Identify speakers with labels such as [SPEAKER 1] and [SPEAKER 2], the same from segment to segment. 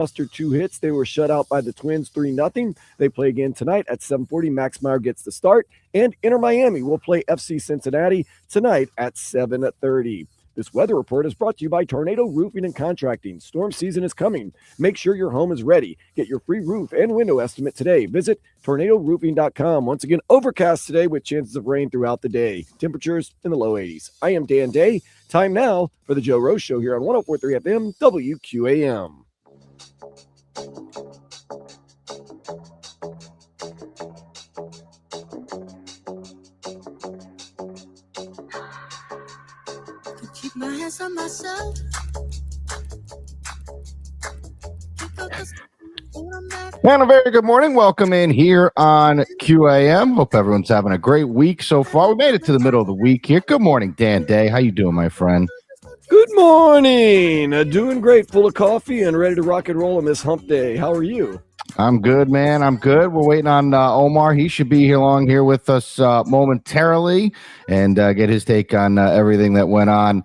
[SPEAKER 1] mustered 2 hits. They were shut out by the Twins 3-0. They play again tonight at 7:40. Max Meyer gets the start. And Inter Miami will play FC Cincinnati tonight at 7:30. This weather report is brought to you by Tornado Roofing and Contracting. Storm season is coming. Make sure your home is ready. Get your free roof and window estimate today. Visit tornadoroofing.com. Once again, overcast today with chances of rain throughout the day. Temperatures in the low 80s. I am Dan Day. Time now for the Joe Rose Show here on 104.3 FM WQAM.
[SPEAKER 2] Keep my hands on myself.
[SPEAKER 3] And a very good morning. Welcome in here on QAM. Hope everyone's having a great week so far. We made it to the middle of the week here. Good morning, Dan Day. How you doing, my friend?
[SPEAKER 1] Good morning. Doing great, full of coffee and ready to rock and roll on this hump day. How are you?
[SPEAKER 3] I'm good, man. I'm good. We're waiting on Omar. He should be along here with us momentarily and get his take on everything that went on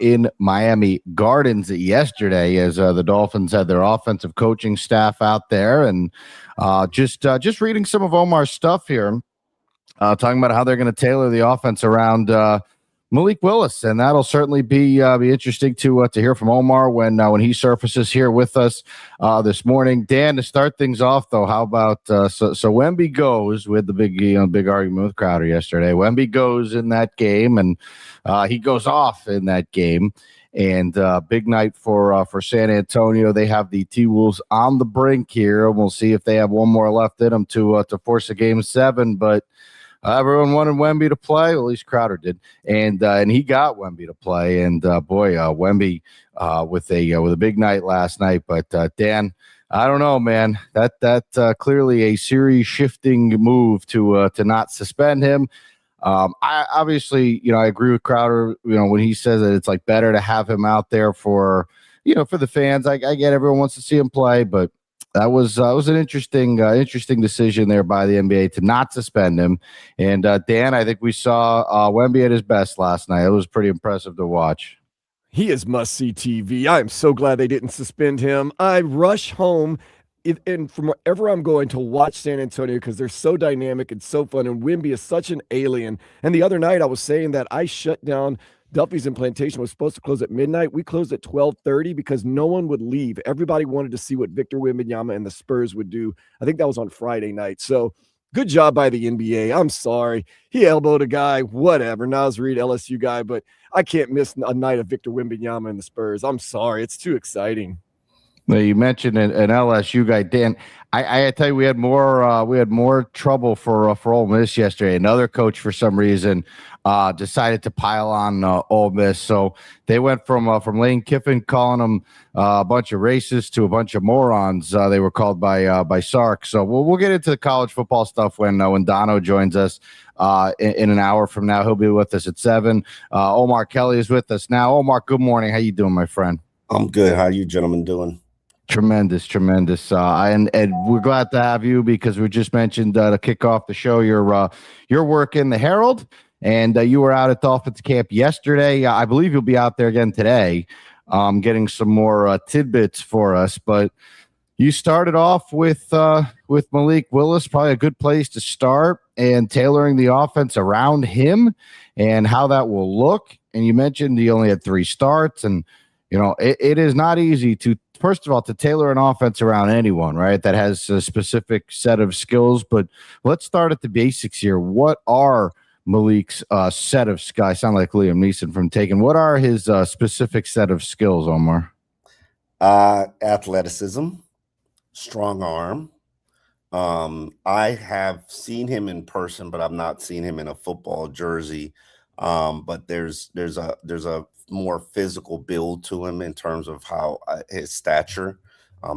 [SPEAKER 3] in Miami Gardens yesterday as the Dolphins had their offensive coaching staff out there. And just reading some of Omar's stuff here, talking about how they're going to tailor the offense around Malik Willis, and that'll certainly be interesting to hear from Omar when he surfaces here with us this morning. Dan, to start things off, though, how about so Wemby goes with the big argument with Crowder yesterday. Wemby goes in that game, and he goes off in that game, and big night for San Antonio. They have the T-Wolves on the brink here, and we'll see if they have one more left in them to force a Game 7, but. Everyone wanted Wemby to play. Well, at least Crowder did, and he got Wemby to play. And Wemby with a big night last night. But Dan, I don't know, man. That clearly a series shifting move to not suspend him. I obviously, I agree with Crowder. When he says that it's like better to have him out there for the fans. I get everyone wants to see him play, but. That was an interesting decision there by the NBA to not suspend him. And Dan, I think we saw Wemby at his best last night. It was pretty impressive to watch.
[SPEAKER 1] He is must-see TV. I am so glad they didn't suspend him. I rush home, and from wherever I'm going to watch San Antonio because they're so dynamic and so fun, and Wemby is such an alien. And the other night I was saying that I shut down Duffy's and Plantation was supposed to close at midnight. We closed at 12:30 because no one would leave. Everybody wanted to see what Victor Wembanyama and the Spurs would do. I think that was on Friday night. So good job by the NBA. I'm sorry. He elbowed a guy, whatever. Nas Reed, LSU guy, but I can't miss a night of Victor Wembanyama and the Spurs. I'm sorry. It's too exciting.
[SPEAKER 3] Well, you mentioned an LSU guy, Dan. I tell you, we had more trouble for Ole Miss yesterday. Another coach, for some reason, decided to pile on Ole Miss. So they went from Lane Kiffin calling them a bunch of racists to a bunch of morons. They were called by Sark. So we'll get into the college football stuff when Donno joins us in an hour from now. He'll be with us at 7. Omar Kelly is with us now. Omar, good morning. How you doing, my friend?
[SPEAKER 4] I'm good. How you gentlemen doing?
[SPEAKER 3] Tremendous. And we're glad to have you because we just mentioned to kick off the show your work in the Herald, and you were out at Dolphins camp yesterday. I believe you'll be out there again today, getting some more tidbits for us. But you started off with Malik Willis, probably a good place to start, and tailoring the offense around him and how that will look. And you mentioned he only had 3 starts, and it is not easy to. First of all, to tailor an offense around anyone, right, that has a specific set of skills. But let's start at the basics here. What are Malik's set of skills? I sound like Liam Neeson from Taken. What are his specific set of skills, Omar?
[SPEAKER 4] Athleticism, strong arm. I have seen him in person, but I've not seen him in a football jersey. But there's a more physical build to him in terms of how his stature,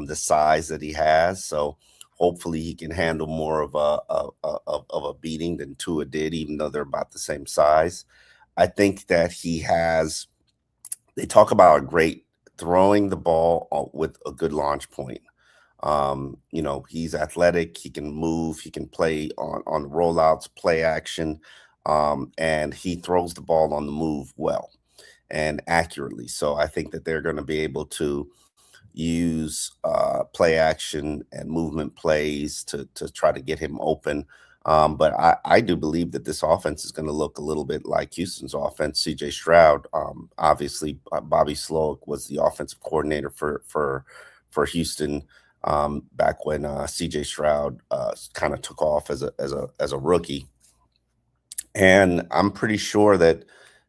[SPEAKER 4] the size that he has. So hopefully he can handle more of a beating than Tua did, even though they're about the same size. I think that they talk about a great throwing the ball with a good launch point. He's athletic. He can move. He can play on rollouts, play action, and he throws the ball on the move well and accurately. So I think that they're going to be able to use play action and movement plays to try to get him open. But I do believe that this offense is going to look a little bit like Houston's offense. C.J. Stroud, obviously, Bobby Slowick was the offensive coordinator for Houston back when C.J. Stroud kind of took off as a rookie, and I'm pretty sure that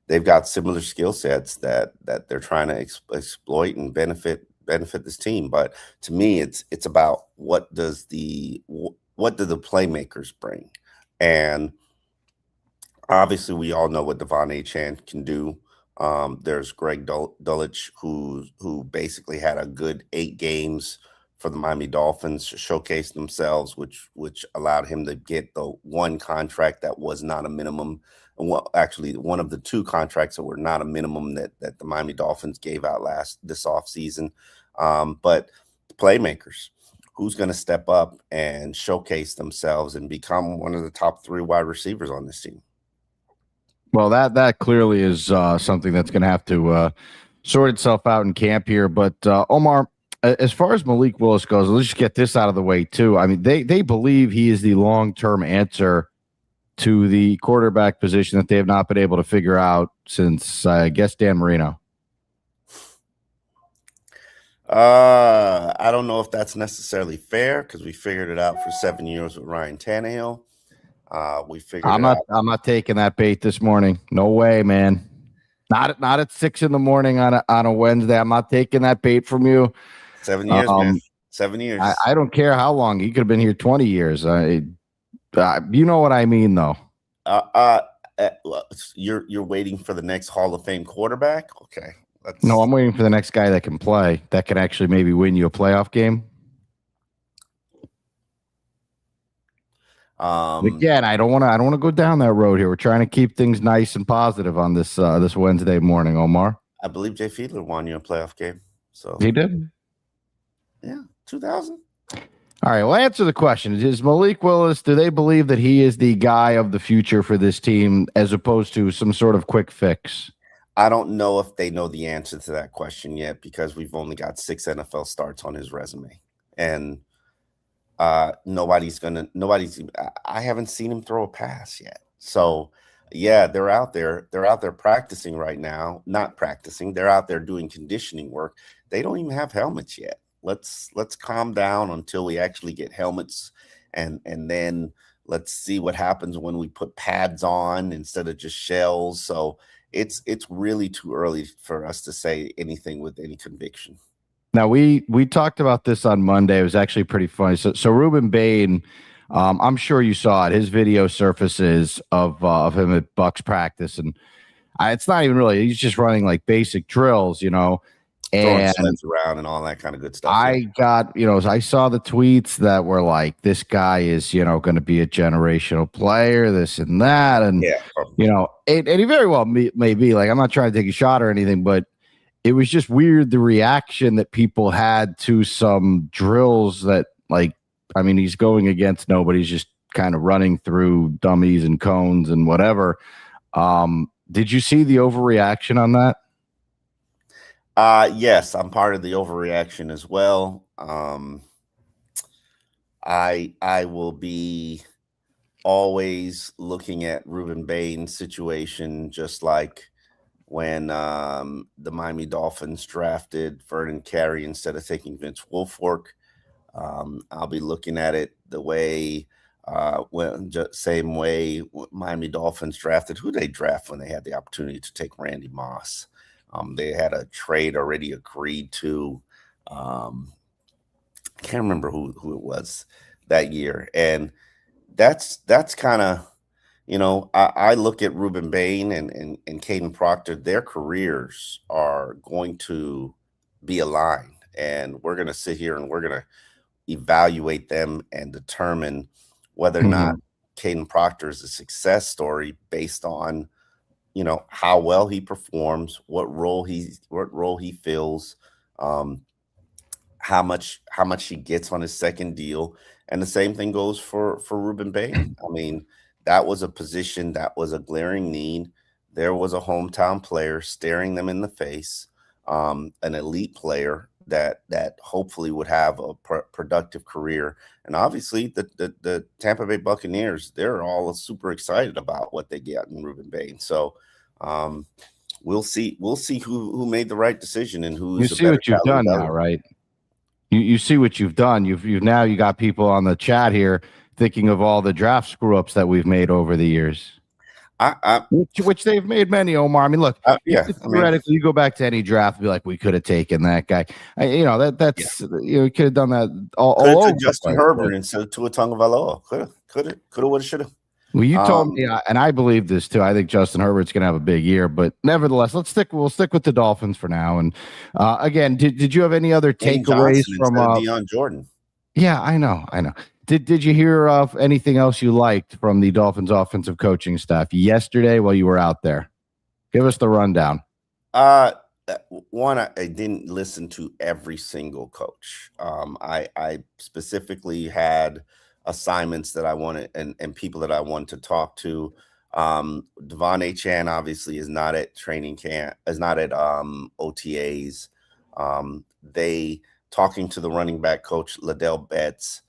[SPEAKER 4] they've got similar skill sets that they're trying to exploit and benefit this team. But to me, it's about what do the playmakers bring, and obviously we all know what Devon Achane can do. There's Greg Dulcich, who basically had a good 8 games for the Miami Dolphins, showcased themselves, which allowed him to get the one contract that was not a minimum. Well, actually, one of the 2 contracts that were not a minimum that the Miami Dolphins gave out this offseason. But playmakers, who's going to step up and showcase themselves and become one of the top 3 wide receivers on this team?
[SPEAKER 3] Well, that clearly is something that's going to have to sort itself out in camp here. But Omar, as far as Malik Willis goes, let's just get this out of the way too. I mean, they believe he is the long-term answer to the quarterback position that they have not been able to figure out since, I guess, Dan Marino.
[SPEAKER 4] I don't know if that's necessarily fair because we figured it out for 7 years with Ryan Tannehill. I'm
[SPEAKER 3] not taking that bait this morning. No way, man. Not at 6 a.m. on a Wednesday. I'm not taking that bait from you.
[SPEAKER 4] 7 years, man. 7 years.
[SPEAKER 3] I don't care how long. You could have been here 20 years. You know what I mean, though.
[SPEAKER 4] You're waiting for the next Hall of Fame quarterback? Okay.
[SPEAKER 3] No, I'm waiting for the next guy that can play, that can actually maybe win you a playoff game. Again, I don't want to go down that road here. We're trying to keep things nice and positive on this Wednesday morning, Omar.
[SPEAKER 4] I believe Jay Fiedler won you a playoff game. So
[SPEAKER 3] he did.
[SPEAKER 4] Yeah, 2000.
[SPEAKER 3] All right, well, answer the question. Is Malik Willis, do they believe that he is the guy of the future for this team as opposed to some sort of quick fix?
[SPEAKER 4] I don't know if they know the answer to that question yet because we've only got 6 NFL starts on his resume. And I haven't seen him throw a pass yet. So yeah, they're out there practicing right now. Not practicing, they're out there doing conditioning work. They don't even have helmets yet. Let's calm down until we actually get helmets, and then let's see what happens when we put pads on instead of just shells. So it's really too early for us to say anything with any conviction.
[SPEAKER 3] Now, we talked about this on Monday. It was actually pretty funny. So Ruben Bain, I'm sure you saw it. His video surfaces of him at Bucks practice, and it's not even really. He's just running like basic drills,
[SPEAKER 4] Throwing sleds around and all that kind of good stuff.
[SPEAKER 3] I saw the tweets that were like, this guy is, going to be a generational player, this and that. And, and he very well may be. Like, I'm not trying to take a shot or anything, but it was just weird, the reaction that people had to some drills that, he's going against nobody's just kind of running through dummies and cones and whatever. Did you see the overreaction on that?
[SPEAKER 4] Yes, I'm part of the overreaction as well. I will be always looking at Ruben Bain's situation, just like when the Miami Dolphins drafted Vernon Carey instead of taking Vince Wilfork. I'll be looking at it the way, same way Miami Dolphins drafted. Who they draft when they had the opportunity to take Randy Moss? They had a trade already agreed to. Can't remember who it was that year. And that's kind of, I look at Ruben Bain and Caden Proctor, their careers are going to be aligned. And we're going to sit here and we're going to evaluate them and determine whether or not Caden Proctor is a success story based on, how well he performs, what role he fills, how much he gets on his second deal. And the same thing goes for Ruben Bain. I mean, that was a position that was a glaring need. There was a hometown player staring them in the face, an elite player that hopefully would have a productive career. And obviously, the Tampa Bay Buccaneers, they're all super excited about what they get in Ruben Baines. So we'll see who made the right decision and who's
[SPEAKER 3] You
[SPEAKER 4] a
[SPEAKER 3] see
[SPEAKER 4] better
[SPEAKER 3] what you've
[SPEAKER 4] talent
[SPEAKER 3] done now, right? You see what you've done. You've now you got people on the chat here thinking of all the draft screw ups that we've made over the years. Which they've made many, Omar. I mean, look, theoretically, you go back to any draft and be like, we could have taken that guy. That's you could have done that all over.
[SPEAKER 4] Justin Herbert instead of Tua Tagovailoa. Could have, would have, should have.
[SPEAKER 3] Well, you told me, and I believe this too. I think Justin Herbert's going to have a big year, but nevertheless, we'll stick with the Dolphins for now. And again, did you have any other takeaways from
[SPEAKER 4] Deion Jordan?
[SPEAKER 3] Yeah, I know. Did you hear of anything else you liked from the Dolphins offensive coaching staff yesterday while you were out there? Give us the rundown.
[SPEAKER 4] One, I didn't listen to every single coach. I specifically had assignments that I wanted and people that I wanted to talk to. Devon Achane obviously is not at training camp, is not at OTAs. They talking to the running back coach, Liddell Betts.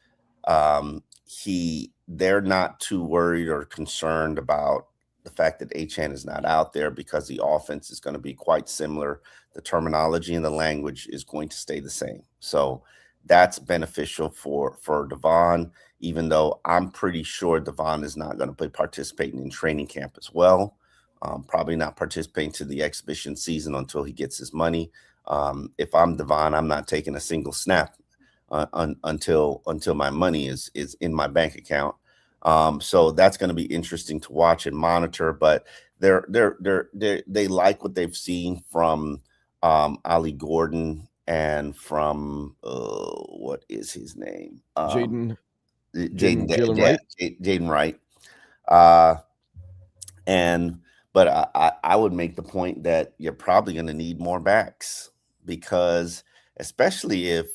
[SPEAKER 4] They're not too worried or concerned about the fact that Achane is not out there because the offense is going to be quite similar. The terminology and the language is going to stay the same. So that's beneficial for Devon, even though I'm pretty sure Devon is not going to be participating in training camp as well. Probably not participating to the exhibition season until he gets his money. If I'm Devon, I'm not taking a single snap until my money is in my bank account. So that's going to be interesting to watch and monitor. But they like what they've seen from Ali Gordon and from what is his name?
[SPEAKER 1] Jaden
[SPEAKER 4] Wright. But I would make the point that you're probably going to need more backs because especially if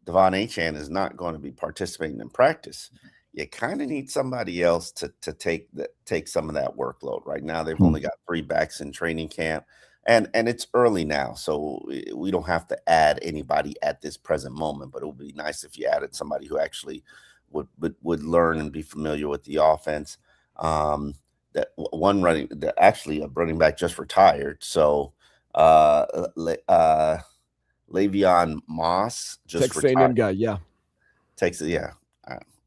[SPEAKER 4] Devon Achane is not going to be participating in practice, you kind of need somebody else to take some of that workload. Right now, they've only got 3 backs in training camp, and it's early now, so we don't have to add anybody at this present moment. But it would be nice if you added somebody who actually would learn and be familiar with the offense. That one actually a running back just retired, so Le'Veon Moss just
[SPEAKER 1] Texas A&M guy, yeah.
[SPEAKER 4] Texas, yeah.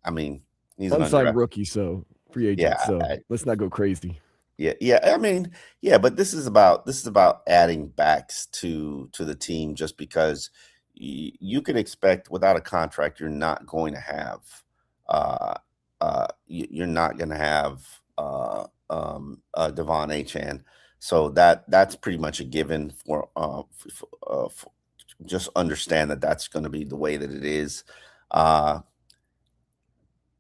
[SPEAKER 4] I mean, he's
[SPEAKER 1] unsigned rookie, so free agent. So let's not go crazy.
[SPEAKER 4] Yeah. I mean, yeah, but this is about adding backs to the team just because you can expect without a contract, you're not going to have Devon Achane. So that's pretty much a given for just understand that that's going to be the way that it is.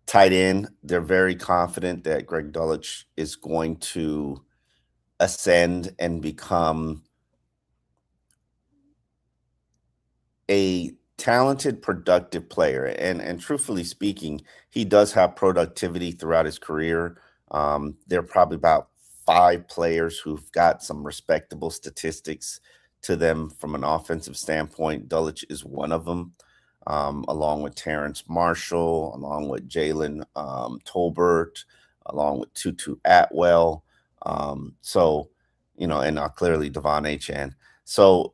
[SPEAKER 4] Tight end, they're very confident that Greg Dulcich is going to ascend and become a talented, productive player. And truthfully speaking, he does have productivity throughout his career. There are probably about 5 players who've got some respectable statistics to them from an offensive standpoint. Dulcich is one of them, along with Terrence Marshall, along with Jalen Tolbert, along with Tutu Atwell. And clearly Devon Achane. So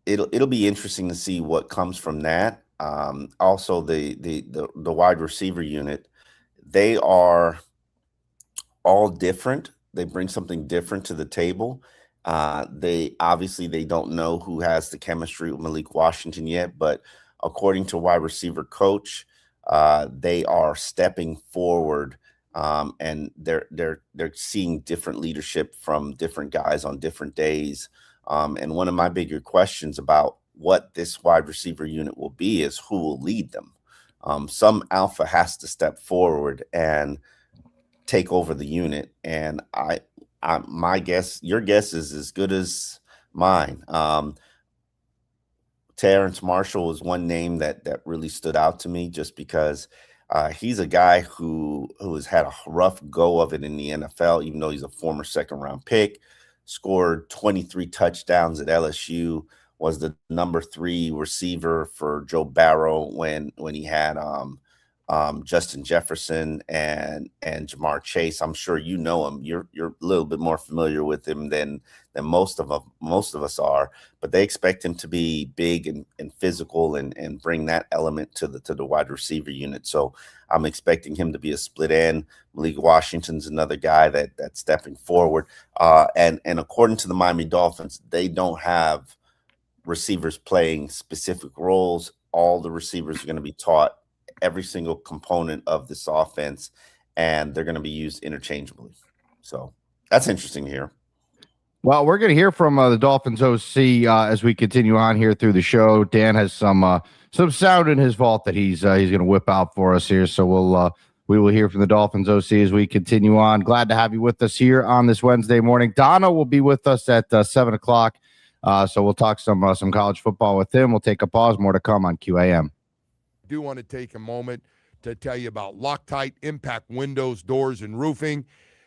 [SPEAKER 4] it'll be interesting to see what comes from that. Also, the wide receiver unit, they are all different. They bring something different to the table. They don't know who has the chemistry with Malik Washington yet, but according to wide receiver coach, they are stepping forward, and they're seeing different leadership from different guys on different days. And one of my bigger questions about what this wide receiver unit will be is who will lead them. Some alpha has to step forward and take over the unit, and my guess, your guess is as good as mine. Terrence Marshall is one name that really stood out to me just because he's a guy who has had a rough go of it in the NFL, even though he's a former second-round pick, scored 23 touchdowns at LSU, was the number 3 receiver for Joe Barrow when he had Justin Jefferson and Jamar Chase. I'm sure you know him. You're a little bit more familiar with him than most of us are. But they expect him to be big and physical and bring that element to the wide receiver unit. So I'm expecting him to be a split end. Malik Washington's another guy that's stepping forward. And according to the Miami Dolphins, they don't have receivers playing specific roles. All the receivers are going to be taught every single component of this offense, and they're going to be used interchangeably. So that's interesting to hear.
[SPEAKER 3] Well, we're going to hear from the Dolphins OC as we continue on here through the show. Dan has some sound in his vault that he's going to whip out for us here. So we will hear from the Dolphins OC as we continue on. Glad to have you with us here on this Wednesday morning. Donno will be with us at 7 o'clock. So we'll talk some college football with him. We'll take a pause. More to come on QAM.
[SPEAKER 5] Do want to take a moment to tell you about Loctite Impact Windows, Doors, and Roofing.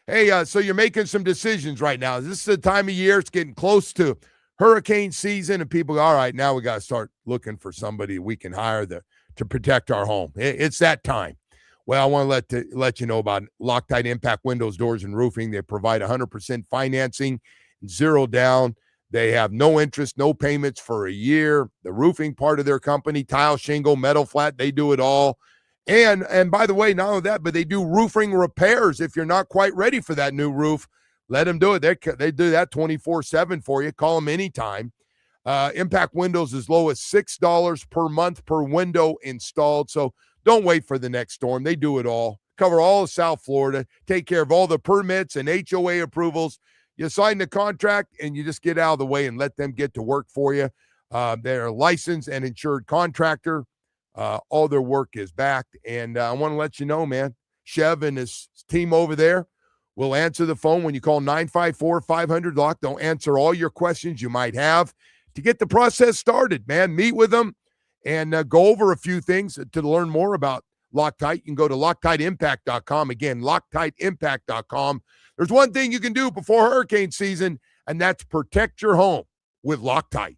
[SPEAKER 5] Hey, so you're making some decisions right now. This is the time of year. It's getting close to hurricane season, and people go, all right, now we got to start looking for somebody we can hire to protect our home. It's that time. Well, I want to let you know about Loctite Impact Windows, Doors, and Roofing. They provide 100% financing, 0 down. They have no interest, no payments for a year. The roofing part of their company, tile, shingle, metal flat, they do it all. And by the way, not only that, but they do roofing repairs. If you're not quite ready for that new roof, let them do it. They do that 24/7 for you. Call them anytime. Impact Windows as low as $6 per month per window installed. So don't wait for the next storm. They do it all. Cover all of South Florida. Take care of all the permits and HOA approvals. You sign the contract and you just get out of the way and let them get to work for you. They're a licensed and insured contractor. All their work is backed. And I want to let you know, man, Chev and his team over there will answer the phone when you call 954-500-LOCK. They'll answer all your questions you might have to get the process started, man. Meet with them and go over a few things to learn more about Loctite. You can go to LoctiteImpact.com. Again, LoctiteImpact.com. There's one thing you can do before hurricane season, and that's protect your home with Loctite.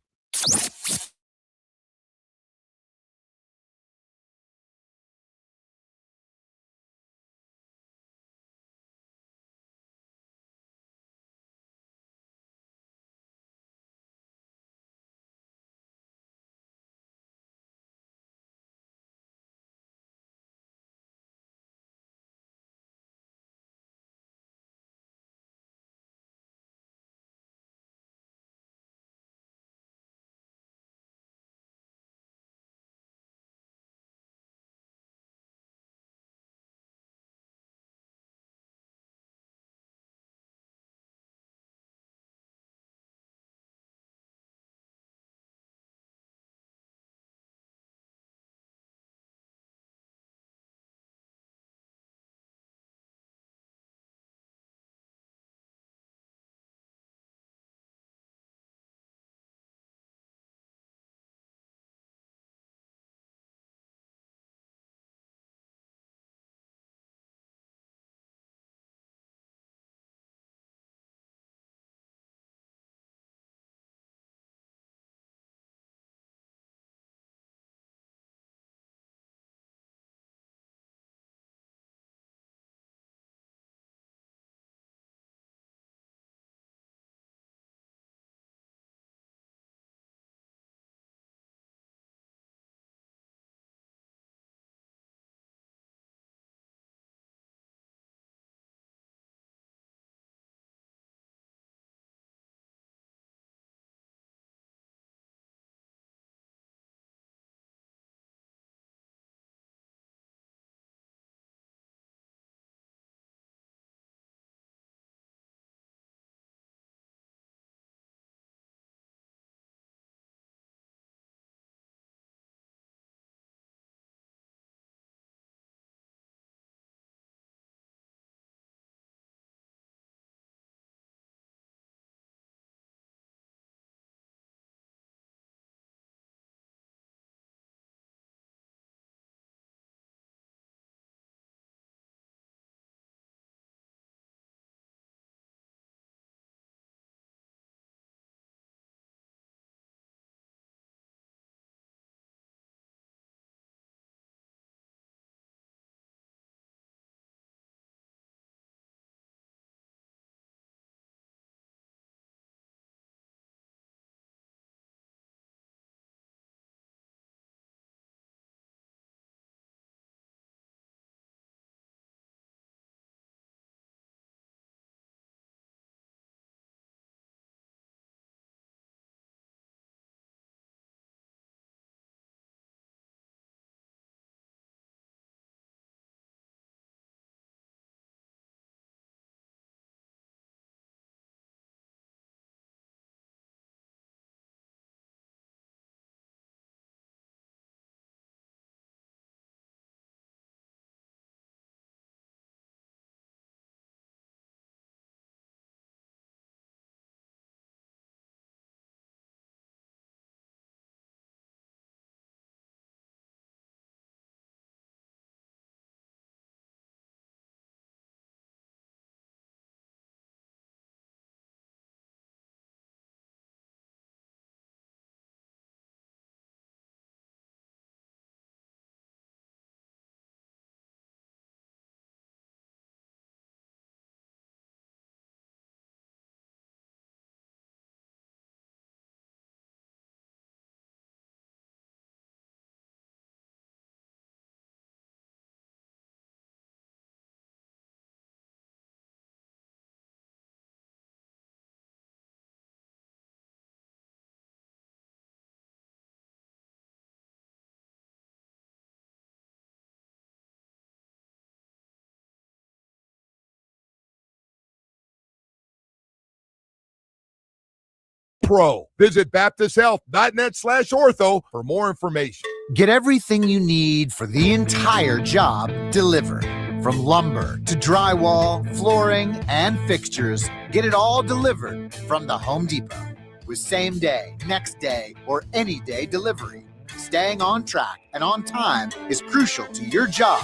[SPEAKER 5] pro. Visit baptisthealth.net/ortho for more information.
[SPEAKER 6] Get everything you need for the entire job delivered. From lumber to drywall, flooring, and fixtures, get it all delivered from the Home Depot. With same day, next day, or any day delivery. Staying on track and on time is crucial to your job.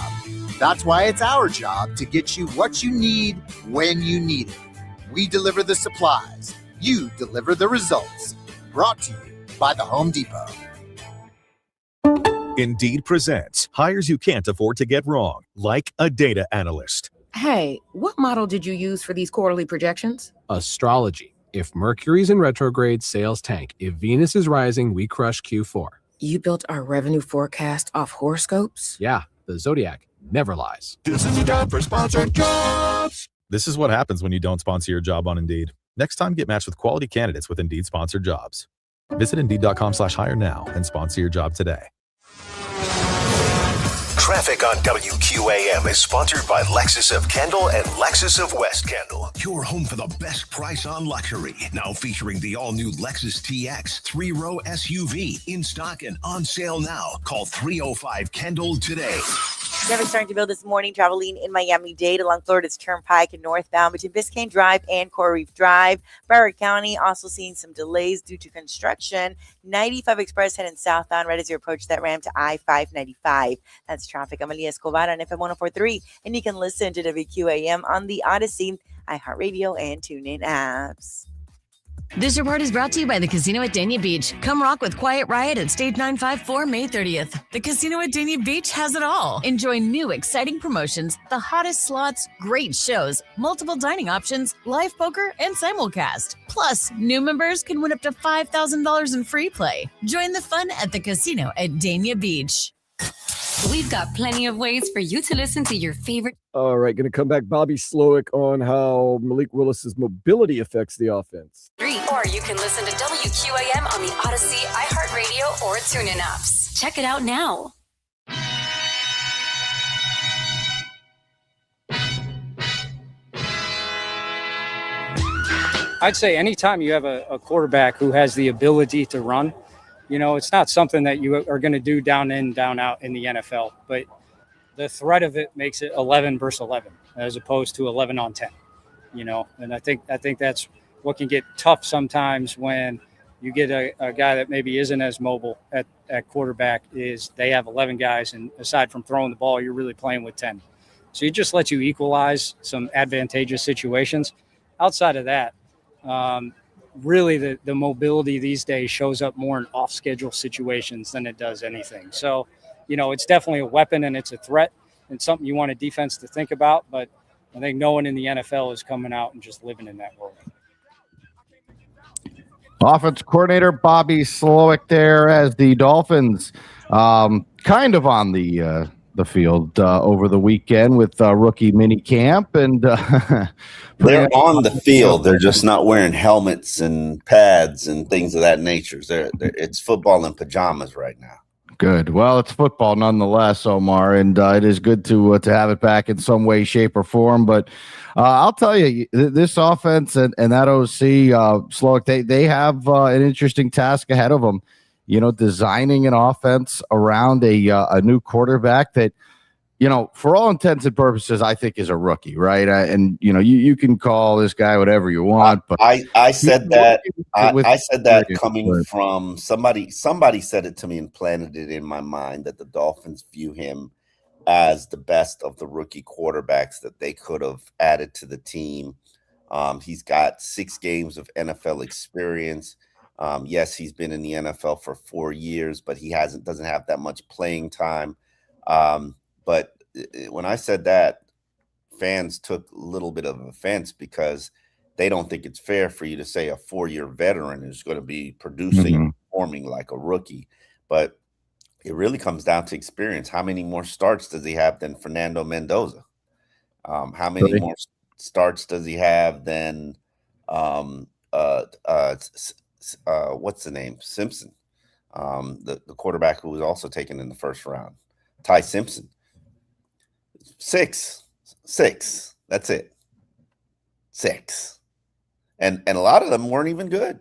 [SPEAKER 6] That's why it's our job to get you what you need when you need it. We deliver the supplies. You deliver the results. Brought to you by the Home Depot.
[SPEAKER 7] Indeed presents hires you can't afford to get wrong, like a data analyst.
[SPEAKER 8] Hey, what model did you use for these quarterly projections?
[SPEAKER 9] Astrology. If Mercury's in retrograde, sales tank. If Venus is rising, we crush Q4.
[SPEAKER 8] You built our revenue forecast off horoscopes?
[SPEAKER 9] Yeah, the Zodiac never lies.
[SPEAKER 5] This is a job for sponsored jobs.
[SPEAKER 10] This is what happens when you don't sponsor your job on Indeed. Next time, get matched with quality candidates with Indeed sponsored jobs. Visit Indeed.com/hire now and sponsor your job today.
[SPEAKER 7] Traffic on WQAM is sponsored by Lexus of Kendall and Lexus of West Kendall. Your home for the best price on luxury. Now featuring the all-new Lexus TX 3-row SUV. In stock and on sale now. Call 305-KENDALL today.
[SPEAKER 11] Traffic starting to build this morning, traveling in Miami-Dade along Florida's Turnpike and northbound between Biscayne Drive and Coral Reef Drive. Broward County also seeing some delays due to construction. 95 Express heading southbound right as you approach that ramp to I-595. That's traffic. I'm Aliyah Escobar on FM 104.3, and you can listen to WQAM on the Odyssey, iHeartRadio, and TuneIn apps.
[SPEAKER 12] This report is brought to you by the Casino at Dania Beach. Come rock with Quiet Riot at Stage 954 May 30th. The Casino at Dania Beach has it all. Enjoy new, exciting promotions, the hottest slots, great shows, multiple dining options, live poker, and simulcast. Plus, new members can win up to $5,000 in free play. Join the fun at the Casino at Dania Beach.
[SPEAKER 13] We've got plenty of ways for you to listen to your favorite.
[SPEAKER 1] All right, going to come back, Bobby Slowick, on how Malik Willis's mobility affects the offense.
[SPEAKER 13] Or you can listen to WQAM on the Odyssey, iHeartRadio, or TuneIn apps. Check it out now.
[SPEAKER 14] I'd say anytime you have a quarterback who has the ability to run, you know, it's not something that you are going to do down in, down out in the NFL. But the threat of it makes it 11 versus 11 as opposed to 11 on 10, you know. And I think that's what can get tough sometimes when you get a guy that maybe isn't as mobile at quarterback is they have 11 guys. And aside from throwing the ball, you're really playing with 10. So it just lets you equalize some advantageous situations. Outside of that, really the mobility these days shows up more in off-schedule situations than it does anything. So, you know, it's definitely a weapon and it's a threat and something you want a defense to think about. But I think no one in the NFL is coming out and just living in that world.
[SPEAKER 3] Offense coordinator Bobby Slowick there as the Dolphins kind of on the field over the weekend with rookie mini camp, and
[SPEAKER 4] they're on the field. They're just not wearing helmets and pads and things of that nature. It's football in pajamas right now.
[SPEAKER 3] Good. Well, it's football nonetheless, Omar, and it is good to have it back in some way, shape, or form. But I'll tell you, this offense and that OC, Slowick, they have an interesting task ahead of them. You know, designing an offense around a new quarterback that, you know, for all intents and purposes, I think is a rookie, right? And you know, you can call this guy whatever you want, but
[SPEAKER 4] I said that I said that coming from somebody. Somebody said it to me and planted it in my mind that the Dolphins view him as the best of the rookie quarterbacks that they could have added to the team. He's got 6 games of NFL experience. Yes, he's been in the NFL for 4 years, but he doesn't have that much playing time. But when I said that, fans took a little bit of offense because they don't think it's fair for you to say a 4-year veteran is going to be producing and performing like a rookie. But it really comes down to experience. How many more starts does he have than Fernando Mendoza? How many more starts does he have than what's the name? Simpson, the quarterback who was also taken in the first round. Ty Simpson. 6. That's it. 6. And a lot of them weren't even good.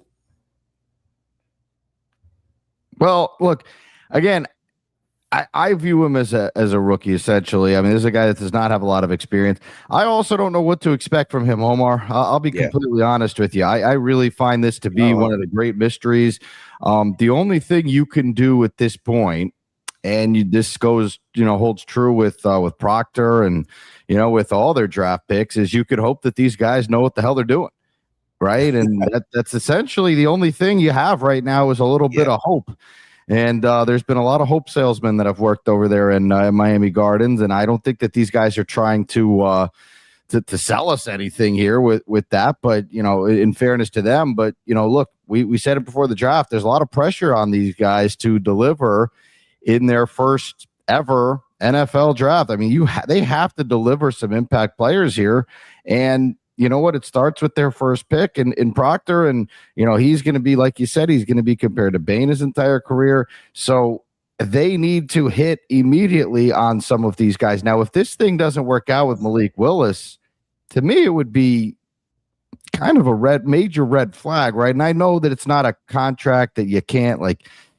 [SPEAKER 3] Well, look, again, I view him as a rookie, essentially. I mean, this is a guy that does not have a lot of experience. I also don't know what to expect from him, Omar. I'll be completely honest with you. I really find this to be one of the great mysteries. The only thing you can do at this point, and this goes, holds true with Proctor and, with all their draft picks, is you could hope that these guys know what the hell they're doing. Right. And that's essentially the only thing you have right now is a little bit of hope. And there's been a lot of hope salesmen that have worked over there in Miami Gardens, and I don't think that these guys are trying to sell us anything here with that. But in fairness to them, but look, we said it before the draft. There's a lot of pressure on these guys to deliver in their first ever NFL draft. I mean, they have to deliver some impact players here, and you know what? It starts with their first pick in Proctor, and he's going to be, like you said, he's going to be compared to Bain his entire career. So they need to hit immediately on some of these guys. Now, if this thing doesn't work out with Malik Willis, to me, it would be kind of a major red flag, right? And I know that it's not a contract that you can't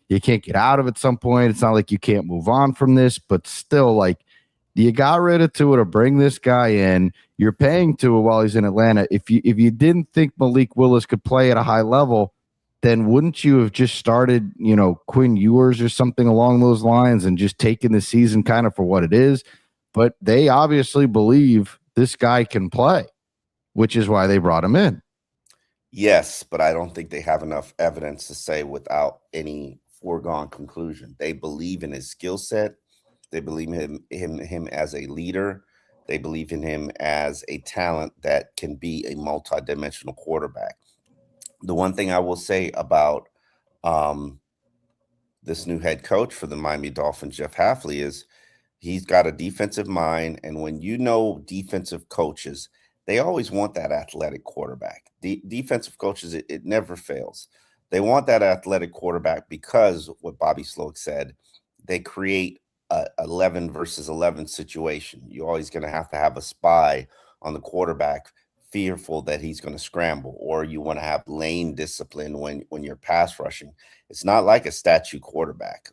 [SPEAKER 3] get out of at some point. It's not like you can't move on from this, but still, you got rid of Tua to bring this guy in. You're paying Tua while he's in Atlanta. If you didn't think Malik Willis could play at a high level, then wouldn't you have just started, Quinn Ewers or something along those lines and just taken the season kind of for what it is? But they obviously believe this guy can play, which is why they brought him in.
[SPEAKER 4] Yes, but I don't think they have enough evidence to say without any foregone conclusion. They believe in his skill set. They believe in him as a leader. They believe in him as a talent that can be a multidimensional quarterback. The one thing I will say about this new head coach for the Miami Dolphins, Jeff Hafley, is he's got a defensive mind. And when defensive coaches, they always want that athletic quarterback. Defensive coaches, it never fails. They want that athletic quarterback because what Bobby Sloak said, they create 11 versus 11 situation. You're always going to have a spy on the quarterback, fearful that he's going to scramble, or you want to have lane discipline when you're pass rushing. It's not like a statue quarterback.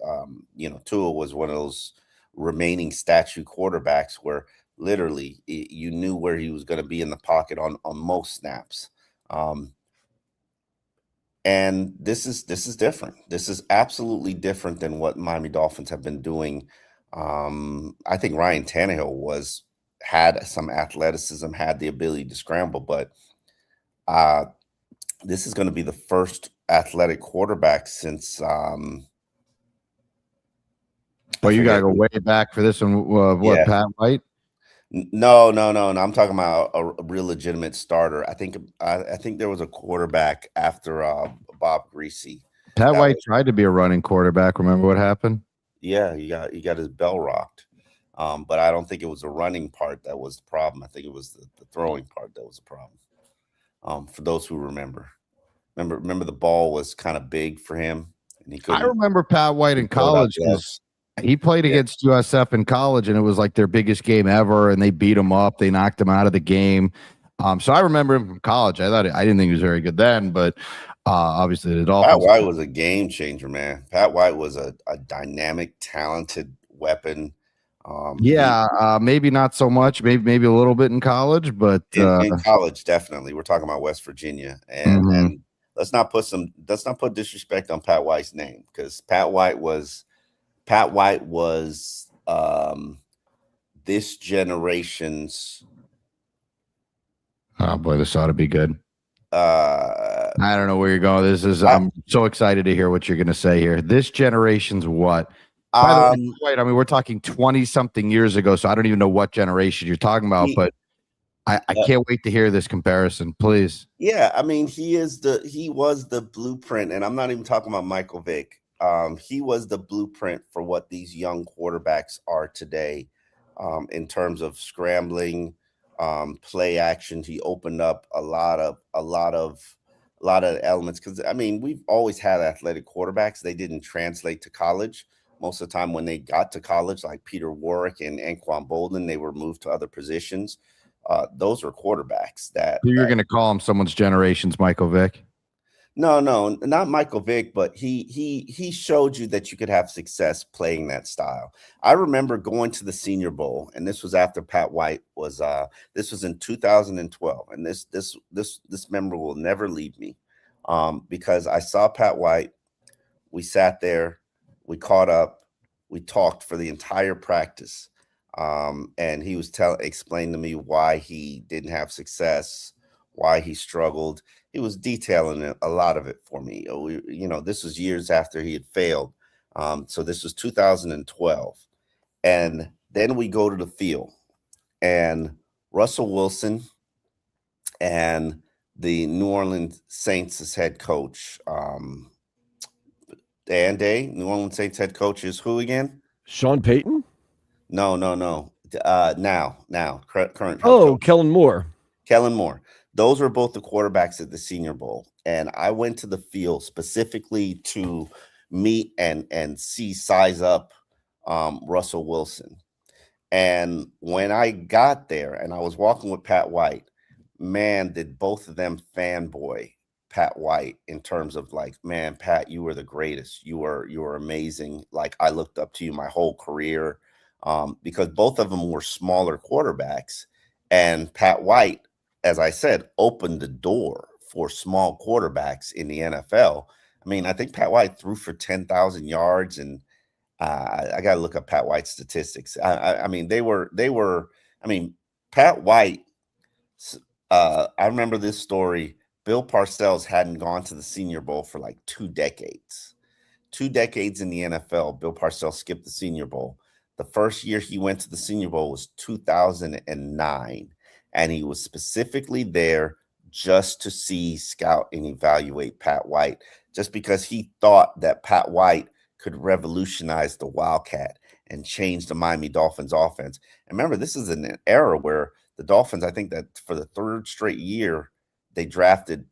[SPEAKER 4] Tua was one of those remaining statue quarterbacks where literally you knew where he was going to be in the pocket on most snaps. And this is different. This is absolutely different than what Miami Dolphins have been doing. I think Ryan Tannehill had some athleticism, had the ability to scramble, but this is going to be the first athletic quarterback since.
[SPEAKER 3] Well, you got to go way back for this one. Pat White?
[SPEAKER 4] No. I'm talking about a real legitimate starter. I think there was a quarterback after Bob Greasy.
[SPEAKER 3] Pat White tried to be a running quarterback. Remember what happened?
[SPEAKER 4] Yeah, he got his bell rocked. But I don't think it was the running part that was the problem. I think it was the throwing part that was the problem. For those who remember the ball was kind of big for him, and he couldn't.
[SPEAKER 3] I remember Pat White in college. He played against USF in college, and it was like their biggest game ever, and they beat him up. They knocked him out of the game. So I remember him from college. I didn't think he was very good then, but obviously the Dolphins.
[SPEAKER 4] Pat White was a game changer, man. Pat White was a dynamic, talented weapon.
[SPEAKER 3] Maybe not so much. Maybe a little bit in college, but
[SPEAKER 4] in college, definitely. We're talking about West Virginia, and let's not put disrespect on Pat White's name, because Pat White was this generation's.
[SPEAKER 3] Oh boy, this ought to be good. I don't know where you're going. I'm so excited to hear what you're going to say here. This generation's what? By the way, I mean, we're talking 20-something years ago, so I don't even know what generation you're talking about, but I can't wait to hear this comparison, please.
[SPEAKER 4] Yeah, I mean, he was the blueprint, and I'm not even talking about Michael Vick. He was the blueprint for what these young quarterbacks are today, in terms of scrambling, play action. He opened up a lot of elements, because I mean, we've always had athletic quarterbacks. They didn't translate to college. Most of the time when they got to college, like Peter Warrick and Anquan Bolden, they were moved to other positions. Those were quarterbacks that.
[SPEAKER 3] You're going to call him someone's generation's Michael Vick?
[SPEAKER 4] No, no, not Michael Vick, but he showed you that you could have success playing that style. I remember going to the Senior Bowl, and this was after Pat White was this was in 2012, and this memory will never leave me. Because I saw Pat White, we sat there, we caught up, we talked for the entire practice. And he was explaining to me why he didn't have success, why he struggled. He was detailing a lot of it for me. This was years after he had failed. So this was 2012. And then we go to the field, and Russell Wilson and the New Orleans Saints' head coach, New Orleans Saints head coach is who again?
[SPEAKER 1] Sean Payton?
[SPEAKER 4] No. Current head
[SPEAKER 1] Oh,
[SPEAKER 4] coach.
[SPEAKER 1] Kellen Moore.
[SPEAKER 4] Kellen Moore. Those were both the quarterbacks at the Senior Bowl. And I went to the field specifically to meet and size up Russell Wilson. And when I got there and I was walking with Pat White, man, did both of them fanboy Pat White in terms of like, man, Pat, you were the greatest. You were amazing. Like, I looked up to you my whole career, because both of them were smaller quarterbacks. And Pat White, as I said, opened the door for small quarterbacks in the NFL. I mean, I think Pat White threw for 10,000 yards, and I got to look up Pat White's statistics. I mean, Pat White. I remember this story. Bill Parcells hadn't gone to the Senior Bowl for like 2 decades. 2 decades in the NFL, Bill Parcells skipped the Senior Bowl. The first year he went to the Senior Bowl was 2009, and he was specifically there just to see, scout, and evaluate Pat White, just because he thought that Pat White could revolutionize the Wildcat and change the Miami Dolphins offense. And remember, this is an era where the Dolphins, I think that for the 3rd straight year, they drafted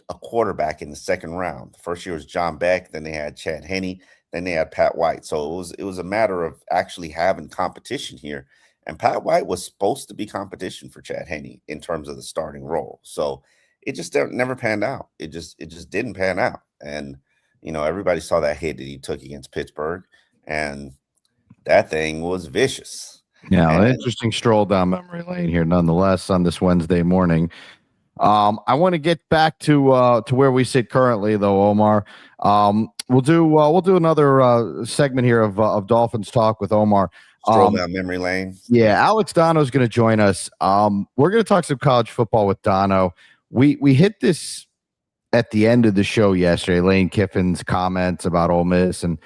[SPEAKER 4] a quarterback in the 2nd round. The first year was John Beck, then they had Chad Henne, then they had Pat White. So it was a matter of actually having competition here. And Pat White was supposed to be competition for Chad Henne in terms of the starting role. So it just never panned out. It just didn't pan out. And everybody saw that hit that he took against Pittsburgh, and that thing was vicious.
[SPEAKER 3] Yeah, an interesting stroll down memory lane here, nonetheless, on this Wednesday morning. I want to get back to where we sit currently, though, Omar. We'll do another segment here of Dolphins talk with Omar.
[SPEAKER 4] Stroll down memory lane.
[SPEAKER 3] Yeah, Alex Donno is going to join us. We're going to talk some college football with Donno. We hit this at the end of the show yesterday, Lane Kiffin's comments about Ole Miss, and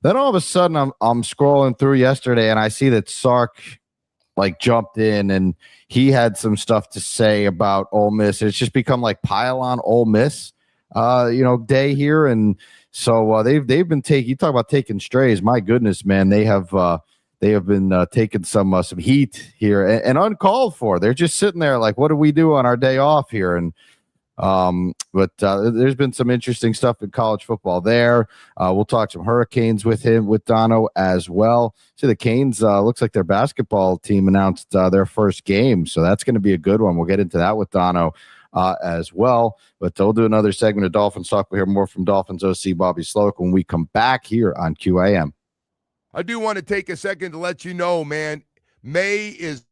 [SPEAKER 3] then all of a sudden I'm scrolling through yesterday and I see that Sark jumped in and he had some stuff to say about Ole Miss. It's just become like pile on Ole Miss, day here, and so they've been taking. You talk about taking strays. My goodness, man, they have been taking some heat here and uncalled for. They're just sitting there like, what do we do on our day off here? And but there's been some interesting stuff in college football there. We'll talk some Hurricanes with Donno as well. See, the Canes looks like their basketball team announced their first game, so that's going to be a good one. We'll get into that with Donno as well. But we'll do another segment of Dolphins Talk. We'll hear more from Dolphins OC Bobby Slowick when we come back here on QAM.
[SPEAKER 5] I do want to take a second to let you know, man, May is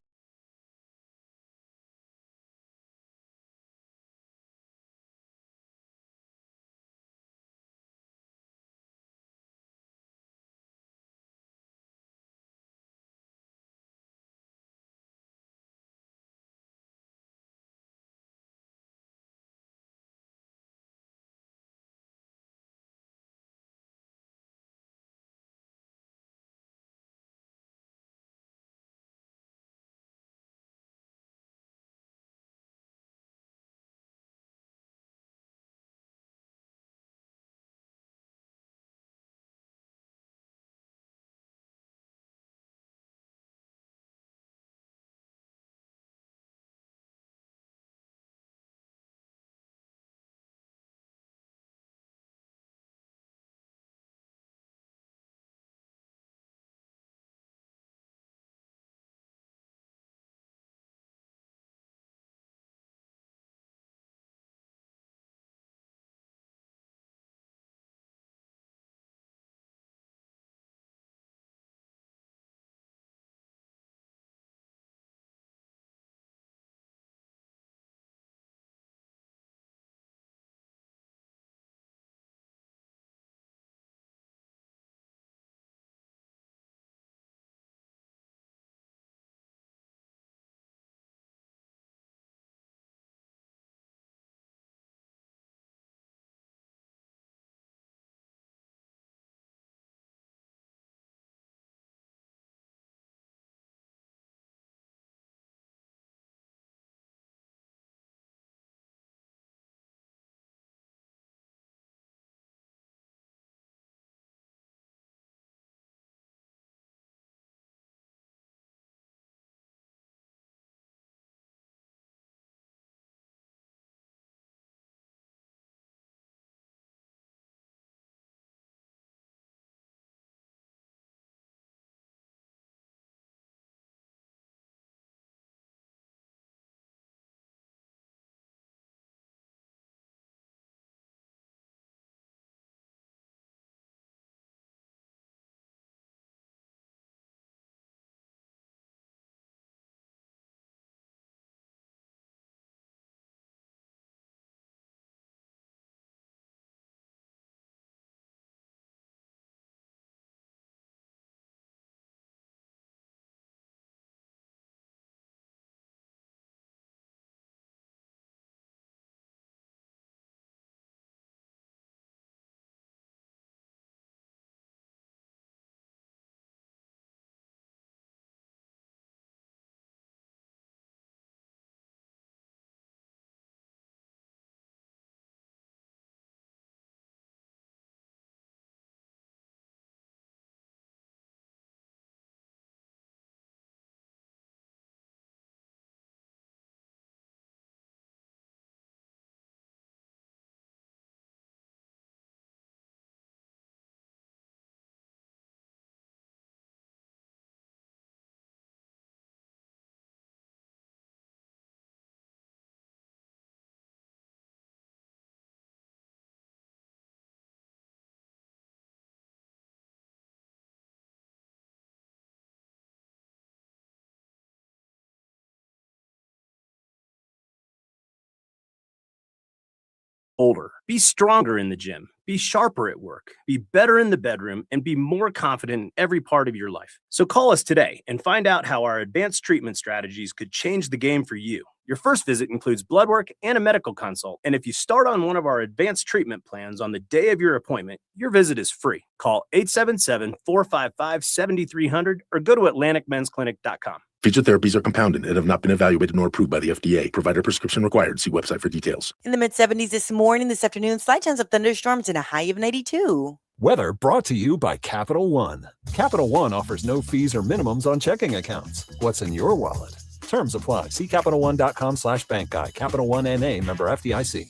[SPEAKER 15] bolder, be stronger in the gym, be sharper at work, be better in the bedroom, and be more confident in every part of your life. So call us today and find out how our advanced treatment strategies could change the game for you. Your first visit includes blood work and a medical consult. And if you start on one of our advanced treatment plans on the day of your appointment, your visit is free. Call 877-455-7300 or go to AtlanticMen'sClinic.com.
[SPEAKER 16] Featured therapies are compounded and have not been evaluated nor approved by the FDA. Provider prescription required. See website for details.
[SPEAKER 11] In the mid-70s this morning, this afternoon, slight chance of thunderstorms and a high of 92.
[SPEAKER 17] Weather brought to you by Capital One. Capital One offers no fees or minimums on checking accounts. What's in your wallet? Terms apply. See CapitalOne.com/bank guide. Capital One NA, member FDIC.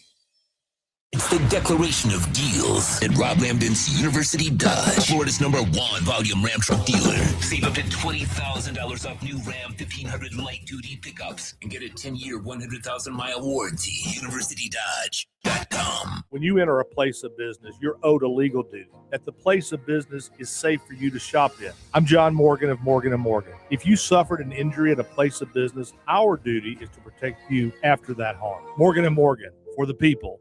[SPEAKER 18] It's the declaration of deals at Rob Lambden's University Dodge, Florida's #1 volume Ram truck dealer. Save up to $20,000 off new Ram 1500 light duty pickups and get a 10-year, 100,000-mile warranty. UniversityDodge.com.
[SPEAKER 19] When you enter a place of business, you're owed a legal duty. That the place of business is safe for you to shop in. I'm John Morgan of Morgan & Morgan. If you suffered an injury at a place of business, our duty is to protect you after that harm. Morgan & Morgan, for the people.com.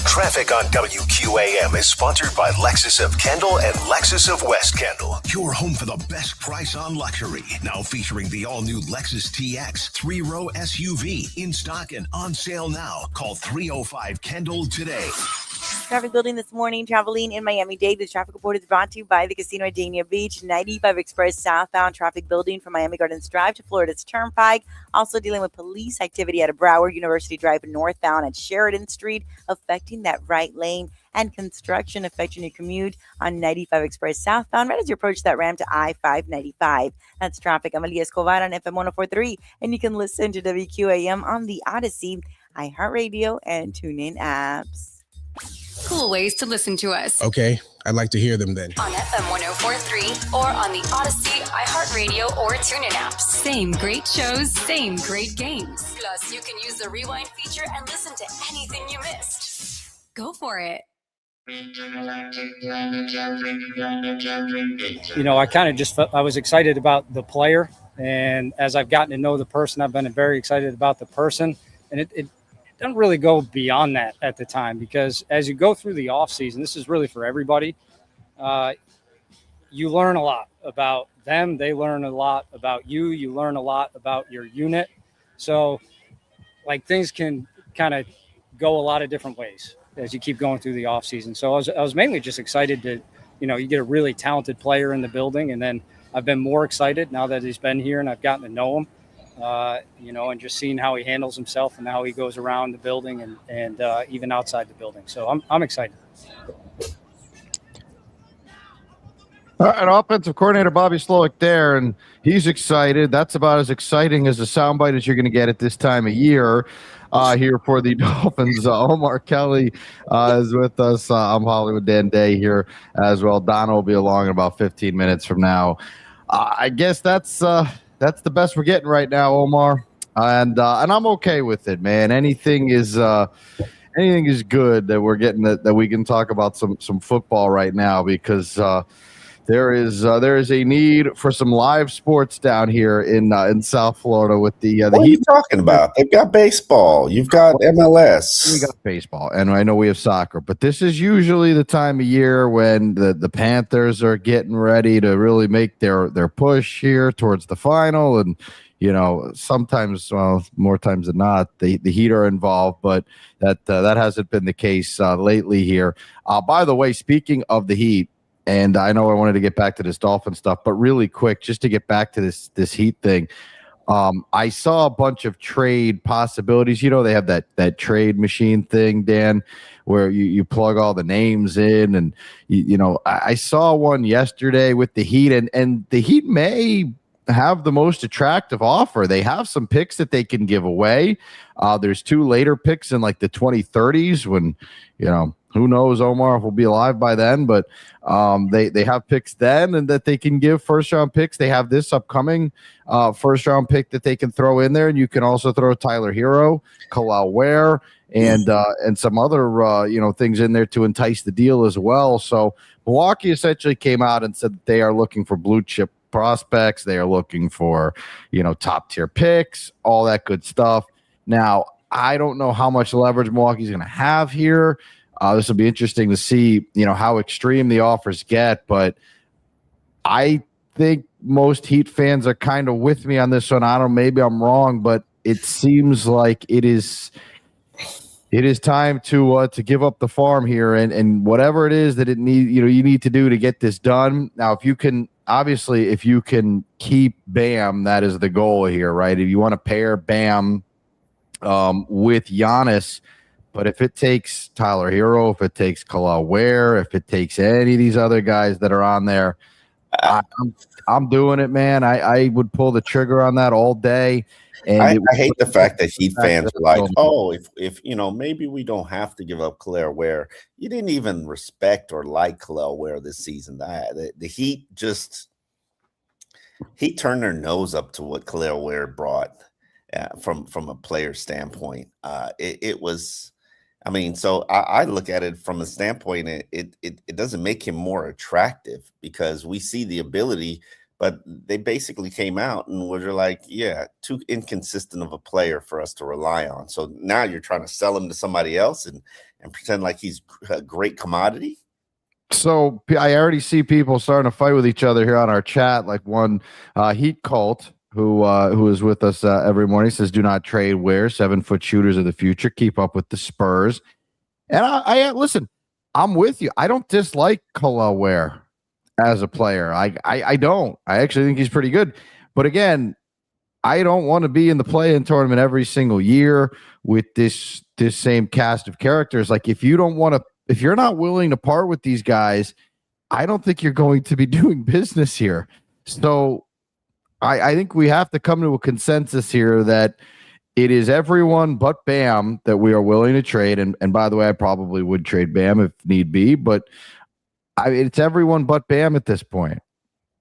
[SPEAKER 7] Traffic on WQAM is sponsored by Lexus of Kendall and Lexus of West Kendall. Your home for the best price on luxury. Now featuring the all-new Lexus TX 3-row SUV. In stock and on sale now. Call 305-KENDALL today.
[SPEAKER 11] Traffic building this morning, traveling in Miami-Dade. This traffic report is brought to you by the Casino at Dania Beach. 95 Express southbound traffic building from Miami Gardens Drive to Florida's Turnpike. Also dealing with police activity at Broward University Drive northbound at Sheridan Street, affecting that right lane, and construction affecting your commute on 95 Express southbound right as you approach that ramp to I-595. That's traffic. I'm Aliyah Escobar on FM 104.3, and you can listen to WQAM on the Odyssey, iHeartRadio, and TuneIn apps.
[SPEAKER 13] Cool ways to listen to us.
[SPEAKER 20] Okay, I'd like to hear them then.
[SPEAKER 13] On FM 104.3 or on the Odyssey, iHeartRadio, or TuneIn apps. Same great shows, same great games. Plus, you can use the rewind feature and listen to anything you missed. Go for it.
[SPEAKER 14] You know, I kind of just felt I was excited about the player. And as I've gotten to know the person, I've been very excited about the person. And it doesn't really go beyond that at the time, because as you go through the off season, this is really for everybody. You learn a lot about them. They learn a lot about you. You learn a lot about your unit. So like things can kind of go a lot of different ways as you keep going through the off season. So I was mainly just excited to, you know, you get a really talented player in the building. And then I've been more excited now that he's been here and I've gotten to know him. You know, and just seeing how he handles himself and how he goes around the building and even outside the building. So I'm excited.
[SPEAKER 3] All right, offensive coordinator Bobby Slowick there, and he's excited. That's about as exciting as a soundbite as you're going to get at this time of year here for the Dolphins. Omar Kelly is with us. I'm Hollywood Dan Day here as well. Donno will be along in about 15 minutes from now. I guess that's the best we're getting right now, Omar, and I'm okay with it, man. Anything is good that we're getting that we can talk about some football right now, because there is a need for some live sports down here in South Florida with the
[SPEAKER 4] What are you talking about? They've got baseball. You've got MLS.
[SPEAKER 3] We got baseball, and I know we have soccer, but this is usually the time of year when the Panthers are getting ready to really make their push here towards the final. And, you know, sometimes, well, more times than not, the Heat are involved, but that hasn't been the case lately here. By the way, speaking of the Heat, and I know I wanted to get back to this Dolphin stuff, but really quick, just to get back to this Heat thing, I saw a bunch of trade possibilities. You know, they have that trade machine thing, Dan, where you plug all the names in, and you know, I saw one yesterday with the Heat, and the Heat may have the most attractive offer. They have some picks that they can give away. There's 2 later picks in like the 2030s when, you know, who knows, Omar, if we'll be alive by then, but they have picks then, and that they can give first-round picks. They have this upcoming first-round pick that they can throw in there, and you can also throw Tyler Hero, Kalal Ware, and some other things in there to entice the deal as well. So Milwaukee essentially came out and said that they are looking for blue-chip prospects. They are looking for, top-tier picks, all that good stuff. Now, I don't know how much leverage Milwaukee's going to have here. This will be interesting to see, how extreme the offers get. But I think most Heat fans are kind of with me on this one. I don't know, maybe I'm wrong, but it seems like it is time to give up the farm here and whatever it is that you need to do to get this done. Now, if you can keep Bam, that is the goal here, right? If you want to pair Bam with Giannis, but if it takes Tyler Hero, if it takes Kelly Ware, if it takes any of these other guys that are on there, I'm doing it, man. I would pull the trigger on that all day. And
[SPEAKER 4] I hate the fact that Heat fans are like, oh, if maybe we don't have to give up Kelly Ware. You didn't even respect or like Kelly Ware this season. The Heat turned their nose up to what Kelly Ware brought from a player standpoint. It was, so I look at it from a standpoint. It doesn't make him more attractive because we see the ability. But they basically came out and were like, yeah, too inconsistent of a player for us to rely on. So now you're trying to sell him to somebody else and pretend like he's a great commodity.
[SPEAKER 3] So I already see people starting to fight with each other here on our chat. Like one Heat cult who is with us every morning says, do not trade Ware, 7-foot shooters of the future. Keep up with the Spurs. And I listen, I'm with you. I don't dislike Kelly Ware as a player. I don't. I actually think he's pretty good. But again, I don't want to be in the play-in tournament every single year with this same cast of characters. Like if you're not willing to part with these guys, I don't think you're going to be doing business here. So I think we have to come to a consensus here that it is everyone but Bam that we are willing to trade. And by the way, I probably would trade Bam if need be, but it's everyone but Bam at this point,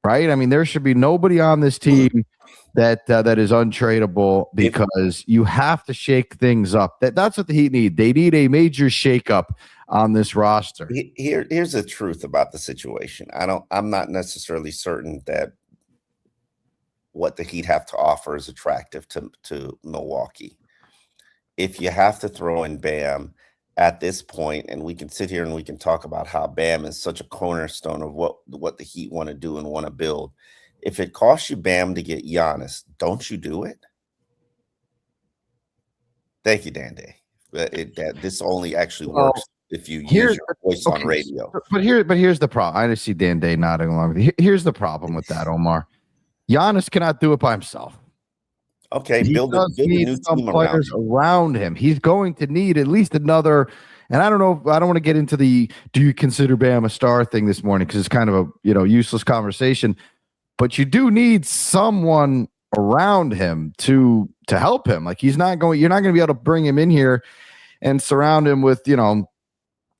[SPEAKER 3] right? I mean, there should be nobody on this team that is untradeable because you have to shake things up. That's what the Heat need. They need a major shakeup on this roster.
[SPEAKER 4] Here's the truth about the situation. I'm not necessarily certain that what the Heat have to offer is attractive to Milwaukee. If you have to throw in Bam at this point, and we can sit here and we can talk about how Bam is such a cornerstone of what the Heat want to do and want to build. If it costs you Bam to get Giannis, don't you do it? Thank you, Dandy. This only actually works if you use your voice on radio.
[SPEAKER 3] But here's the problem. I see Dan Day nodding along with you. Here's the problem with that, Omar. Giannis cannot do it by himself.
[SPEAKER 4] Okay,
[SPEAKER 3] he
[SPEAKER 4] build a new team
[SPEAKER 3] players around him. He's going to need at least another. And I don't know. I don't want to get into the do you consider Bam a star thing this morning because it's kind of a useless conversation. But you do need someone around him to help him. Like you're not going to be able to bring him in here and surround him with a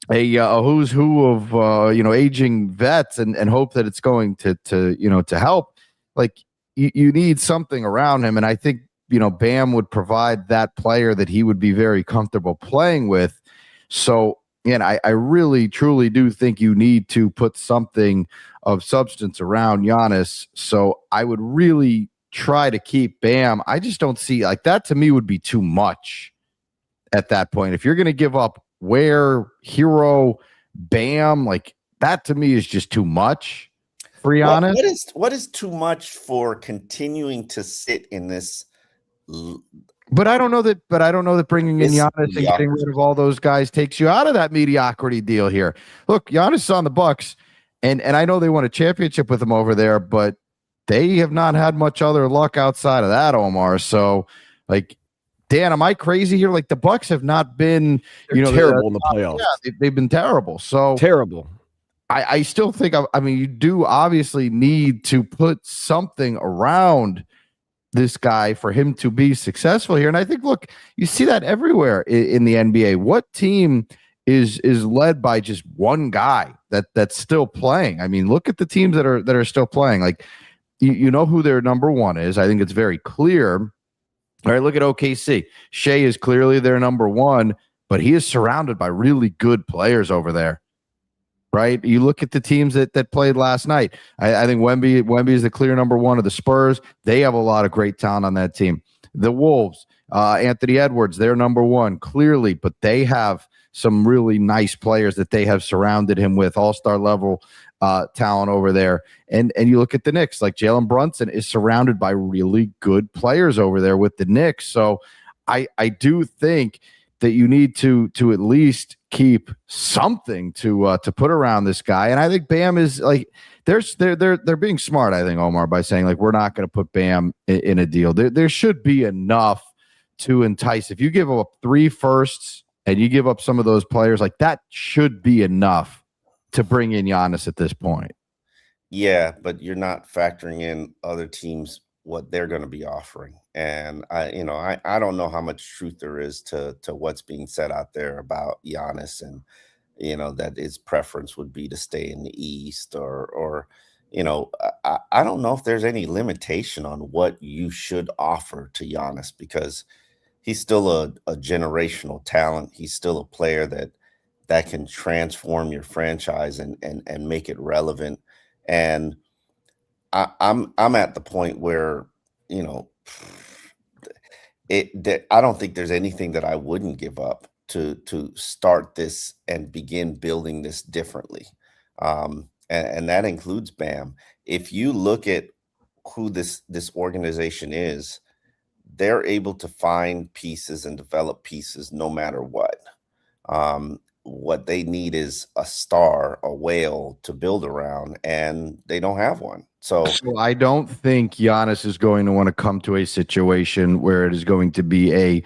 [SPEAKER 3] who's who of aging vets and hope that it's going to help. Like you need something around him, and I think Bam would provide that player that he would be very comfortable playing with. So, I really truly do think you need to put something of substance around Giannis. So I would really try to keep Bam. I just don't see like that. To me, would be too much at that point. If you're going to give up Ware, Hero, Bam, like that to me is just too much.
[SPEAKER 4] What is too much for continuing to sit in this?
[SPEAKER 3] But I don't know that bringing in Giannis and getting rid of all those guys takes you out of that mediocrity deal here. Look, Giannis is on the Bucks, and I know they won a championship with him over there, but they have not had much other luck outside of that, Omar. So, like, Dan, am I crazy here? Like the Bucks have not been,
[SPEAKER 1] terrible in the playoffs.
[SPEAKER 3] Yeah, they've been terrible. So
[SPEAKER 1] terrible.
[SPEAKER 3] I still think, you do obviously need to put something around this guy for him to be successful here. And I think, look, you see that everywhere in the NBA. What team is led by just one guy that's still playing? I mean, look at the teams that are still playing. Like, you know who their number one is. I think it's very clear. All right, look at OKC. Shea is clearly their number one, but he is surrounded by really good players over there. Right, you look at the teams that played last night. I think Wemby is the clear number one of the Spurs. They have a lot of great talent on that team. The Wolves, Anthony Edwards, they're number one, clearly, but they have some really nice players that they have surrounded him with, all-star level talent over there. And you look at the Knicks, like Jalen Brunson is surrounded by really good players over there with the Knicks. So I do think that you need to at least keep something to put around this guy. And I think Bam is like they're being smart, I think, Omar, by saying like we're not going to put Bam in a deal. There should be enough to entice. If you give up 3 firsts and you give up some of those players, like that should be enough to bring in Giannis at this point.
[SPEAKER 4] Yeah, but you're not factoring in other teams what they're going to be offering. And I don't know how much truth there is to what's being said out there about Giannis, and that his preference would be to stay in the East, or I don't know if there's any limitation on what you should offer to Giannis, because he's still a generational talent. He's still a player that can transform your franchise and make it relevant. And I'm at the point where I don't think there's anything that I wouldn't give up to start this and begin building this differently. And that includes Bam. If you look at who this organization is, they're able to find pieces and develop pieces no matter what. What they need is a star, a whale to build around, and they don't have one. So
[SPEAKER 3] I don't think Giannis is going to want to come to a situation where it is going to be a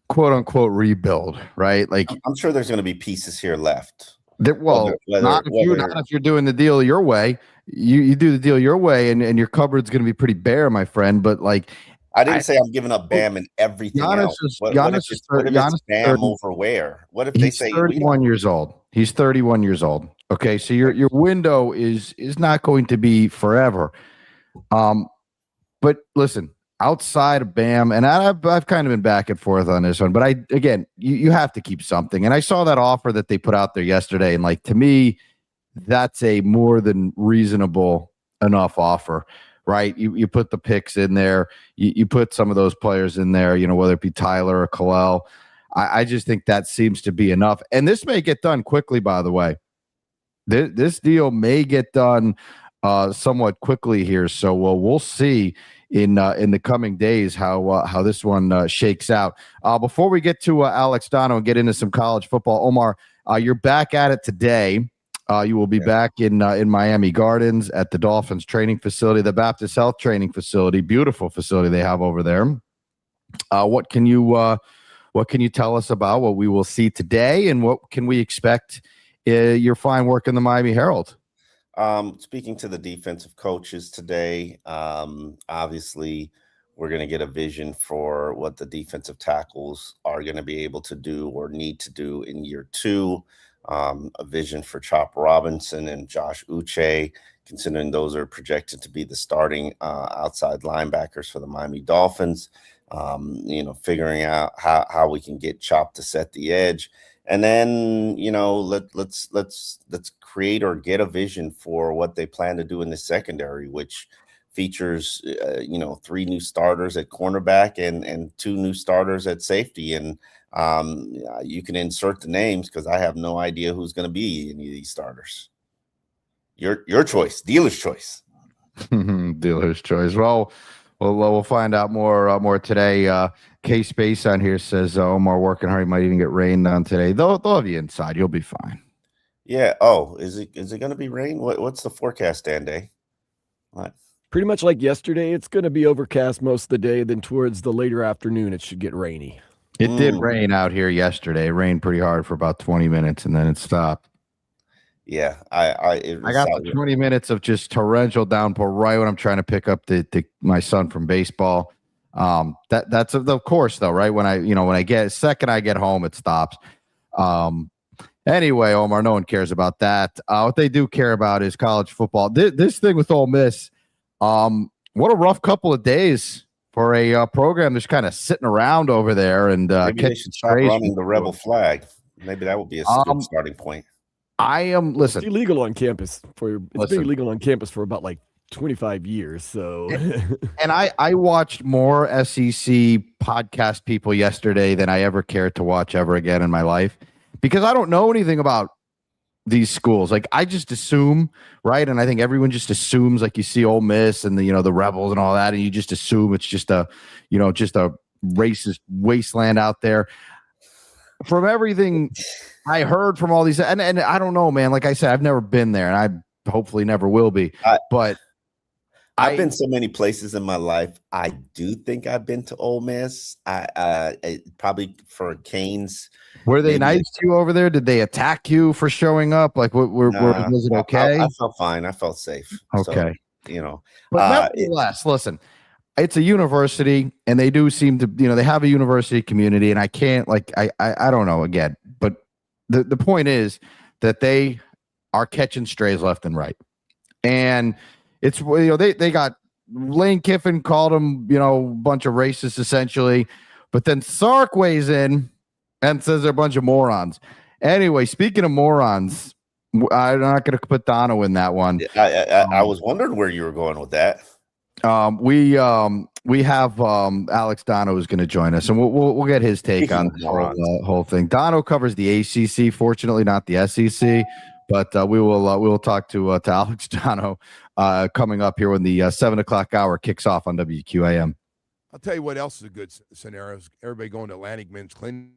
[SPEAKER 3] quote unquote rebuild, right? Like
[SPEAKER 4] I'm sure there's going to be pieces here left.
[SPEAKER 3] Not if you're doing the deal your way. You do the deal your way, and your cupboard's going to be pretty bare, my friend. But like,
[SPEAKER 4] I didn't say I'm giving up Bam and everything else. What if it's Bam over where? What if they say
[SPEAKER 3] 31 years old? He's 31 years old. Okay, so your window is not going to be forever. But listen, outside of Bam, and I've kind of been back and forth on this one, but you have to keep something. And I saw that offer that they put out there yesterday, and like to me, that's a more than reasonable enough offer. Right, you put the picks in there, you put some of those players in there, whether it be Tyler or Kalel. I just think that seems to be enough. And this may get done quickly, by the way. This deal may get done somewhat quickly here. So we'll see in the coming days how this one shakes out. Before we get to Alex Donno and get into some college football, Omar, you're back at it today. You will be back in Miami Gardens at the Dolphins training facility, the Baptist Health training facility, beautiful facility they have over there. What can you tell us about what we will see today, and what can we expect your fine work in the Miami Herald?
[SPEAKER 4] Speaking to the defensive coaches today, obviously we're going to get a vision for what the defensive tackles are going to be able to do or need to do in year 2. A vision for Chop Robinson and Josh Uche, considering those are projected to be the starting outside linebackers for the Miami Dolphins. Figuring out how we can get Chop to set the edge, and then let's create or get a vision for what they plan to do in the secondary, which features 3 new starters at cornerback and 2 new starters at safety. And you can insert the names because I have no idea who's going to be any of these starters. Your choice, dealer's choice.
[SPEAKER 3] Dealer's choice. Well, we'll find out more today. K-Space on here says Omar working hard. He might even get rained on today. They'll have you inside. You'll be fine.
[SPEAKER 4] Yeah. Oh, is it going to be rain? What's the forecast, Dan Day? What?
[SPEAKER 1] Pretty much like yesterday. It's going to be overcast most of the day. Then towards the later afternoon, it should get rainy.
[SPEAKER 3] It did rain out here yesterday. It rained pretty hard for about 20 minutes, and then it stopped.
[SPEAKER 4] Yeah,
[SPEAKER 3] I got the 20 minutes of just torrential downpour right when I'm trying to pick up my son from baseball. That's of course though, right? When I get home, it stops. Anyway, Omar, no one cares about that. What they do care about is college football. This thing with Ole Miss, what a rough couple of days for a program that's kind of sitting around over there. And
[SPEAKER 4] maybe they should start running the rebel flag. Maybe that would be a good starting point.
[SPEAKER 1] Listen. It's illegal on campus it's been illegal on campus for about like 25 years. So,
[SPEAKER 3] And I watched more SEC podcast people yesterday than I ever cared to watch ever again in my life, because I don't know anything about these schools. Like, I just assume, right? And I think everyone just assumes, like, you see Ole Miss and the Rebels and all that, and you just assume it's just a racist wasteland out there. From everything I heard from all these, and I don't know, man. Like I said, I've never been there, and I hopefully never will be. But
[SPEAKER 4] I've been so many places in my life. I do think I've been to Ole Miss. I probably for Canes.
[SPEAKER 3] Were they nice to you over there? Did they attack you for showing up? Like, was it okay?
[SPEAKER 4] I felt fine. I felt safe.
[SPEAKER 3] Okay.
[SPEAKER 4] So,
[SPEAKER 3] but nevertheless, listen, it's a university, and they do seem to, they have a university community, and I can't, like, I don't know again, but the point is that they are catching strays left and right, and it's, they got Lane Kiffin called them, a bunch of racists essentially, but then Sark weighs in and says they're a bunch of morons. Anyway, speaking of morons, I'm not going to put Donno in that one.
[SPEAKER 4] I was wondering where you were going with that.
[SPEAKER 3] We have Alex Donno is going to join us, and we'll get his take on the whole thing. Donno covers the ACC, fortunately not the SEC, but we will talk to Alex Donno coming up here when the 7:00 hour kicks off on WQAM.
[SPEAKER 5] I'll tell you what else is a good scenario. Everybody going to Atlantic Men's Clinic.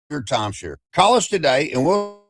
[SPEAKER 21] your timeshare. Call us today and we'll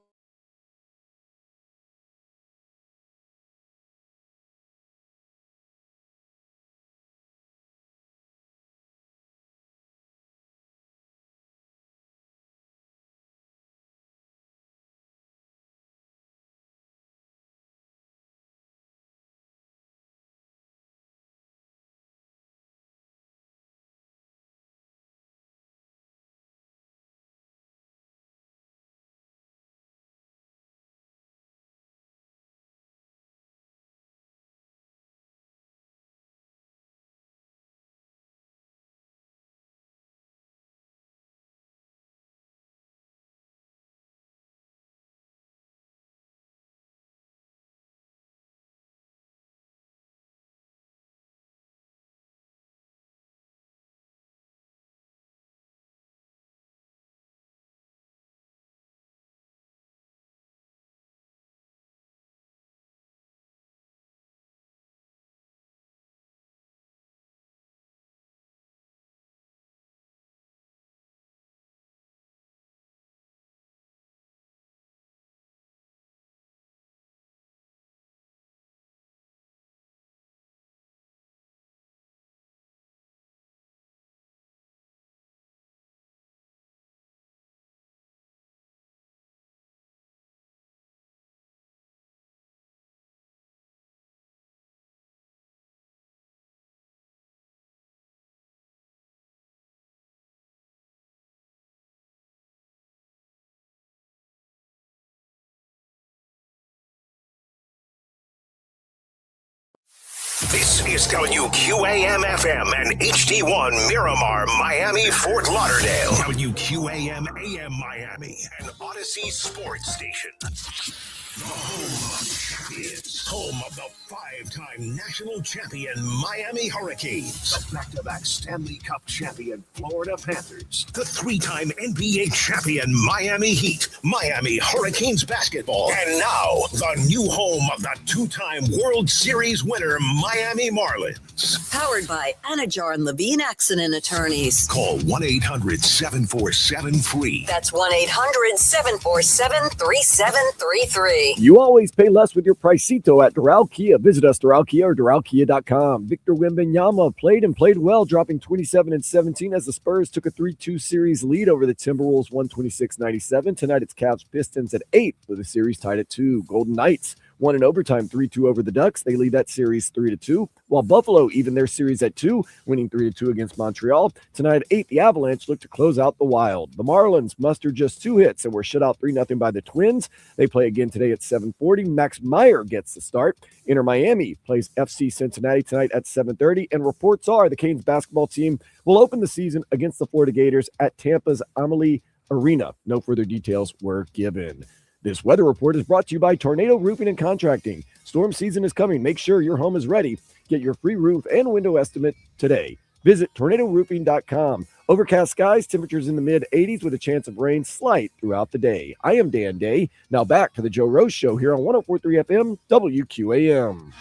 [SPEAKER 7] This is WQAM-FM and HD1 Miramar, Miami, Fort Lauderdale. WQAM-AM Miami, an Odyssey sports station. The home of champions. Home of the five-time national champion Miami Hurricanes. The back-to-back Stanley Cup champion Florida Panthers. The three-time NBA champion Miami Heat. Miami Hurricanes basketball. And now, the new home of the two-time World Series winner Miami Marlins.
[SPEAKER 22] Powered by Anajar and Levine Accident Attorneys.
[SPEAKER 7] Call 1-800-747-FREE.
[SPEAKER 22] That's 1-800-747-3733.
[SPEAKER 1] You always pay less with your Pricito at Doral Kia. Visit us, Doral Kia or DoralKia.com. Victor Wembanyama played well, dropping 27 and 17 as the Spurs took a 3-2 series lead over the Timberwolves, 126-97. Tonight it's Cavs Pistons at 8 with the series tied at 2. Golden Knights won in overtime 3-2 over the Ducks. They lead that series 3-2, while Buffalo even their series at 2, winning 3-2 against Montreal. Tonight at 8, the Avalanche look to close out the Wild. The Marlins mustered just 2 hits and were shut out 3-0 by the Twins. They play again today at 7:40. Max Meyer gets the start. Inter Miami plays FC Cincinnati tonight at 7:30, and reports are the Canes basketball team will open the season against the Florida Gators at Tampa's Amalie Arena. No further details were given. This weather report is brought to you by Tornado Roofing and Contracting. Storm season is coming. Make sure your home is ready. Get your free roof and window estimate today. Visit tornadoroofing.com. Overcast skies, temperatures in the mid-80s with a chance of rain slight throughout the day. I am Dan Day. Now back to the Joe Rose Show here on 104.3 FM WQAM.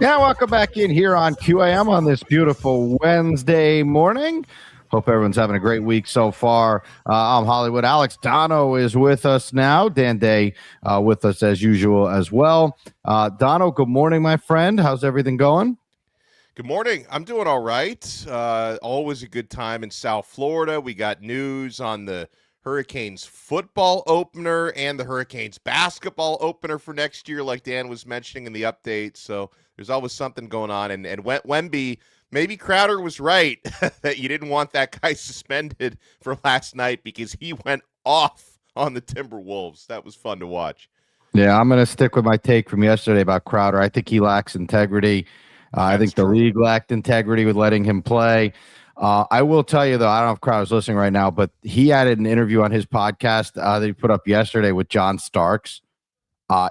[SPEAKER 3] Yeah, welcome back in here on QAM on this beautiful Wednesday morning. Hope everyone's having a great week so far. I'm Hollywood. Alex Donno is with us now. Dan Day with us as usual as well. Donno, good morning, my friend. How's everything going?
[SPEAKER 23] Good morning. I'm doing all right. Always a good time in South Florida. We got news on the Hurricanes football opener and the Hurricanes basketball opener for next year, like Dan was mentioning in the update. So there's always something going on. And Wemby, maybe Crowder was right that you didn't want that guy suspended for last night because he went off on the Timberwolves. That was fun to watch.
[SPEAKER 3] Yeah, I'm going to stick with my take from yesterday about Crowder. I think he lacks integrity. I think the league lacked integrity with letting him play. I will tell you, though, I don't know if Crowder's listening right now, but he had an interview on his podcast that he put up yesterday with John Starks.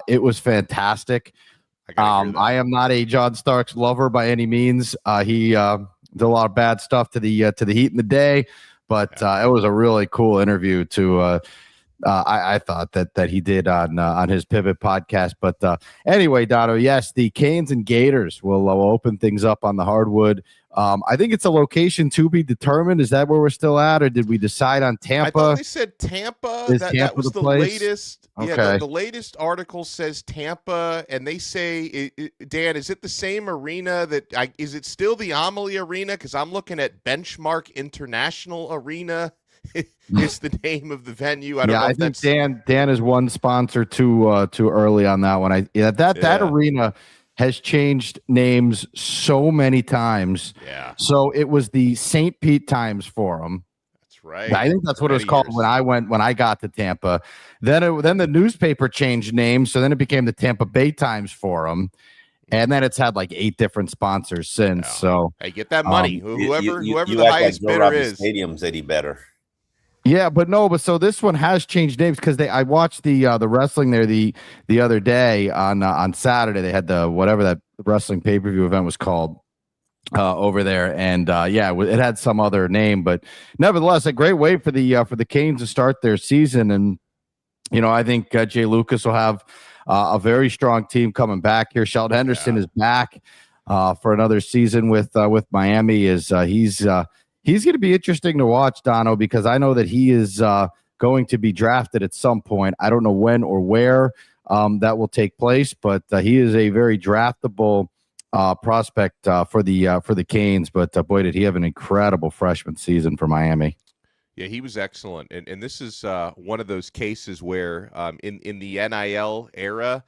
[SPEAKER 3] It was fantastic. I am not a John Starks lover by any means. He did a lot of bad stuff to the Heat in the day, but it was a really cool interview to I thought that he did on his Pivot podcast. But anyway, Donno, yes, the Canes and Gators will open things up on the hardwood. I think it's a location to be determined. Is that where we're still at, or did we decide on Tampa?
[SPEAKER 23] I thought they said Tampa.
[SPEAKER 3] Is
[SPEAKER 23] That
[SPEAKER 3] Tampa
[SPEAKER 23] was
[SPEAKER 3] the
[SPEAKER 23] the
[SPEAKER 3] place?
[SPEAKER 23] latest.
[SPEAKER 3] Okay.
[SPEAKER 23] Yeah, the latest article says Tampa, and they say, Dan, is it the same arena is it still the Amalie Arena? Because I'm looking at Benchmark International Arena. It's the name of the venue. I don't know
[SPEAKER 3] I
[SPEAKER 23] if
[SPEAKER 3] think
[SPEAKER 23] that's
[SPEAKER 3] Dan is one sponsor too early on that one. That arena has changed names so many times.
[SPEAKER 23] Yeah.
[SPEAKER 3] So it was the St. Pete Times Forum.
[SPEAKER 23] That's right.
[SPEAKER 3] I think that's what it was called when I got to Tampa. Then the newspaper changed names, so then it became the Tampa Bay Times Forum. And then it's had like 8 different sponsors since. So
[SPEAKER 23] hey, get that money. Whoever
[SPEAKER 4] you
[SPEAKER 23] the
[SPEAKER 4] act
[SPEAKER 23] highest
[SPEAKER 4] like Joe
[SPEAKER 23] bidder
[SPEAKER 4] Robbie
[SPEAKER 23] is.
[SPEAKER 4] Stadium's any better.
[SPEAKER 3] yeah, but so this one has changed names because I watched the wrestling there the other day on Saturday. They had the whatever that wrestling pay-per-view event was called over there, and it had some other name, but nevertheless, a great way for the Canes to start their season. And I think Jay Lucas will have a very strong team coming back here. Sheldon Henderson is back for another season with Miami. He's going to be interesting to watch, Donno, because I know that he is going to be drafted at some point. I don't know when or where that will take place, but he is a very draftable prospect for the Canes. But boy, did he have an incredible freshman season for Miami.
[SPEAKER 23] Yeah, he was excellent. And this is one of those cases where in the NIL era,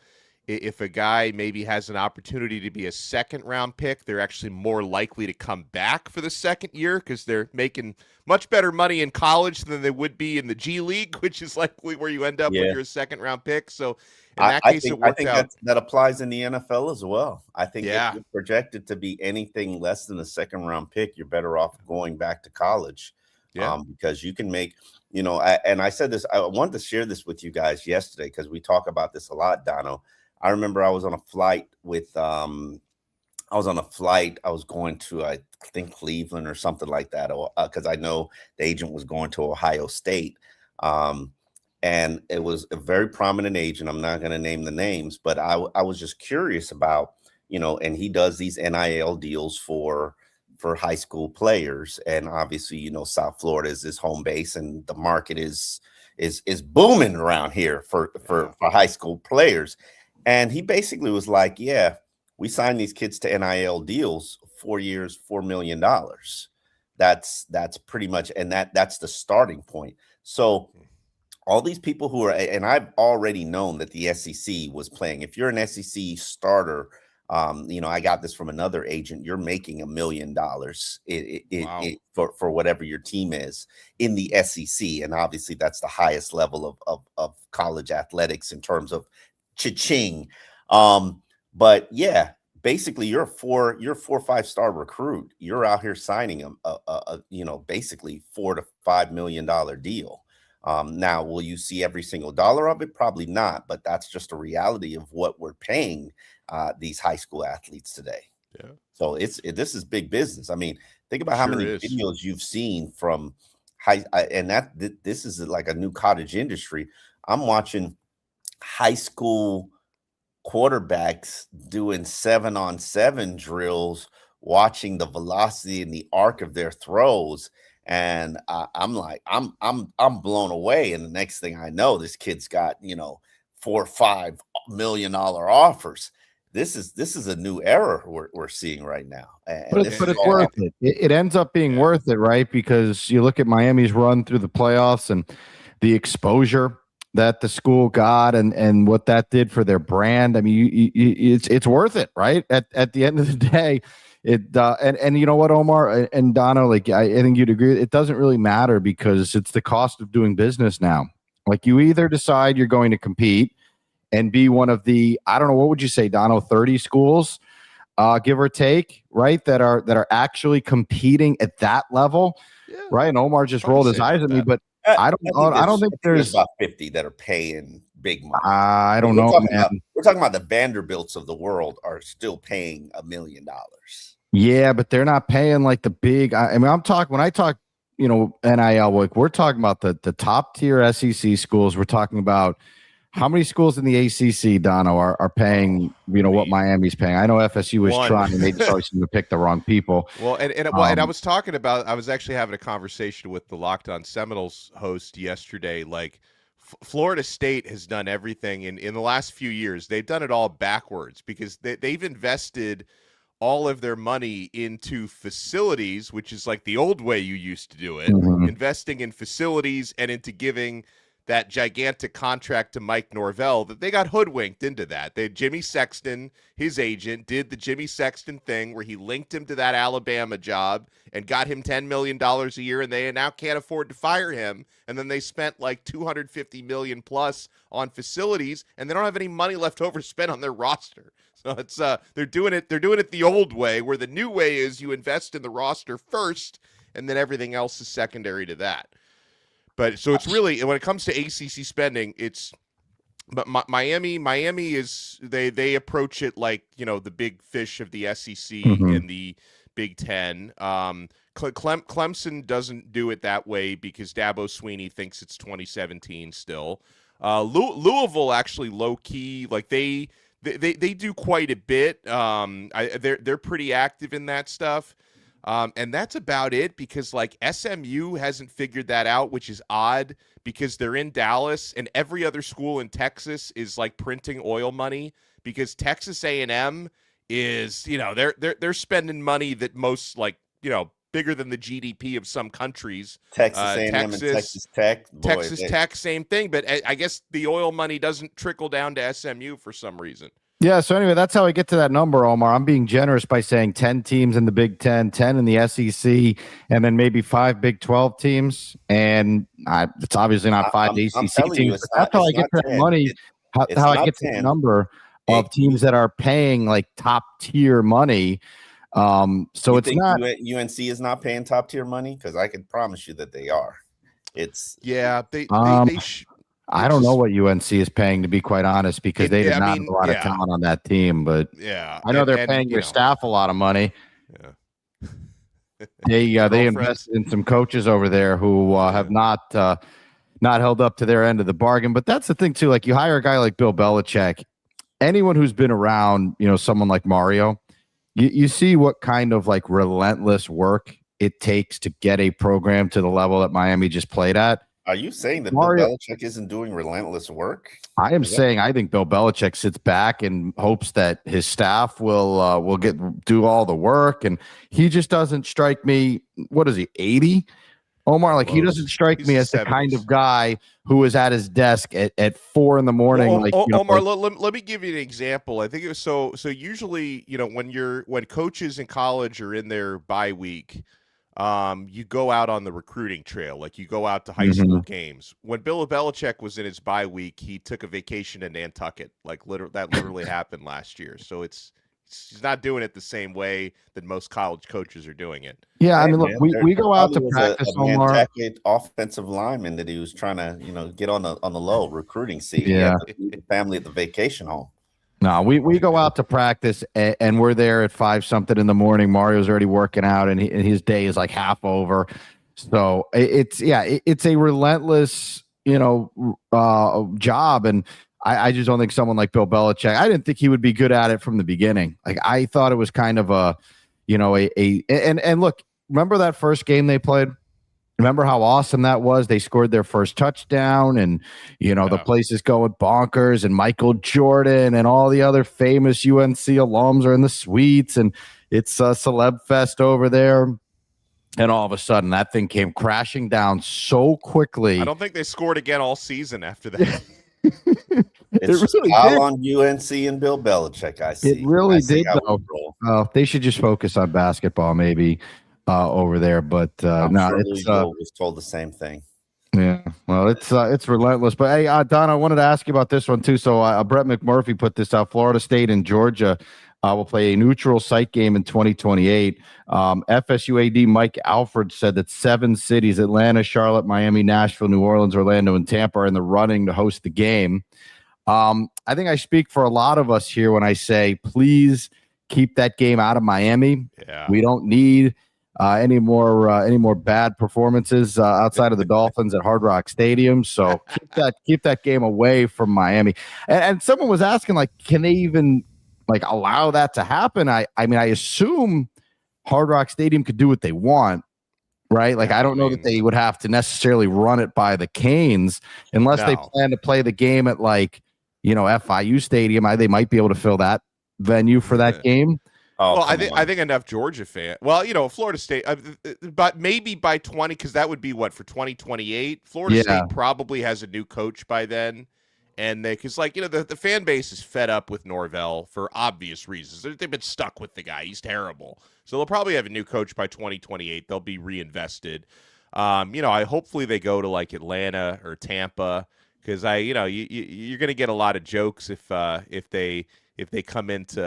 [SPEAKER 23] if a guy maybe has an opportunity to be a second-round pick, they're actually more likely to come back for the second year because they're making much better money in college than they would be in the G League, which is likely where you end up when you're a second-round pick. So in that case, it worked out.
[SPEAKER 4] That applies in the NFL as well. I think if
[SPEAKER 23] Yeah.
[SPEAKER 4] you're projected to be anything less than a second-round pick, you're better off going back to college.
[SPEAKER 23] Yeah.
[SPEAKER 4] Because you can make, and I said this, I wanted to share this with you guys yesterday because we talk about this a lot, Donno. I remember I was on a flight I was going to, I think, Cleveland or something like that, because I know the agent was going to Ohio State. And it was a very prominent agent. I'm not going to name the names, but I was just curious about, and he does these NIL deals for high school players. And obviously, South Florida is his home base and the market is booming around here for high school players. And he basically was like, yeah, we signed these kids to NIL deals, 4 years, $4 million. That's pretty much, and that's the starting point. So all these people who are, and I've already known that the SEC was playing. If you're an SEC starter, I got this from another agent. You're making $1 million for whatever your team is in the SEC, and obviously that's the highest level of college athletics in terms of cha-ching. But yeah, basically you're a 4 or 5 star recruit. You're out here signing them basically $4 to $5 million deal. Now, will you see every single dollar of it? Probably not, but that's just a reality of what we're paying these high school athletes today.
[SPEAKER 23] Yeah.
[SPEAKER 4] So this is big business. I mean, think about how many videos you've seen from this is like a new cottage industry. I'm watching high school quarterbacks doing 7-on-7 drills, watching the velocity and the arc of their throws. And I'm like, I'm blown away. And the next thing I know, this kid's got, $4 or $5 million offers. This is a new era we're seeing right now.
[SPEAKER 3] But it's worth it. It ends up being worth it, right? Because you look at Miami's run through the playoffs and the exposure that the school got and what that did for their brand. I mean, it's worth it, right? At the end of the day, and you know what, Omar and Donno, like I think you'd agree, it doesn't really matter because it's the cost of doing business now. Like you either decide you're going to compete and be one of the, I don't know, what would you say, Donno, 30 schools, give or take, right? That are actually competing at that level, right? And Omar just rolled his eyes at me, but I don't think there's
[SPEAKER 4] about 50 that are paying big money.
[SPEAKER 3] I don't know, man.
[SPEAKER 4] We're talking about the Vanderbilts of the world are still paying $1 million.
[SPEAKER 3] Yeah, but they're not paying like the big. I mean, I'm talking when I talk NIL, like we're talking about the top tier SEC schools. We're talking about how many schools in the ACC, Donno, are paying, what Miami's paying. I know FSU was trying. They just always seem to pick the wrong people.
[SPEAKER 23] Well, and I was talking about, I was actually having a conversation with the Locked On Seminoles host yesterday. Like, Florida State has done everything in the last few years. They've done it all backwards because they've invested all of their money into facilities, which is like the old way you used to do it, investing in facilities and into giving that gigantic contract to Mike Norvell, that they got hoodwinked into that. Jimmy Sexton, his agent, did the Jimmy Sexton thing where he linked him to that Alabama job and got him $10 million a year, and they now can't afford to fire him. And then they spent like $250 million plus on facilities, and they don't have any money left over to spend on their roster. So it's they're doing it the old way, where the new way is you invest in the roster first, and then everything else is secondary to that. But so it's really, when it comes to ACC spending, but Miami is they approach it like, the big fish of the SEC and the Big Ten. Clemson doesn't do it that way because Dabo Swinney thinks it's 2017 still. Louisville actually low key, like they do quite a bit. They're pretty active in that stuff. And that's about it, because like SMU hasn't figured that out, which is odd because they're in Dallas and every other school in Texas is like printing oil money, because Texas A&M is, they're spending money that most, like, bigger than the GDP of some countries.
[SPEAKER 4] Texas A&M and Texas Tech.
[SPEAKER 23] Tech, same thing. But I guess the oil money doesn't trickle down to SMU for some reason.
[SPEAKER 3] Yeah, so anyway, that's how I get to that number, Omar. I'm being generous by saying 10 teams in the Big Ten, 10 in the SEC, and then maybe 5 Big 12 teams. And it's obviously not 5 ACC teams. But that's how I get to that money, how I get to the number of teams that are paying like top tier money. So
[SPEAKER 4] you
[SPEAKER 3] it's
[SPEAKER 4] think
[SPEAKER 3] not.
[SPEAKER 4] UNC is not paying top tier money, because I can promise you that they are.
[SPEAKER 3] I don't know what UNC is paying, to be quite honest, because they did not have a lot of talent on that team. But I know they're paying their staff a lot of money. Yeah, they invested in some coaches over there who have not held up to their end of the bargain. But that's the thing too. Like, you hire a guy like Bill Belichick, anyone who's been around, someone like Mario, you see what kind of like relentless work it takes to get a program to the level that Miami just played at.
[SPEAKER 4] Are you saying that Bill Belichick isn't doing relentless work?
[SPEAKER 3] I am saying I think Bill Belichick sits back and hopes that his staff will do all the work, and he just doesn't strike me. What is he, 80? Omar, like, he doesn't strike me as the kind of guy who is at his desk at 4 a.m.
[SPEAKER 23] Omar, let me give you an example. I think it was so usually, when coaches in college are in their bye week, you go out on the recruiting trail, like you go out to high school games. When Bill Belichick was in his bye week, he took a vacation to Nantucket. Like, that literally happened last year. So he's not doing it the same way that most college coaches are doing it.
[SPEAKER 3] Yeah, I mean, look, we go out to practice, Omar.
[SPEAKER 4] Nantucket offensive lineman that he was trying to, get on the low recruiting seat.
[SPEAKER 3] Yeah,
[SPEAKER 4] family at the vacation home.
[SPEAKER 3] No, we go out to practice and we're there at 5-something in the morning. Mario's already working out and his day is like half over. So it's a relentless, job. And I just don't think someone like Bill Belichick, I didn't think he would be good at it from the beginning. Like, I thought it was kind of and look, remember that first game they played? Remember how awesome that was? They scored their first touchdown, and the place is going bonkers, and Michael Jordan and all the other famous UNC alums are in the suites, and it's a celeb fest over there. And all of a sudden, that thing came crashing down so quickly.
[SPEAKER 23] I don't think they scored again all season after that.
[SPEAKER 4] It's really all on UNC and Bill Belichick, I see.
[SPEAKER 3] It really did, though. They should just focus on basketball, maybe. Over there, but
[SPEAKER 4] sure it's was told the same thing.
[SPEAKER 3] Yeah, well, it's relentless. But hey, Don, I wanted to ask you about this one too. So Brett McMurphy put this out. Florida State and Georgia will play a neutral site game in 2028. FSU AD Mike Alford said that 7 cities: Atlanta, Charlotte, Miami, Nashville, New Orleans, Orlando, and Tampa are in the running to host the game. I think I speak for a lot of us here when I say, please keep that game out of Miami.
[SPEAKER 23] Yeah.
[SPEAKER 3] We don't need any more bad performances outside of the Dolphins at Hard Rock Stadium. So keep that game away from Miami. And someone was asking, like, can they even like allow that to happen? I mean, I assume Hard Rock Stadium could do what they want, right? Like, I don't know that they would have to necessarily run it by the Canes unless they plan to play the game at, like, FIU Stadium. They might be able to fill that venue for that game.
[SPEAKER 23] Well, I think enough Georgia fan. Well, Florida State, but maybe by 20, because that would be what for 2028. Florida State probably has a new coach by then, and because the fan base is fed up with Norvell for obvious reasons. They've been stuck with the guy; he's terrible. So they'll probably have a new coach by 2028. They'll be reinvested. Hopefully they go to like Atlanta or Tampa, because you're going to get a lot of jokes if they come into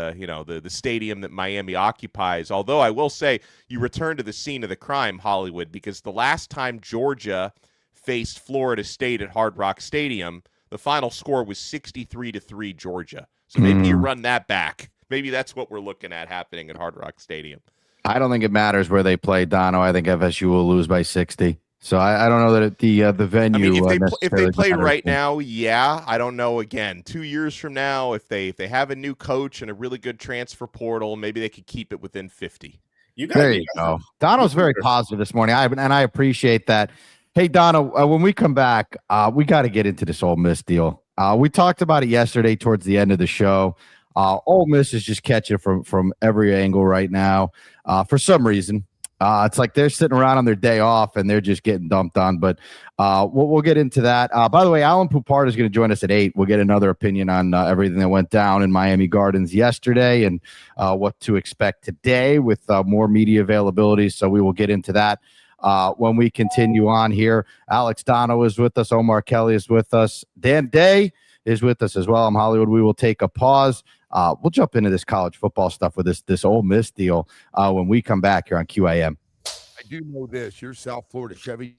[SPEAKER 23] the stadium that Miami occupies. Although I will say, you return to the scene of the crime, Hollywood, because the last time Georgia faced Florida State at Hard Rock Stadium, the final score was 63-3 Georgia. So maybe you run that back. Maybe that's what we're looking at happening at Hard Rock Stadium.
[SPEAKER 3] I don't think it matters where they play, Donno. I think FSU will lose by 60. So I don't know that the venue.
[SPEAKER 23] I mean, if they play right now, yeah. I don't know. Again, 2 years from now, if they have a new coach and a really good transfer portal, maybe they could keep it within 50.
[SPEAKER 3] There you go. Donno's very positive this morning, and I appreciate that. Hey, Donno, when we come back, we got to get into this Ole Miss deal. We talked about it yesterday towards the end of the show. Ole Miss is just catching from every angle right now for some reason. It's like they're sitting around on their day off and they're just getting dumped on. But we'll get into that. By the way, Alan Poupart is going to join us at 8. We'll get another opinion on everything that went down in Miami Gardens yesterday and what to expect today with more media availability. So we will get into that when we continue on here. Alex Donno is with us. Omar Kelly is with us. Dan Day is with us as well. I'm Hollywood. We will take a pause. We'll jump into this college football stuff with this Ole Miss deal when we come back here on QAM.
[SPEAKER 5] I do know this. Your South Florida Chevy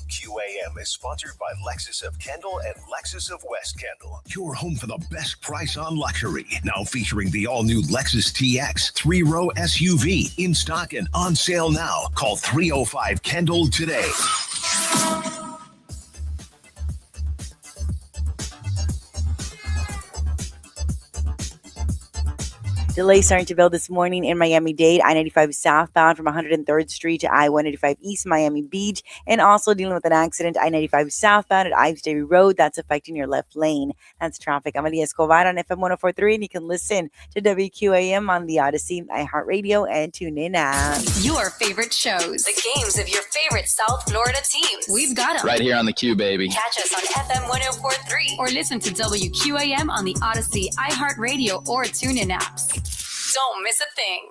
[SPEAKER 7] WQAM is sponsored by Lexus of Kendall and Lexus of West Kendall. Your home for the best price on luxury. Now featuring the all-new Lexus TX 3-row SUV in stock and on sale now. Call 305 Kendall today.
[SPEAKER 11] Delays starting to build this morning in Miami-Dade, I-95 southbound from 103rd Street to I-185 East Miami Beach, and also dealing with an accident, I-95 southbound at Ives Dairy Road. That's affecting your left lane. That's traffic. I'm Alia Escobar on FM 104.3, and you can listen to WQAM on the Odyssey, iHeartRadio, and TuneIn app.
[SPEAKER 13] Your favorite shows, the games of your favorite South Florida teams. We've got them
[SPEAKER 2] right here on the Q, baby.
[SPEAKER 13] Catch us on FM 104.3 or listen to WQAM on the Odyssey, iHeartRadio, or TuneIn apps. Don't miss a thing.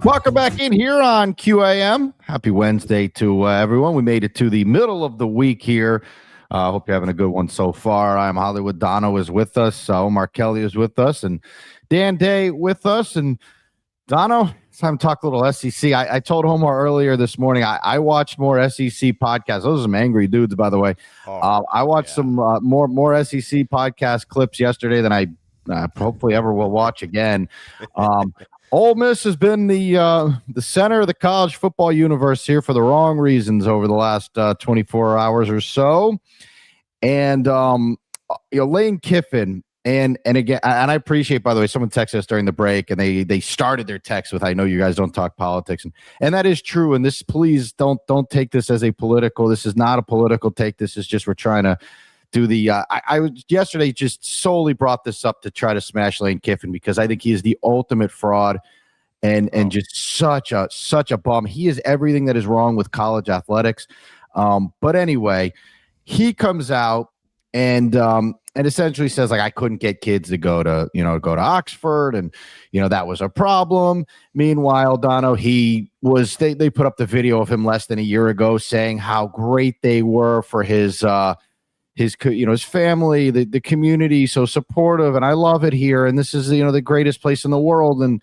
[SPEAKER 3] Welcome back in here on QAM. Happy Wednesday to everyone. We made it to the middle of the week here. Hope you're having a good one so far. I'm Hollywood. Donno is with us. Omar Kelly is with us. And Dan Day with us. And Donno, it's time to talk a little SEC. I told Omar earlier this morning, I watched more SEC podcasts. Those are some angry dudes, by the way. I watched some more SEC podcast clips yesterday than I hopefully ever will watch again. Ole Miss has been the center of the college football universe here for the wrong reasons over the last 24 hours or so. And Lane Kiffin, and again, and I appreciate, by the way, someone texted us during the break, and they started their text with, "I know you guys don't talk politics," and that is true. And this, please don't take this as a political. This is not a political take. This is just we're trying to do the. I was yesterday just solely brought this up to try to smash Lane Kiffin because I think he is the ultimate fraud, and just such a bum. He is everything that is wrong with college athletics. But anyway, he comes out and essentially says, like, I couldn't get kids to go to Oxford, and that was a problem. Meanwhile, Donno, they put up the video of him less than a year ago saying how great they were for his family, the community, so supportive, and I love it here, and this is the greatest place in the world. And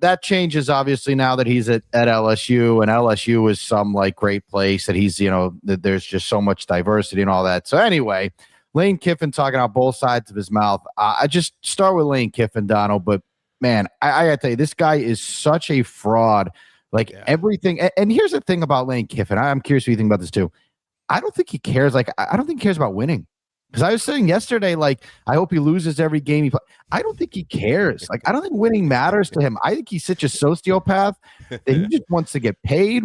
[SPEAKER 3] that changes obviously now that he's at LSU, and LSU is some like great place that he's that there's just so much diversity and all that. So anyway, Lane Kiffin talking out both sides of his mouth. I just start with Lane Kiffin, Donald, but man, I gotta tell you, this guy is such a fraud. Everything. And here's the thing about Lane Kiffin. I'm curious what you think about this too. I don't think he cares. I don't think he cares about winning. Because I was saying yesterday, I hope he loses every game he plays. I don't think he cares. I don't think winning matters to him. I think he's such a sociopath that he just wants to get paid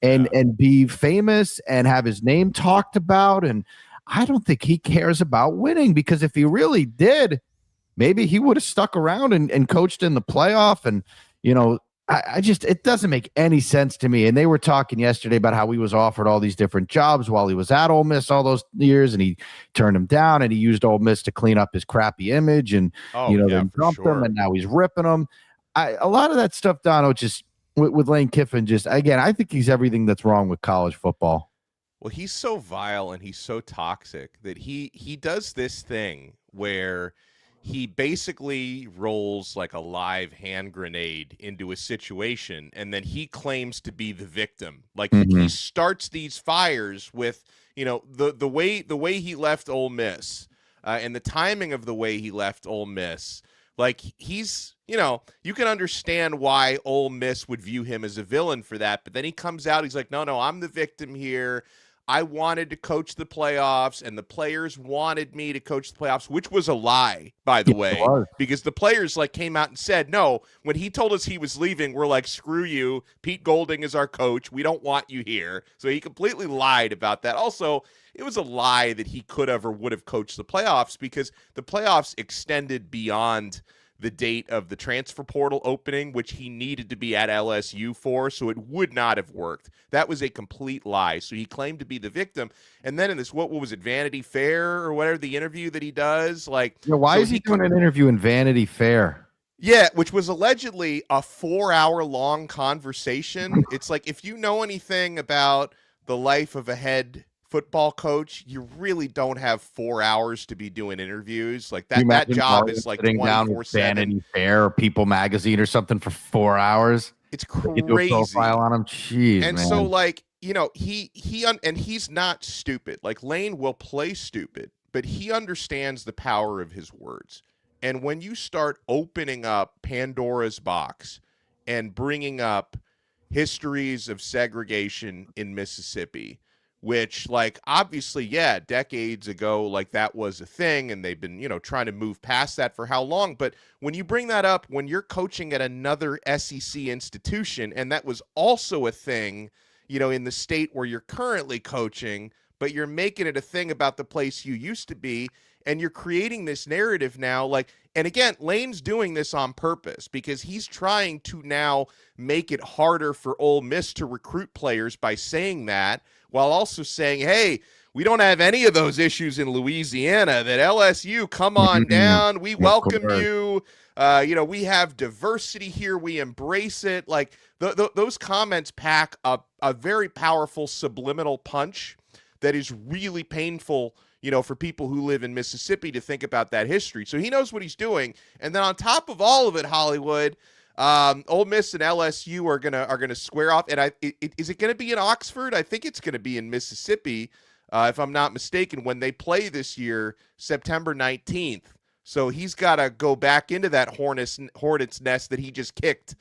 [SPEAKER 3] and be famous and have his name talked about. And I don't think he cares about winning, because if he really did, maybe he would have stuck around and coached in the playoff. And, it doesn't make any sense to me. And they were talking yesterday about how he was offered all these different jobs while he was at Ole Miss all those years, and he turned them down, and he used Ole Miss to clean up his crappy image, and then dumped them, and now he's ripping them. A lot of that stuff, Donno, just with Lane Kiffin, again, I think he's everything that's wrong with college football.
[SPEAKER 23] Well, he's so vile and he's so toxic that he does this thing where he basically rolls like a live hand grenade into a situation, and then he claims to be the victim. He starts these fires with, the way he left Ole Miss, and the timing of the way he left Ole Miss. He's, you can understand why Ole Miss would view him as a villain for that, but then he comes out, he's like, no, I'm the victim here. I wanted to coach the playoffs, and the players wanted me to coach the playoffs, which was a lie, by the way, because the players came out and said, no, when he told us he was leaving, we're like, screw you. Pete Golding is our coach. We don't want you here. So he completely lied about that. Also, it was a lie that he could have or would have coached the playoffs, because the playoffs extended beyond the date of the transfer portal opening, which he needed to be at LSU for, so it would not have worked. That was a complete lie. So he claimed to be the victim. And then in this, what was it, Vanity Fair or whatever, the interview that he does?
[SPEAKER 3] Why is he doing an interview in Vanity Fair?
[SPEAKER 23] Yeah, which was allegedly a 4-hour-long conversation. It's if you know anything about the life of a head football coach, you really don't have 4 hours to be doing interviews. Like
[SPEAKER 3] Can you
[SPEAKER 23] that
[SPEAKER 3] imagine
[SPEAKER 23] job
[SPEAKER 3] Garland
[SPEAKER 23] is like
[SPEAKER 3] sitting down with
[SPEAKER 23] 24/7.
[SPEAKER 3] Vanity Fair or People Magazine or something for 4 hours?
[SPEAKER 23] It's
[SPEAKER 3] You do a
[SPEAKER 23] crazy.
[SPEAKER 3] profile on him. Jeez,
[SPEAKER 23] And
[SPEAKER 3] man.
[SPEAKER 23] so, like, you know, and he's not stupid. Like, Lane will play stupid, but he understands the power of his words. And when you start opening up Pandora's box and bringing up histories of segregation in Mississippi, which, like, obviously, yeah, decades ago, like, that was a thing, and they've been, you know, trying to move past that for how long. But when you bring that up, when you're coaching at another SEC institution, and that was also a thing, you know, in the state where you're currently coaching, but you're making it a thing about the place you used to be, and you're creating this narrative now, like, and again, Lane's doing this on purpose because he's trying to now make it harder for Ole Miss to recruit players by saying that, while also saying, hey, we don't have any of those issues in Louisiana, that LSU, come on down, we welcome you. You know, we have diversity here, we embrace it. Like, those comments pack a very powerful subliminal punch that is really painful, you know, for people who live in Mississippi to think about that history. So he knows what he's doing. And then on top of all of it, Hollywood, Ole Miss and LSU are gonna square off. And is it gonna be in Oxford? I think it's gonna be in Mississippi, if I'm not mistaken, when they play this year, September 19th. So he's got to go back into that hornet's nest that he just kicked,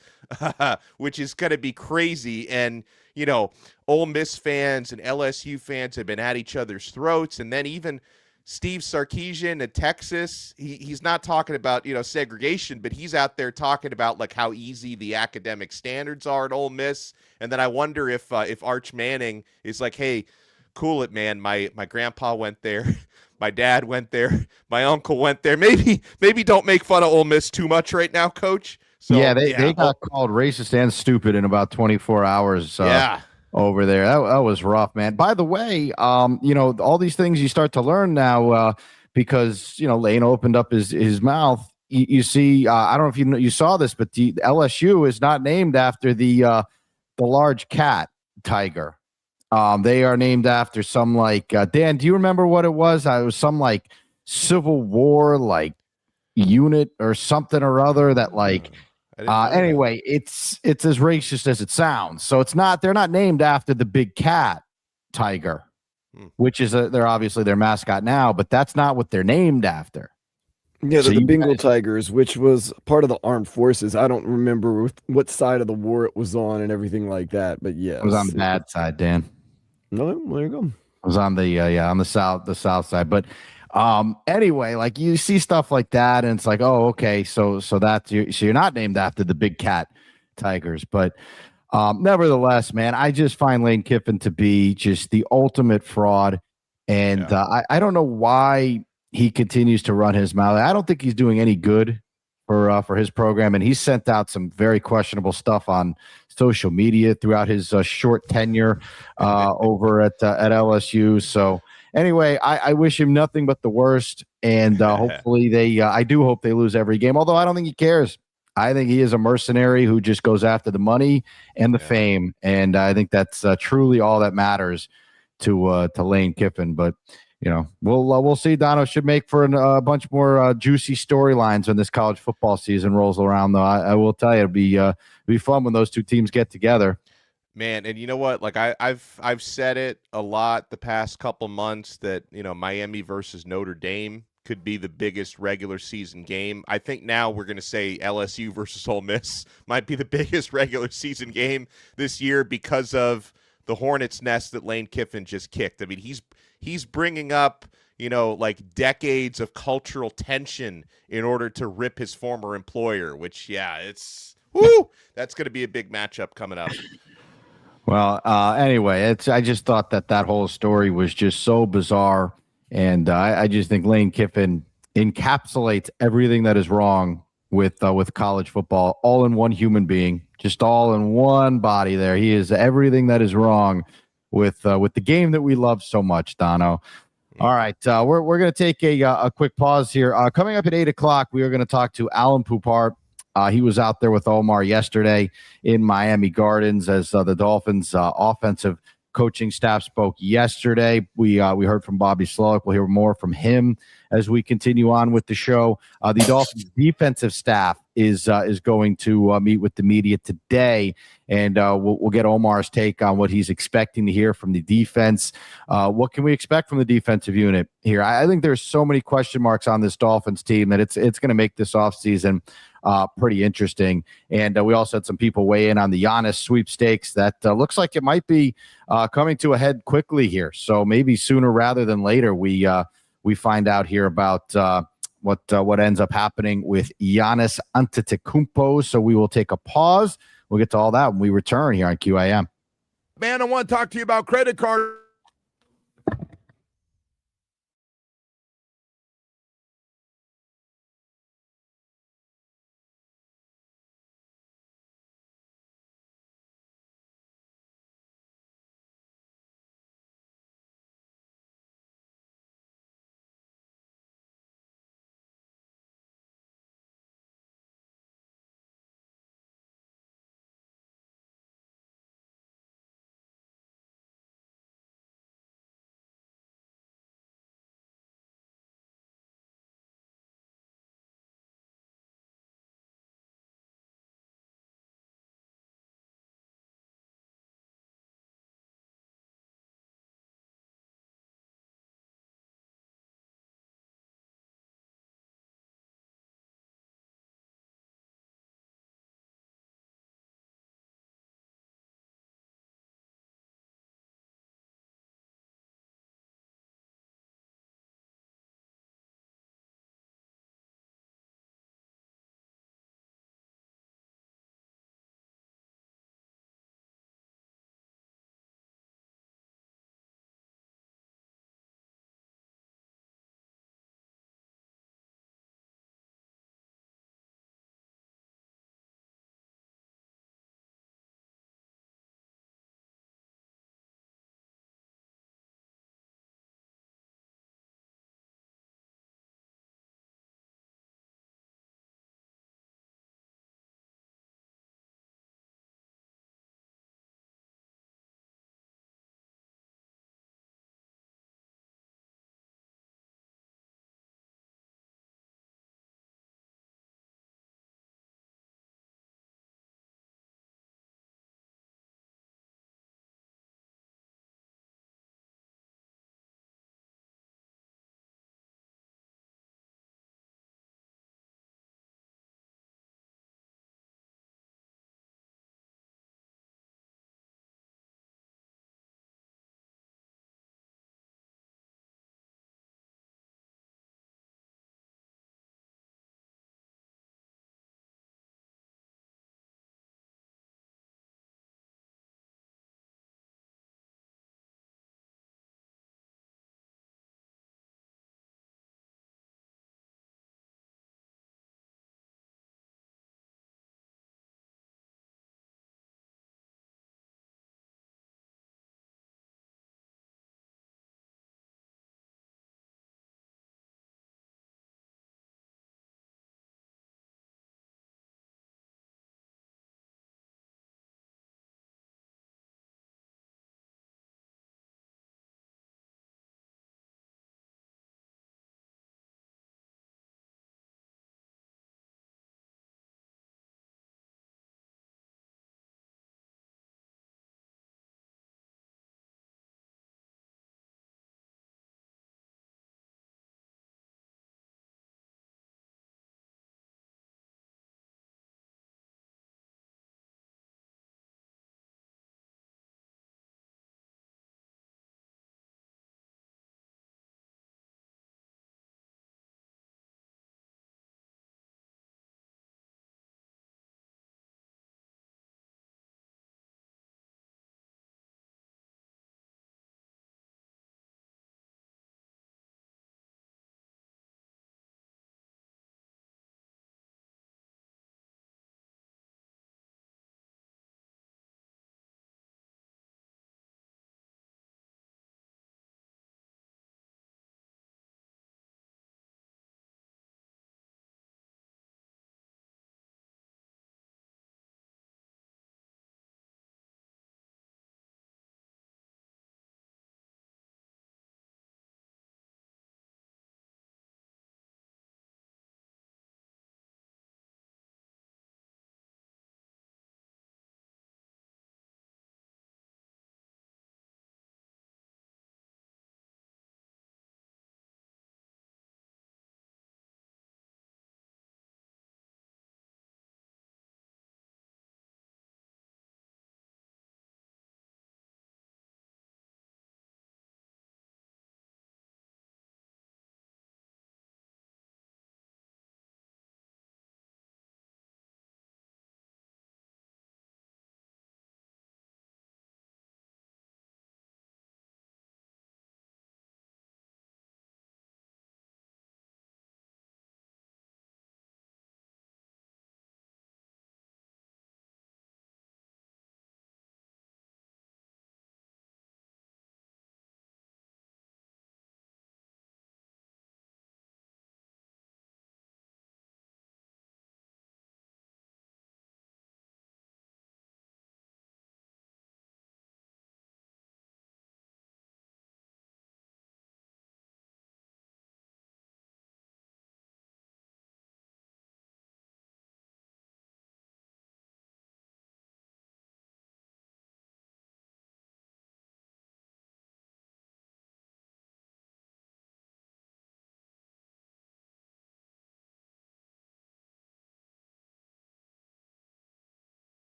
[SPEAKER 23] which is going to be crazy. And, you know, Ole Miss fans and LSU fans have been at each other's throats. And then even Steve Sarkisian at Texas, he's not talking about, you know, segregation, but he's out there talking about, like, how easy the academic standards are at Ole Miss. And then I wonder if Arch Manning is like, hey, cool it, man. My grandpa went there. My dad went there. My uncle went there. Maybe don't make fun of Ole Miss too much right now, Coach. So,
[SPEAKER 3] yeah, they got called racist and stupid in about 24 hours. Over there, that was rough, man. By the way, you know, all these things you start to learn now because, you know, Lane opened up his mouth. You see, I don't know if you saw this, but the LSU is not named after the large cat tiger. They are named after some, like, Dan, do you remember what it was? It was some, like, Civil War, like, unit or something or other that, like, anyway, it's as racist as it sounds. So they're not named after the big cat tiger, which is they're obviously their mascot now, but that's not what they're named after.
[SPEAKER 1] Yeah, the Bengal Tigers, which was part of the armed forces. I don't remember what side of the war it was on and everything like that, but yeah.
[SPEAKER 3] It was on the bad side, Dan.
[SPEAKER 1] No, there you go.
[SPEAKER 3] It was on the on the south side. But anyway, like, you see stuff like that, and it's like, oh, okay, so you're not named after the big cat tigers. But nevertheless, man, I just find Lane Kiffin to be just the ultimate fraud. And I don't know why he continues to run his mouth. I don't think he's doing any good for his program, and he sent out some very questionable stuff on social media throughout his short tenure over at LSU. So anyway, I wish him nothing but the worst, and hopefully I do hope they lose every game, although I don't think he cares. I think he is a mercenary who just goes after the money and the fame, and I think that's truly all that matters to Lane Kiffin. But you know, we'll see. Donno should make for a bunch more juicy storylines when this college football season rolls around. Though I will tell you, it'll be fun when those two teams get together.
[SPEAKER 23] Man, and you know what? Like, I've said it a lot the past couple months that, you know, Miami versus Notre Dame could be the biggest regular season game. I think now we're going to say LSU versus Ole Miss might be the biggest regular season game this year because of the hornet's nest that Lane Kiffin just kicked. I mean, he's bringing up, you know, like, decades of cultural tension in order to rip his former employer, which, that's going to be a big matchup coming up.
[SPEAKER 3] Well, anyway, I just thought that whole story was just so bizarre, and I just think Lane Kiffin encapsulates everything that is wrong with college football, all in one human being, just all in one body. There, he is everything that is wrong with the game that we love so much, Donno. All right, we're going to take a quick pause here. Coming up at 8:00, we are going to talk to Alan Poupart. He was out there with Omar yesterday in Miami Gardens as the Dolphins offensive coaching staff spoke yesterday. We heard from Bobby Slowick. We'll hear more from him as we continue on with the show. The Dolphins defensive staff is going to meet with the media today, and we'll get Omar's take on what he's expecting to hear from the defense. What can we expect from the defensive unit here? I think there's so many question marks on this Dolphins team that it's going to make this offseason pretty interesting. And we also had some people weigh in on the Giannis sweepstakes that looks like it might be coming to a head quickly here. So maybe sooner rather than later, we find out here about what ends up happening with Giannis Antetokounmpo. So we will take a pause. We'll get to all that when we return here on QAM.
[SPEAKER 5] Man, I want to talk to you about credit card.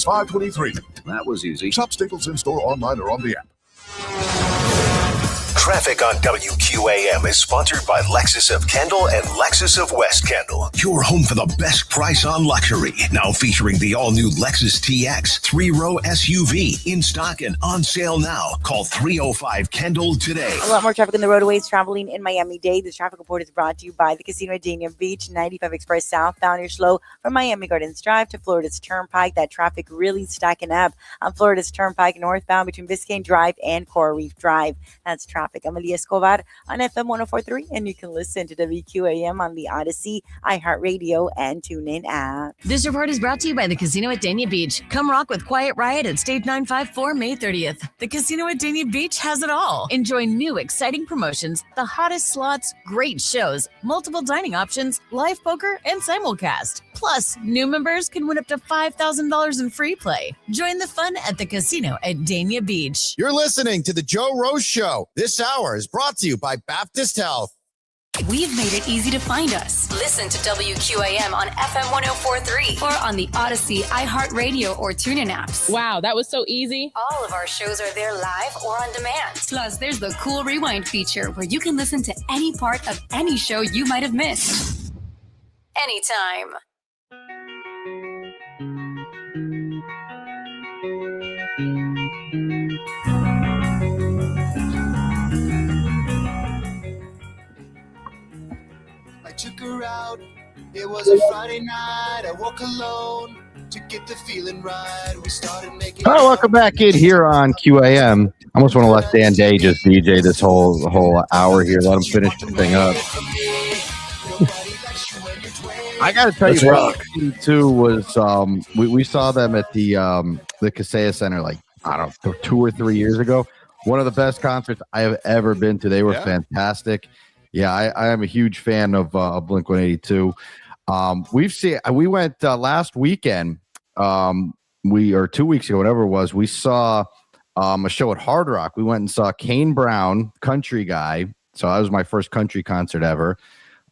[SPEAKER 2] Spa 23.
[SPEAKER 6] That was easy.
[SPEAKER 2] Shop Staples in-store, online, or on the app.
[SPEAKER 7] Traffic on WQAM is sponsored by Lexus of Kendall and Lexus of West Kendall. Your home for the best price on luxury. Now featuring the all-new Lexus TX 3-row SUV. In stock and on sale now. Call 305-KENDALL today.
[SPEAKER 11] A lot more traffic on the roadways traveling in Miami-Dade. This traffic report is brought to you by the Casino at Dania Beach. 95 Express southbound. You're slow from Miami Gardens Drive to Florida's Turnpike. That traffic really stacking up on Florida's Turnpike northbound between Biscayne Drive and Coral Reef Drive. That's traffic. I'm Amelia Escobar on FM 104.3, and you can listen to WQAM on the Odyssey, iHeartRadio, and TuneIn app.
[SPEAKER 12] This report is brought to you by the Casino at Dania Beach. Come rock with Quiet Riot at Stage 954 May 30th. The Casino at Dania Beach has it all. Enjoy new, exciting promotions, the hottest slots, great shows, multiple dining options, live poker, and simulcast. Plus, new members can win up to $5,000 in free play. Join the fun at the Casino at Dania Beach.
[SPEAKER 8] You're listening to The Joe Rose Show. This hour is brought to you by Baptist Health.
[SPEAKER 13] We've made it easy to find us. Listen to WQAM on FM 104.3 or on the Odyssey, iHeartRadio, or TuneIn apps.
[SPEAKER 24] Wow, that was so easy.
[SPEAKER 13] All of our shows are there live or on demand. Plus, there's the cool rewind feature where you can listen to any part of any show you might have missed. Anytime.
[SPEAKER 25] I took her out. It was a Friday night. I woke alone to get the feeling right. We started making.
[SPEAKER 3] Oh, welcome back in here on QAM. I almost want to let Dan Day just DJ this whole hour here. Let him finish the thing up. I got to tell you,
[SPEAKER 1] rock.
[SPEAKER 3] Too was we saw them at the Kaseya Center like I don't know 2 or 3 years ago. One of the best concerts I have ever been to. They were fantastic. Yeah, I am a huge fan of Blink-182. We went last weekend. 2 weeks ago, whatever it was. We saw a show at Hard Rock. We went and saw Kane Brown, country guy. So that was my first country concert ever.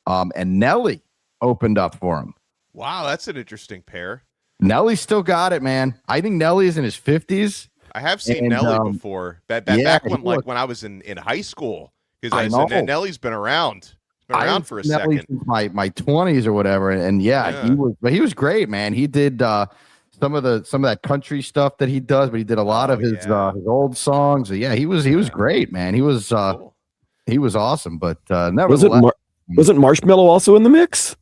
[SPEAKER 3] And Nelly opened up for him.
[SPEAKER 23] Wow, that's an interesting pair.
[SPEAKER 3] Nelly still got it, man. I think Nelly is in his 50s.
[SPEAKER 23] I have seen Nelly before. Back when I was in high school. Because Nelly's been around for a second.
[SPEAKER 3] Since my 20s or whatever, and he was great, man. He did some of that country stuff that he does, but he did a lot of his old songs. Yeah, he was great, man. He was awesome, but never
[SPEAKER 1] wasn't Marshmello also in the mix?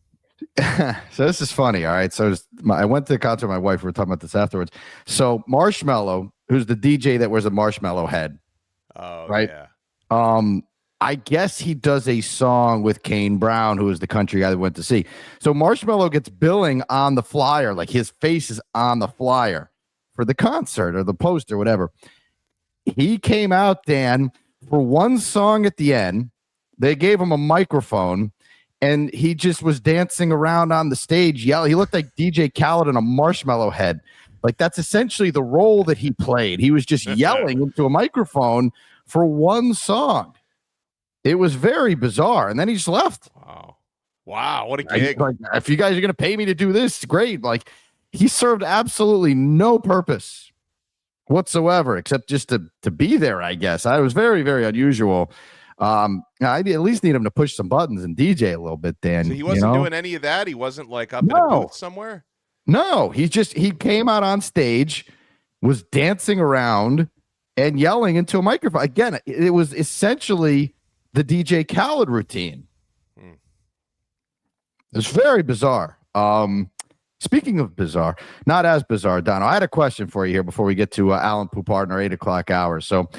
[SPEAKER 3] So this is funny. All right, so I went to the concert with my wife. We were talking about this afterwards. So Marshmello, who's the DJ that wears a marshmallow head, right? Yeah. I guess he does a song with Kane Brown, who is the country guy that went to see. So Marshmello gets billing on the flyer, like his face is on the flyer for the concert or the poster, whatever. He came out, Dan, for one song at the end. They gave him a microphone, and he just was dancing around on the stage, yelling. He looked like DJ Khaled in a marshmallow head. Like that's essentially the role that he played. He was just yelling into a microphone for one song. It was very bizarre, and then he just left.
[SPEAKER 23] Wow, what a gig!
[SPEAKER 3] Like, if you guys are going to pay me to do this, great. Like, he served absolutely no purpose whatsoever, except just to be there. I guess it was very, very unusual. I at least need him to push some buttons and DJ a little bit, Dan.
[SPEAKER 23] So he wasn't doing any of that. He wasn't like up in a booth somewhere.
[SPEAKER 3] No, he came out on stage, was dancing around and yelling into a microphone. Again, it was essentially the DJ Khaled routine. It's very bizarre. Speaking of bizarre, not as bizarre, Donno, I had a question for you here before we get to Alan Poupart in our 8 o'clock hour. So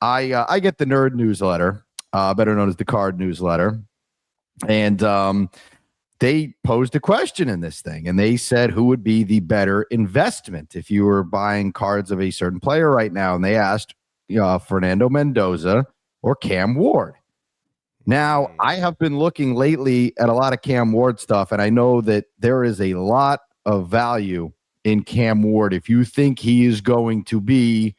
[SPEAKER 3] I get the Nerd newsletter, better known as the Card newsletter. And they posed a question in this thing, and they said, who would be the better investment if you were buying cards of a certain player right now? And they asked Fernando Mendoza or Cam Ward. Now, I have been looking lately at a lot of Cam Ward stuff, and I know that there is a lot of value in Cam Ward if you think he is going to be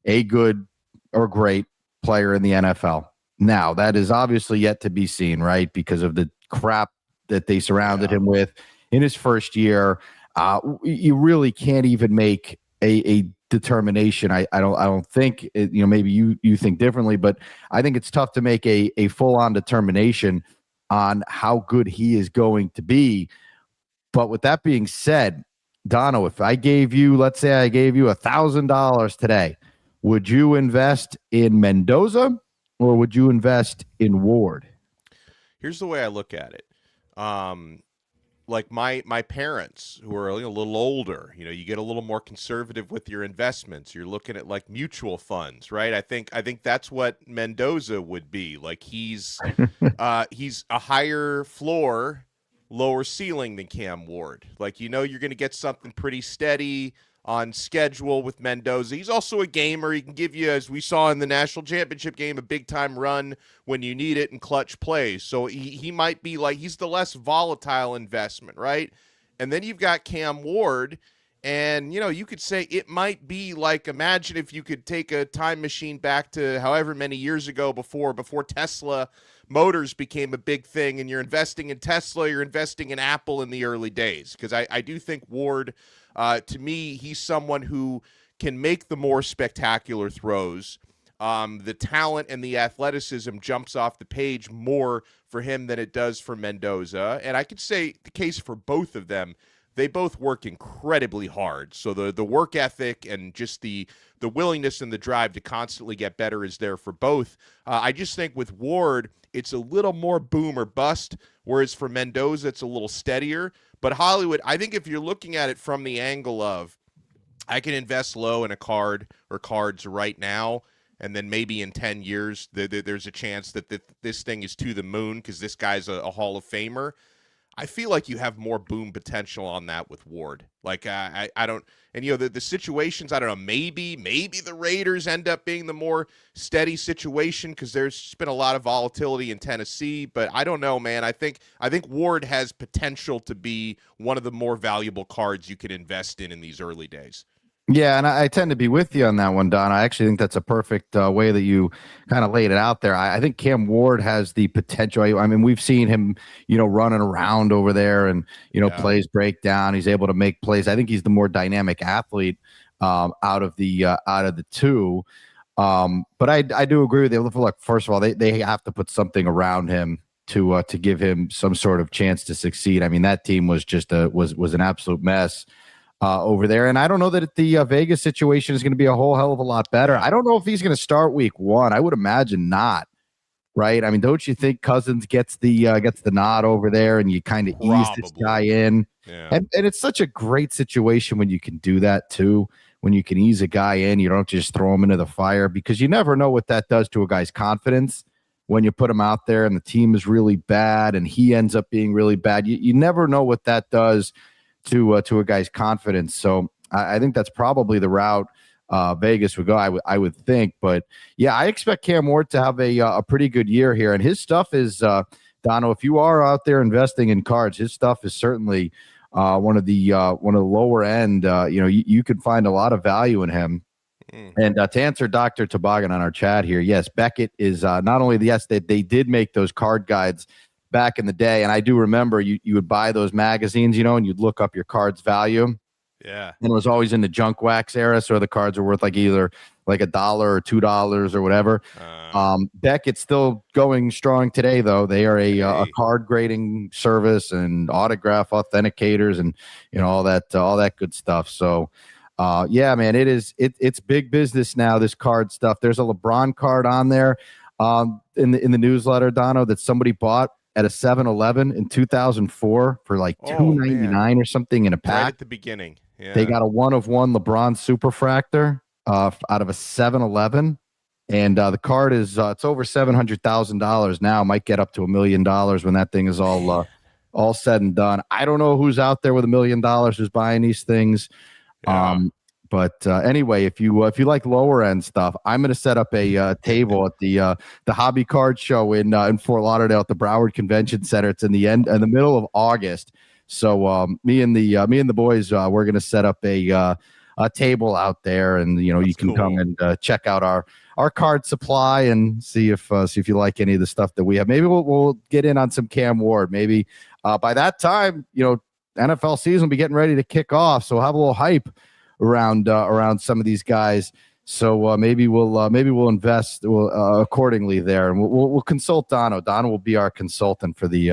[SPEAKER 3] a good or great player in the NFL. Now, that is obviously yet to be seen, right? Because of the crap that they surrounded him with in his first year. You really can't even make a determination. I don't think it, maybe you think differently, but I think it's tough to make a full-on determination on how good he is going to be. But with that being said, Donno, if I gave you, let's say I gave you $1,000 today, would you invest in Mendoza or would you invest in Ward?
[SPEAKER 23] Here's the way I look at it. Like my parents who are a little older, you get a little more conservative with your investments. You're looking at like mutual funds, right? I think that's what Mendoza would be. Like he's a higher floor, lower ceiling than Cam Ward. Like, you're going to get something pretty steady on schedule with Mendoza. He's also a gamer. He can give you, as we saw in the national championship game, a big-time run when you need it and clutch plays. So he might be like, he's the less volatile investment, right? And then you've got Cam Ward, and, you could say it might be like, imagine if you could take a time machine back to however many years ago before Tesla Motors became a big thing, and you're investing in Tesla, you're investing in Apple in the early days. Because I do think Ward, to me, he's someone who can make the more spectacular throws. The talent and the athleticism jumps off the page more for him than it does for Mendoza. And I could say the case for both of them. They both work incredibly hard. So the work ethic and just the willingness and the drive to constantly get better is there for both. I just think with Ward, it's a little more boom or bust, whereas for Mendoza, it's a little steadier. But Hollywood, I think if you're looking at it from the angle of, I can invest low in a card or cards right now, and then maybe in 10 years, there's a chance that this thing is to the moon because this guy's a Hall of Famer. I feel like you have more boom potential on that with Ward. Like, I don't, and the situations, I don't know, maybe the Raiders end up being the more steady situation because there's been a lot of volatility in Tennessee, but I don't know, man. I think Ward has potential to be one of the more valuable cards you can invest in these early days.
[SPEAKER 3] Yeah, and I tend to be with you on that one, Don. I actually think that's a perfect way that you kind of laid it out there. I think Cam Ward has the potential. I mean, we've seen him, running around over there and, plays break down. He's able to make plays. I think he's the more dynamic athlete out of the two. But I do agree with you. Look, first of all, they have to put something around him to give him some sort of chance to succeed. I mean, that team was just was an absolute mess over there. And I don't know that the Vegas situation is going to be a whole hell of a lot better. I don't know if he's going to start week one. I would imagine not. Right. I mean, don't you think Cousins gets the nod over there and you kind of ease this guy in? Yeah. And it's such a great situation when you can do that too, when you can ease a guy in, you don't just throw him into the fire, because you never know what that does to a guy's confidence when you put him out there and the team is really bad and he ends up being really bad. You never know what that does to a guy's confidence. So I think that's probably the route Vegas would go, I would think. But yeah, I expect Cam Ward to have a pretty good year here. And his stuff is, Donno, if you are out there investing in cards, his stuff is certainly one of the lower end. You can find a lot of value in him. And to answer Dr. Toboggan on our chat here, yes, Beckett is not only that they did make those card guides back in the day, and I do remember you would buy those magazines, and you'd look up your card's value.
[SPEAKER 23] Yeah.
[SPEAKER 3] And it was always in the junk wax era, so the cards are worth like either like $1 or $2 or whatever. Beckett's still going strong today, though. They are a card grading service and autograph authenticators and all that good stuff. So yeah, man, it's big business now, this card stuff. There's a LeBron card on there in the newsletter, Donno, that somebody bought at a 7-Eleven in 2004 for like $2.99 or something in a pack.
[SPEAKER 23] Right at the beginning. Yeah.
[SPEAKER 3] They got a 1-of-1 LeBron Superfractor out of a 7-Eleven, and the card is it's over $700,000 now. Might get up to $1 million when that thing is all said and done. I don't know who's out there with $1 million who's buying these things. Yeah. But anyway, if you like lower end stuff, I'm going to set up a table at the Hobby Card Show in Fort Lauderdale at the Broward Convention Center. It's in the middle of August. So me and the boys, we're going to set up a table out there, and you can come and check out our card supply and see if you like any of the stuff that we have. Maybe we'll get in on some Cam Ward. Maybe by that time, NFL season will be getting ready to kick off. So we'll have a little hype around some of these guys. So maybe we'll invest accordingly there, and we'll consult Donno. Donno will be our consultant for the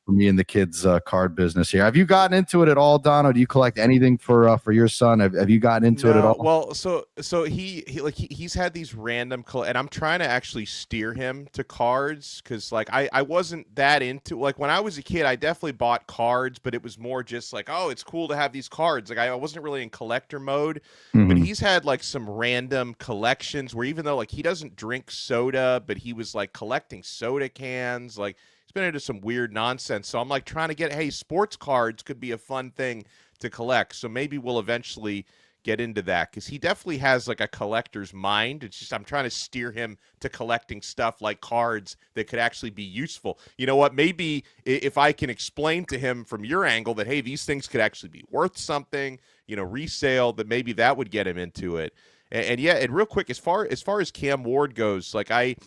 [SPEAKER 3] for me and the kids' card business here. Have you gotten into it at all, Donno? Do you collect anything for your son? Have you gotten into it at all?
[SPEAKER 23] Well, so he's had these random and I'm trying to actually steer him to cards because like I wasn't that into like when I was a kid I definitely bought cards, but it was more just like, oh, it's cool to have these cards. Like I wasn't really in collector mode. But he's had like some random collections where even though like he doesn't drink soda, but he was like collecting soda cans. Like he's been into some weird nonsense. So I'm like trying to get, hey, sports cards could be a fun thing to collect. So maybe we'll eventually get into that because he definitely has like a collector's mind. It's just I'm trying to steer him to collecting stuff like cards that could actually be useful. You know what? Maybe if I can explain to him from your angle that, hey, these things could actually be worth something, you know, resale, that maybe that would get him into it. And yeah, and real quick, as far as Cam Ward goes, like I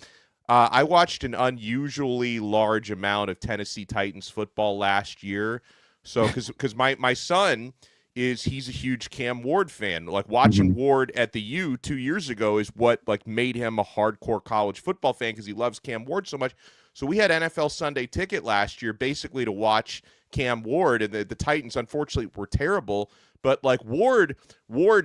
[SPEAKER 23] watched an unusually large amount of Tennessee Titans football last year. So because my son he's a huge Cam Ward fan. Like watching Ward at the U 2 years ago is what like made him a hardcore college football fan because he loves Cam Ward so much. So we had NFL Sunday Ticket last year basically to watch Cam Ward, and the Titans unfortunately were terrible. But like Ward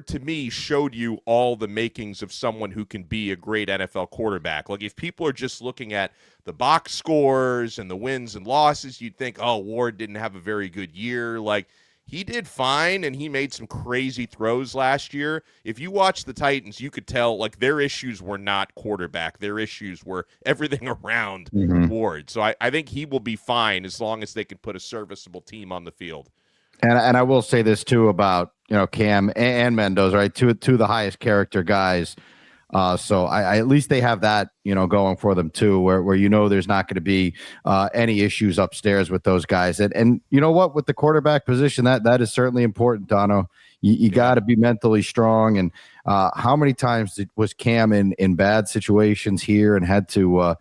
[SPEAKER 23] to me showed you all the makings of someone who can be a great NFL quarterback. Like if people are just looking at the box scores and the wins and losses, you'd think, oh, Ward didn't have a very good year. Like he did fine, and he made some crazy throws last year. If you watch the Titans, you could tell like their issues were not quarterback. Their issues were everything around Ward. So I think he will be fine as long as they can put a serviceable team on the field.
[SPEAKER 3] And I will say this too about Cam and Mendoza, right? Two of the highest character guys. So I at least they have that going for them too, where there's not going to be any issues upstairs with those guys. And you know what, with the quarterback position, that is certainly important, Donno. You got to be mentally strong. And how many times was Cam in bad situations here and had to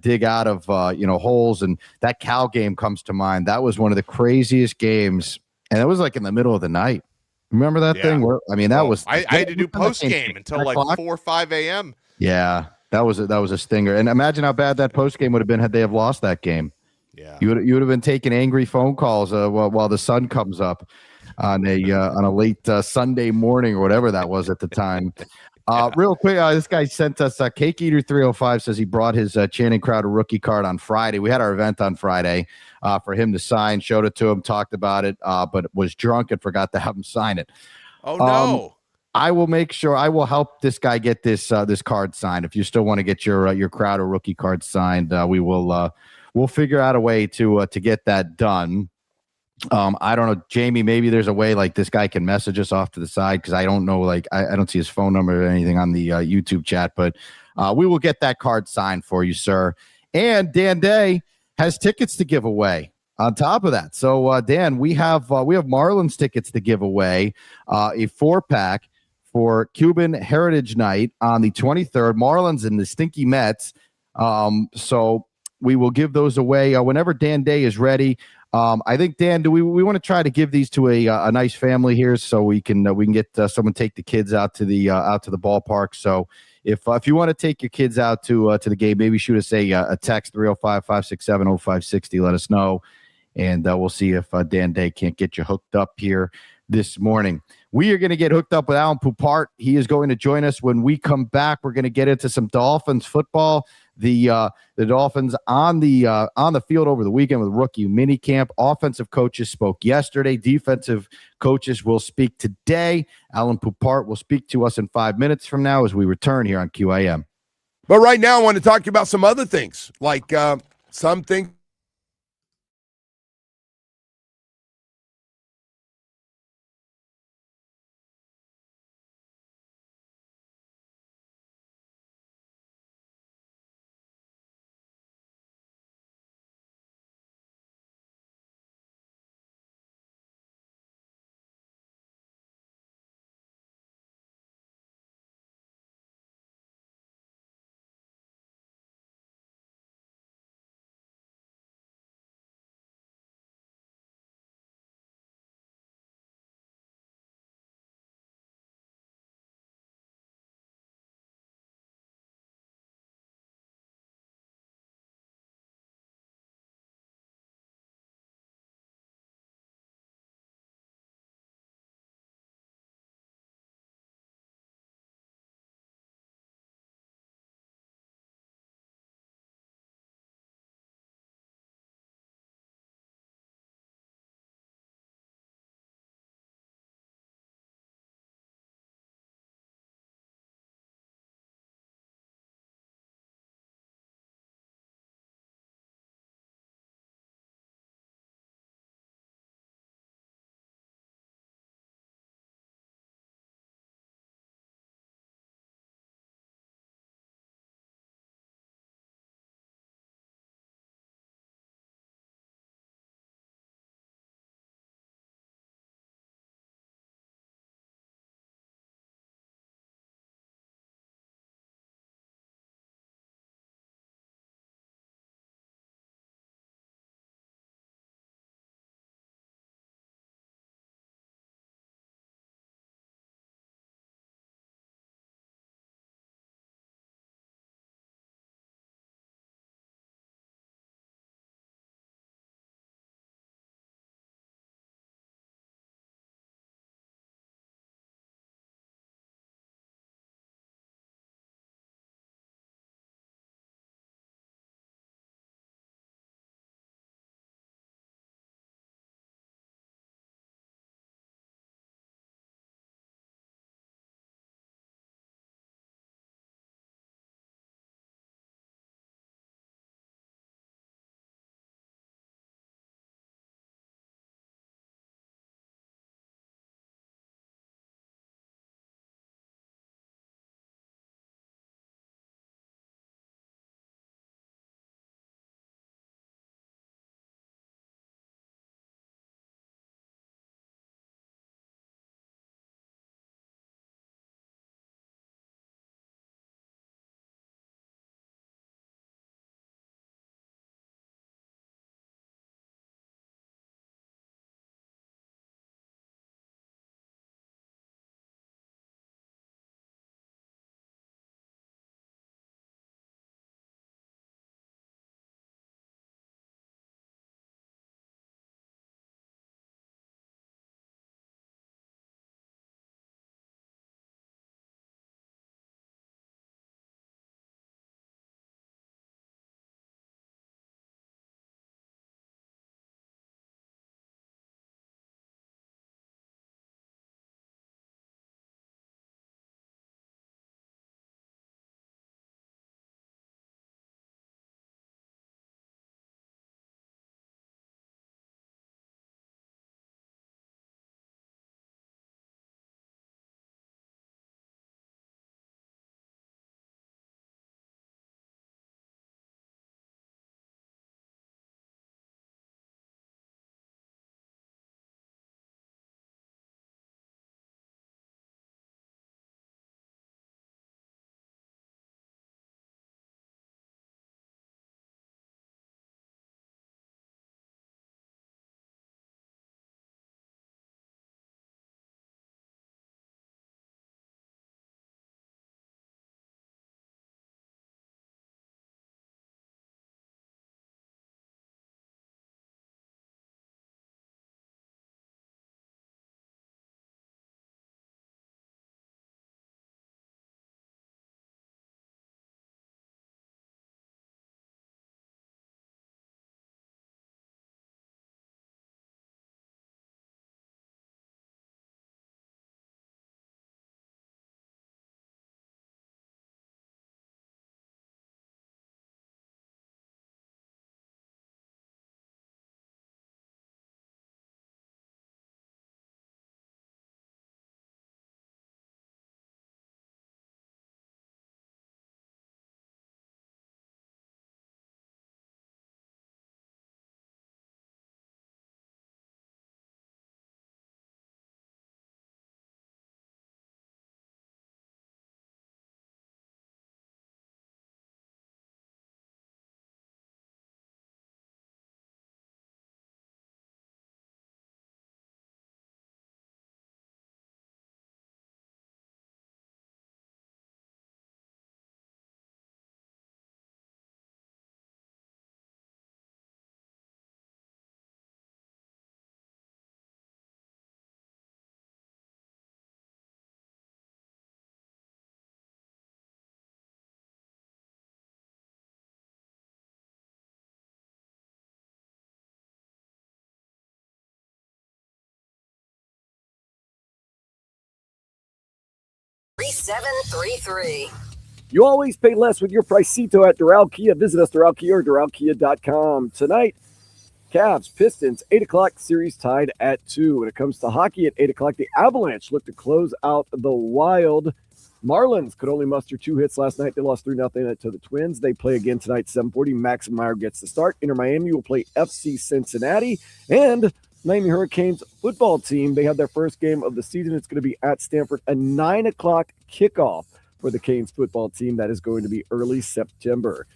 [SPEAKER 3] dig out of holes? And that Cal game comes to mind. That was one of the craziest games, and it was like in the middle of the night. Remember that thing? Where
[SPEAKER 23] I had to do post game until like 4 or 5 a.m.
[SPEAKER 3] Yeah, that was a stinger. And imagine how bad that post game would have been had they have lost that game.
[SPEAKER 23] Yeah,
[SPEAKER 3] you would have been taking angry phone calls while the sun comes up on a late Sunday morning or whatever that was at the time. Real quick, this guy sent us Cake Eater 305 says he brought his Channing Crowder rookie card on Friday. We had our event on Friday for him to sign, showed it to him, talked about it, but was drunk and forgot to have him sign it.
[SPEAKER 23] Oh no.
[SPEAKER 3] I will make sure I will help this guy get this card signed. If you still want to get your Crowder rookie card signed, we'll figure out a way to get that done. I don't know, Jamie, maybe there's a way like this guy can message us off to the side because I don't know, like I don't see his phone number or anything on the YouTube chat, but we will get that card signed for you, sir. And Dan Day has tickets to give away on top of that. So Dan, we have Marlins tickets to give away, a 4-pack for Cuban Heritage Night on the 23rd, Marlins and the Stinky Mets. So we will give those away whenever Dan Day is ready. I think, Dan, do we want to try to give these to a nice family here so we can get someone take the kids out to the ballpark. So if you want to take your kids out to the game, maybe shoot us a text 305-567-0560. Let us know, and we'll see if Dan Day can't get you hooked up here this morning. We are going to get hooked up with Alan Poupart. He is going to join us when we come back. We're going to get into some Dolphins football. The Dolphins on the field over the weekend with rookie minicamp. Offensive coaches spoke yesterday. Defensive coaches will speak today. Alan Poupart will speak to us in 5 minutes from now as we return here on QAM.
[SPEAKER 5] But right now, I want to talk to you about some other things, like some things
[SPEAKER 22] 733.
[SPEAKER 1] You always pay less with your Pricito at Doral Kia. Visit us, Doral Kia or DoralKia.com. Tonight, Cavs, Pistons, 8 o'clock, series tied at 2. When it comes to hockey at 8 o'clock, the Avalanche look to close out the Wild. Marlins could only muster 2 hits last night. They lost 3-0 to the Twins. They play again tonight, 7:40. Max Meyer gets the start. Inter Miami will play FC Cincinnati. And Miami Hurricanes football team, they have their first game of the season. It's going to be at Stanford, a 9 o'clock kickoff for the Canes football team. That is going to be early September.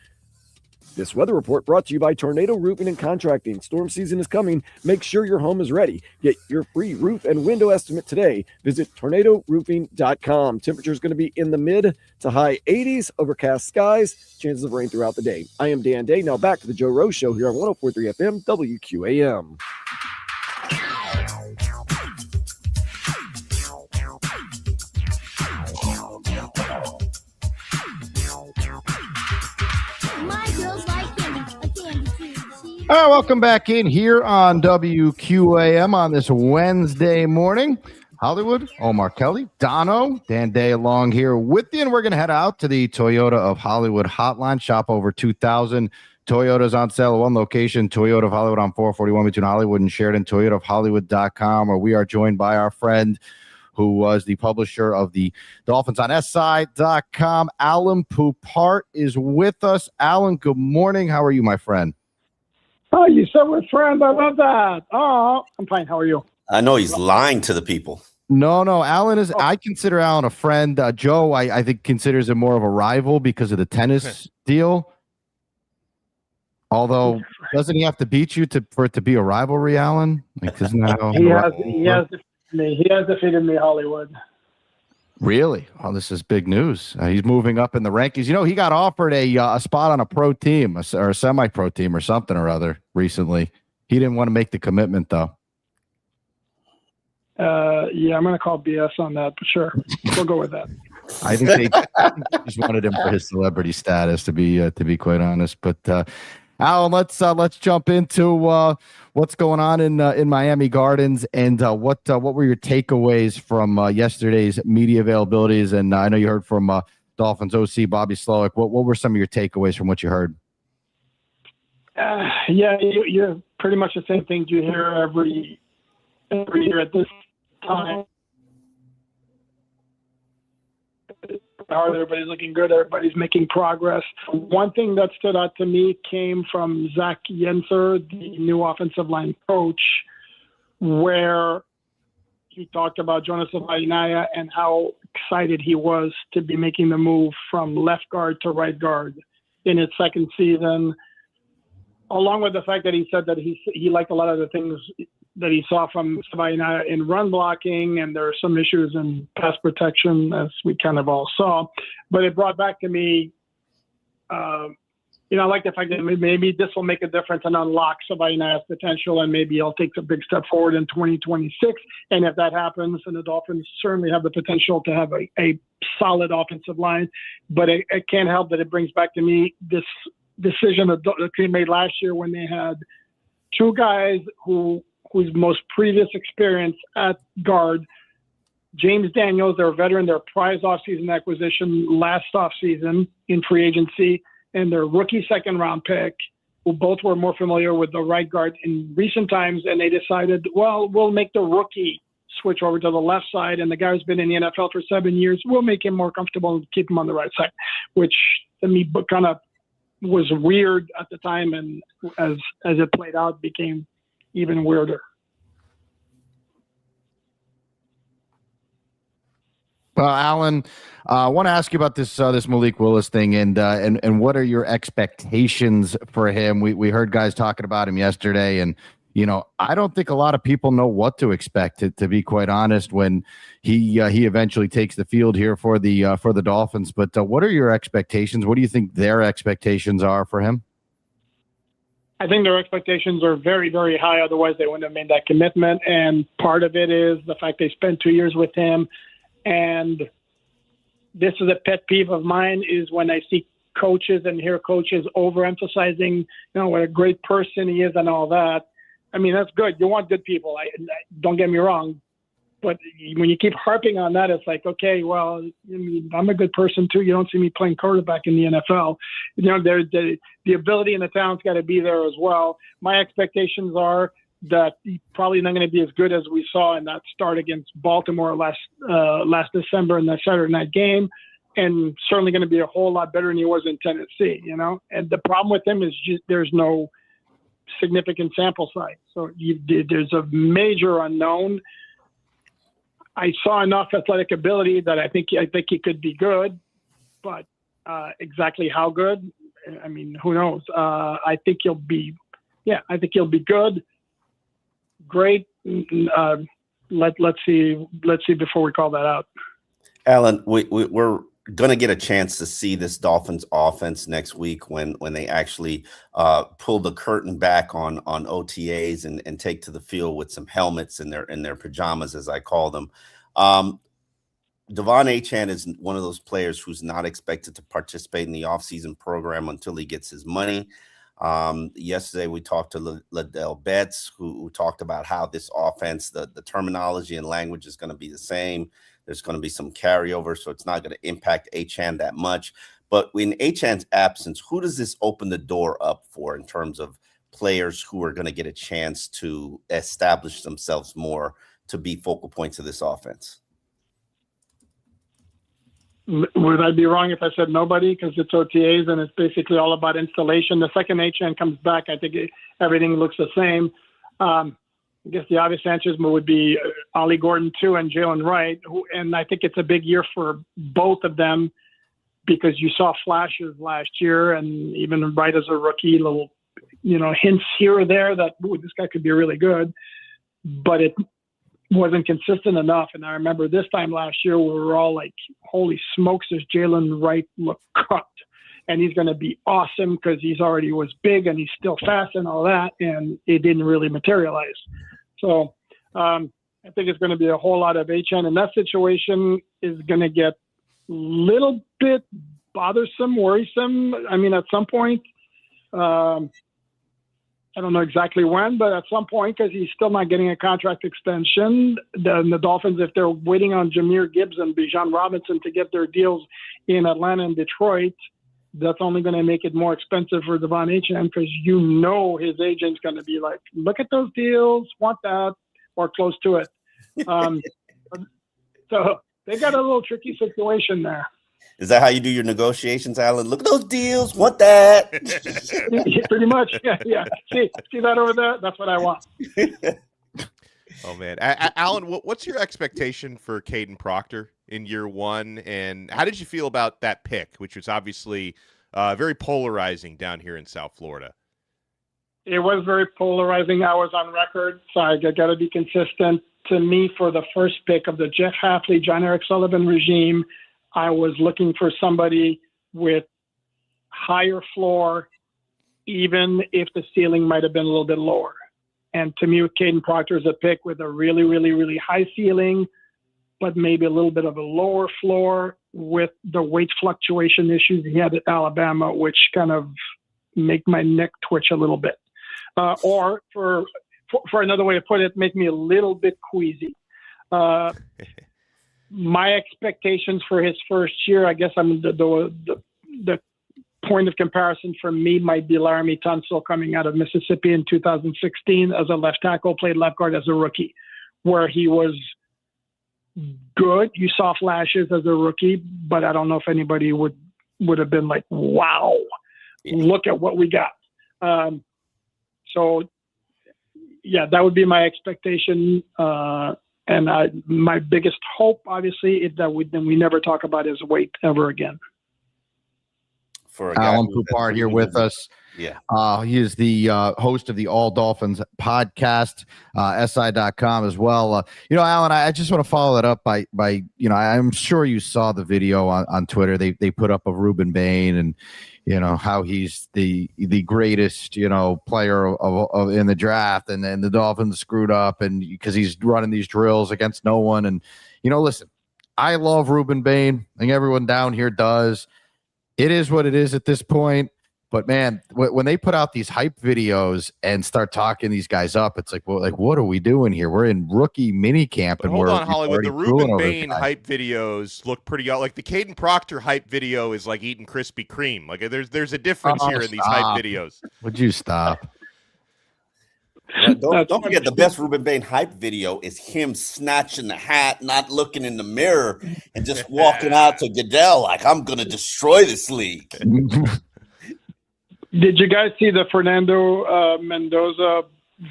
[SPEAKER 1] This weather report brought to you by Tornado Roofing and Contracting. Storm season is coming. Make sure your home is ready. Get your free roof and window estimate today. Visit tornadoroofing.com. Temperature is going to be in the mid to high 80s, overcast skies, chances of rain throughout the day. I am Dan Day. Now back to the Joe Rose Show here on 104.3 FM WQAM.
[SPEAKER 3] All right, welcome back in here on WQAM on this Wednesday morning. Hollywood, Omar Kelly, Donno, Dan Day along here with you, and we're going to head out to the Toyota of Hollywood hotline. Shop over 2,000 Toyotas on sale at one location, Toyota of Hollywood on 441 between Hollywood and Sheridan, toyotaofhollywood.com, where we are joined by our friend who was the publisher of the Dolphins on SI.com. Alan Poupart is with us. Alan, good morning. How are you, my friend?
[SPEAKER 6] Oh, you said we're friends. I love that. Oh, I'm fine. How are you?
[SPEAKER 4] I know he's lying to the people.
[SPEAKER 3] No, Alan is. I consider Alan a friend. Joe, I think considers him more of a rival because of the tennis deal. Although, doesn't he have to beat you for it to be a rivalry, Alan? Like, isn't that how
[SPEAKER 6] he has defeated me, Hollywood.
[SPEAKER 3] Really? Oh, this is big news. He's moving up in the rankings. You know, he got offered a spot on a pro team or a semi-pro team or something or other recently. He didn't want to make the commitment, though.
[SPEAKER 6] Yeah, I'm going to call BS on that, but sure. We'll go with that.
[SPEAKER 3] I think they just wanted him for his celebrity status, to be quite honest. But Alan, let's jump into what's going on in Miami Gardens and what were your takeaways from yesterday's media availabilities? And I know you heard from Dolphins OC Bobby Slowick. What were some of your takeaways from what you heard?
[SPEAKER 6] Yeah, you're pretty much the same things you hear every year at this time. Everybody's looking good. Everybody's making progress. One thing that stood out to me came from Zach Yenser, the new offensive line coach, where he talked about Jonas Avainaya and how excited he was to be making the move from left guard to right guard in his second season, along with the fact that he said that he liked a lot of the things that he saw from Avainaya in run blocking, and there are some issues in pass protection, as we kind of all saw. But it brought back to me, I like the fact that maybe this will make a difference and unlock Avainaya's potential, and maybe he'll take a big step forward in 2026. And if that happens, then the Dolphins certainly have the potential to have a solid offensive line. But it can't help that it brings back to me this decision that the team made last year when they had two guys whose most previous experience at guard, James Daniels, their veteran, their prize offseason acquisition last offseason in free agency, and their rookie second-round pick, who both were more familiar with the right guard in recent times, and they decided, well, we'll make the rookie switch over to the left side, and the guy who's been in the NFL for 7 years, we'll make him more comfortable and keep him on the right side, which to me kind of was weird at the time, and as it played out, became even weirder.
[SPEAKER 3] Well, Alan, I want to ask you about this Malik Willis thing, and what are your expectations for him? We heard guys talking about him yesterday, and I don't think a lot of people know what to expect. To be quite honest, when he eventually takes the field here for the Dolphins. But what are your expectations? What do you think their expectations are for him?
[SPEAKER 6] I think their expectations are very, very high. Otherwise, they wouldn't have made that commitment. And part of it is the fact they spent 2 years with him. And this is a pet peeve of mine, is when I see coaches and hear coaches overemphasizing, what a great person he is and all that. I mean, that's good. You want good people. Don't get me wrong. But when you keep harping on that, it's like, okay, well, I mean, I'm a good person too. You don't see me playing quarterback in the NFL. You know, the ability and the talent's got to be there as well. My expectations are that he's probably not going to be as good as we saw in that start against Baltimore last December in that Saturday night game, and certainly going to be a whole lot better than he was in Tennessee. You know, and the problem with him is just there's no significant sample size, so there's a major unknown. I saw enough athletic ability that I think he could be good, but exactly how good, I mean, who knows? I think he'll be good, great. Let's see before we call that out.
[SPEAKER 4] Alan, we're going to get a chance to see this Dolphins offense next week when they actually pull the curtain back on OTAs and take to the field with some helmets in their pajamas, as I call them. Devon Achane is one of those players who's not expected to participate in the offseason program until he gets his money. Yesterday we talked to Liddell Betts, who talked about how this offense, the terminology and language is going to be the same. There's going to be some carryover, so it's not going to impact Achane that much. But in Achane's absence, who does this open the door up for in terms of players who are going to get a chance to establish themselves more to be focal points of this offense?
[SPEAKER 6] Would I be wrong if I said nobody? Because it's OTAs and it's basically all about installation. The second Achane comes back, I think everything looks the same. I guess the obvious answers would be Ollie Gordon too and Jalen Wright. And I think it's a big year for both of them because you saw flashes last year, and even Wright as a rookie, little, hints here or there that this guy could be really good, but it wasn't consistent enough. And I remember this time last year, we were all like, holy smokes, does Jalen Wright look cut? And he's going to be awesome because he's already was big and he's still fast and all that. And it didn't really materialize. So I think it's going to be a whole lot of Achane. And that situation is going to get a little bit bothersome, worrisome. I mean, at some point, I don't know exactly when, but at some point, because he's still not getting a contract extension, the Dolphins, if they're waiting on Jahmyr Gibbs and Bijan Robinson to get their deals in Atlanta and Detroit, that's only going to make it more expensive for Devon Achane because his agent's going to be like, look at those deals, want that, or close to it. So they got a little tricky situation there.
[SPEAKER 4] Is that how you do your negotiations, Alan? Look at those deals, want that.
[SPEAKER 6] Pretty much, yeah. See that over there? That's what I want.
[SPEAKER 23] Oh, man. Alan, what's your expectation for Caden Proctor in year one? And how did you feel about that pick, which was obviously very polarizing down here in South Florida?
[SPEAKER 6] It was very polarizing. I was on record, so I got to be consistent. To me, for the first pick of the Jeff Hafley, John Eric Sullivan regime, I was looking for somebody with higher floor, even if the ceiling might have been a little bit lower. And to me, Caden Proctor is a pick with a really, really, really high ceiling, but maybe a little bit of a lower floor with the weight fluctuation issues he had at Alabama, which kind of make my neck twitch a little bit. Or for another way to put it, make me a little bit queasy. My expectations for his first year, I guess the point of comparison for me might be Laramie Tunsil coming out of Mississippi in 2016 as a left tackle, played left guard as a rookie, where he was good. You saw flashes as a rookie, but I don't know if anybody would have been like, wow, look at what we got. So, yeah, that would be my expectation. And my biggest hope, obviously, is that we never talk about his weight ever again.
[SPEAKER 4] For
[SPEAKER 3] Alan Poupart here with us.
[SPEAKER 4] Yeah.
[SPEAKER 3] He is the host of the All Dolphins podcast, SI.com as well. Alan, I just want to follow that up by I'm sure you saw the video on Twitter. They put up of Ruben Bain and, how he's the greatest, player of in the draft, and then the Dolphins screwed up and because he's running these drills against no one. And, listen, I love Ruben Bain. I think everyone down here does. It is what it is at this point. But man, when they put out these hype videos and start talking these guys up, it's like, well, like what are we doing here? We're in rookie mini camp, and
[SPEAKER 23] hold
[SPEAKER 3] we're
[SPEAKER 23] on, Hollywood. The
[SPEAKER 3] already
[SPEAKER 23] Ruben Bain hype videos look pretty like the Caden Proctor hype video is like eating Krispy Kreme. Like there's a difference here in these hype videos.
[SPEAKER 3] Would you stop?
[SPEAKER 4] Don't forget the best Ruben Bain hype video is him snatching the hat, not looking in the mirror, and just walking out to Goodell like, I'm going to destroy this league.
[SPEAKER 6] Did you guys see the Fernando Mendoza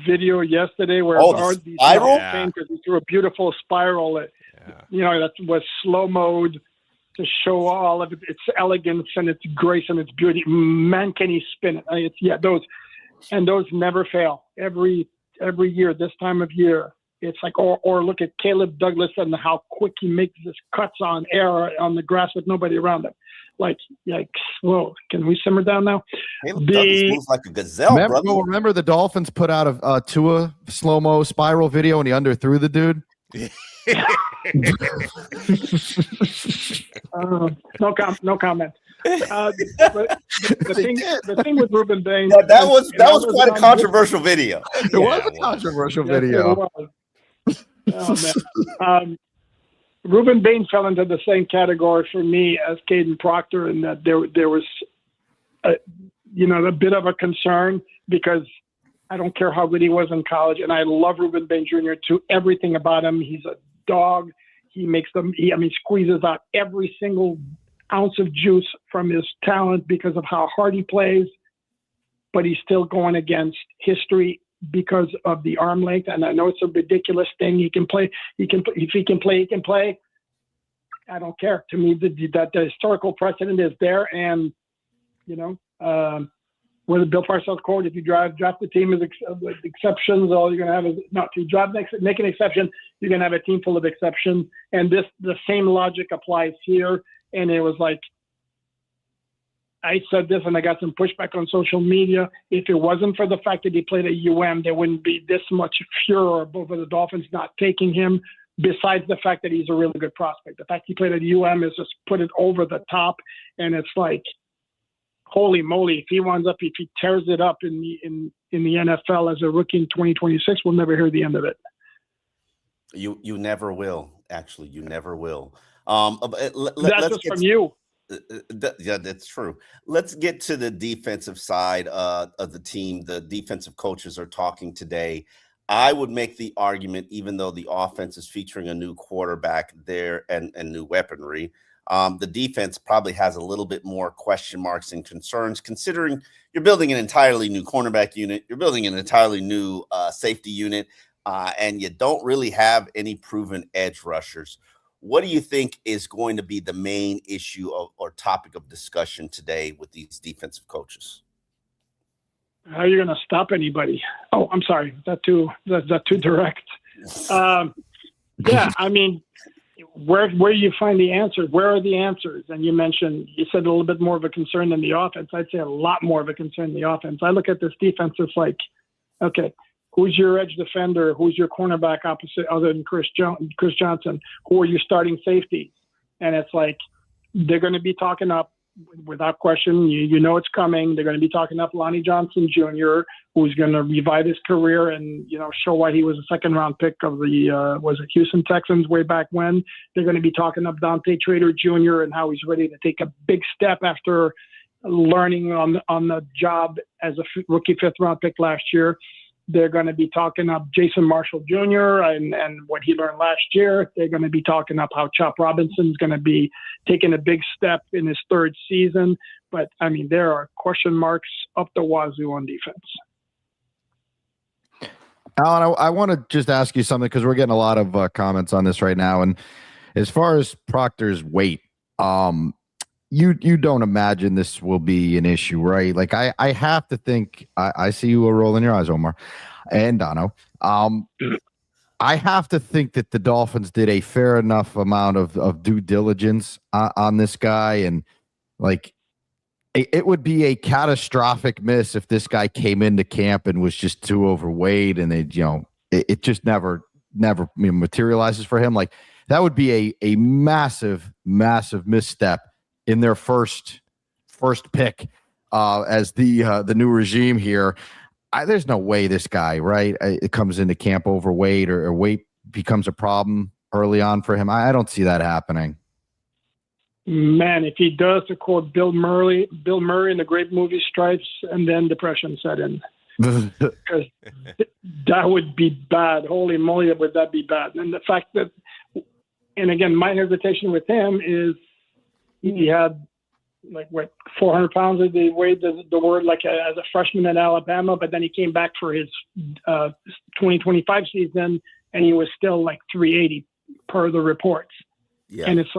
[SPEAKER 6] video yesterday where
[SPEAKER 4] the spiral?
[SPEAKER 6] because he threw a beautiful spiral that that was slow mode to show all of its elegance and its grace and its beauty. Man, can he spin it? Those never fail. Every year, this time of year, it's like, or look at Caleb Douglas and how quick he makes his cuts on air on the grass with nobody around him. Like, whoa, can we simmer down now?
[SPEAKER 4] Caleb Douglas moves like a gazelle,
[SPEAKER 3] remember the Dolphins put out a Tua slow-mo spiral video and he underthrew the dude?
[SPEAKER 6] No comment. But the thing with Ruben Bain,
[SPEAKER 4] that was quite a controversial video.
[SPEAKER 3] It was a controversial video.
[SPEAKER 6] Oh, man. Ruben Bain fell into the same category for me as Caden Proctor, in that there was a bit of a concern because I don't care how good he was in college, and I love Ruben Bain Jr. too. Everything about him, he's a dog. He makes them. He squeezes out every single ounce of juice from his talent because of how hard he plays, but he's still going against history because of the arm length. And I know it's a ridiculous thing. He can play. If he can play, he can play. I don't care. To me, that the historical precedent is there. And, where the Bill Parcells quote, if you draft the team as exceptions, all you're going to have is, no, if you make an exception, you're going to have a team full of exceptions. And the same logic applies here. And it was like, I said this and I got some pushback on social media. If it wasn't for the fact that he played at UM, there wouldn't be this much furor over the Dolphins not taking him, besides the fact that he's a really good prospect. The fact he played at UM is just put it over the top. And it's like, holy moly, if he tears it up in the NFL as a rookie in 2026, we'll never hear the end of it.
[SPEAKER 4] You never will. Actually, you never will.
[SPEAKER 6] That's just from you.
[SPEAKER 4] Yeah, that's true. Let's get to the defensive side of the team. The defensive coaches are talking today. I would make the argument, even though the offense is featuring a new quarterback there and new weaponry, the defense probably has a little bit more question marks and concerns, considering you're building an entirely new cornerback unit, you're building an entirely new safety unit, and you don't really have any proven edge rushers. What do you think is going to be the main issue or topic of discussion today with these defensive coaches?
[SPEAKER 6] How are you going to stop anybody? Oh, I'm sorry. That's too direct. Yeah, I mean, where do you find the answers? Where are the answers? And you said a little bit more of a concern than the offense. I'd say a lot more of a concern than the offense. I look at this defense, it's like, okay, who's your edge defender? Who's your cornerback opposite other than Chris Johnson? Who are your starting safeties? And it's like, they're going to be talking up, without question. You know it's coming. They're going to be talking up Lonnie Johnson Jr., who's going to revive his career and, show why he was a second-round pick of the, Houston Texans way back when. They're going to be talking up Dante Trader Jr. and how he's ready to take a big step after learning on the job as a rookie fifth-round pick last year. They're going to be talking up Jason Marshall Jr. and what he learned last year. They're going to be talking up how Chop Robinson's going to be taking a big step in his third season. But, I mean, there are question marks up the wazoo on defense.
[SPEAKER 3] Alan, I want to just ask you something because we're getting a lot of comments on this right now. And as far as Proctor's weight, you don't imagine this will be an issue, right? Like I have to think, I see you rolling your eyes, Omar and Donno. I have to think that the Dolphins did a fair enough amount of due diligence on this guy. And like, it would be a catastrophic miss if this guy came into camp and was just too overweight and it just never materializes for him. Like that would be a massive misstep in their first pick. as the new regime here. There's no way this guy, right? It comes into camp overweight or weight becomes a problem early on for him. I don't see that happening.
[SPEAKER 6] Man, if he does, to quote Bill Murray in the great movie Stripes, and then depression set in. Because that would be bad. Holy moly, would that be bad? And the fact that, and again, my hesitation with him is he had 400 pounds that they weighed the word as a freshman at Alabama, but then he came back for his 2025 season and he was still 380 per the reports.
[SPEAKER 4] Yeah.
[SPEAKER 6] And it's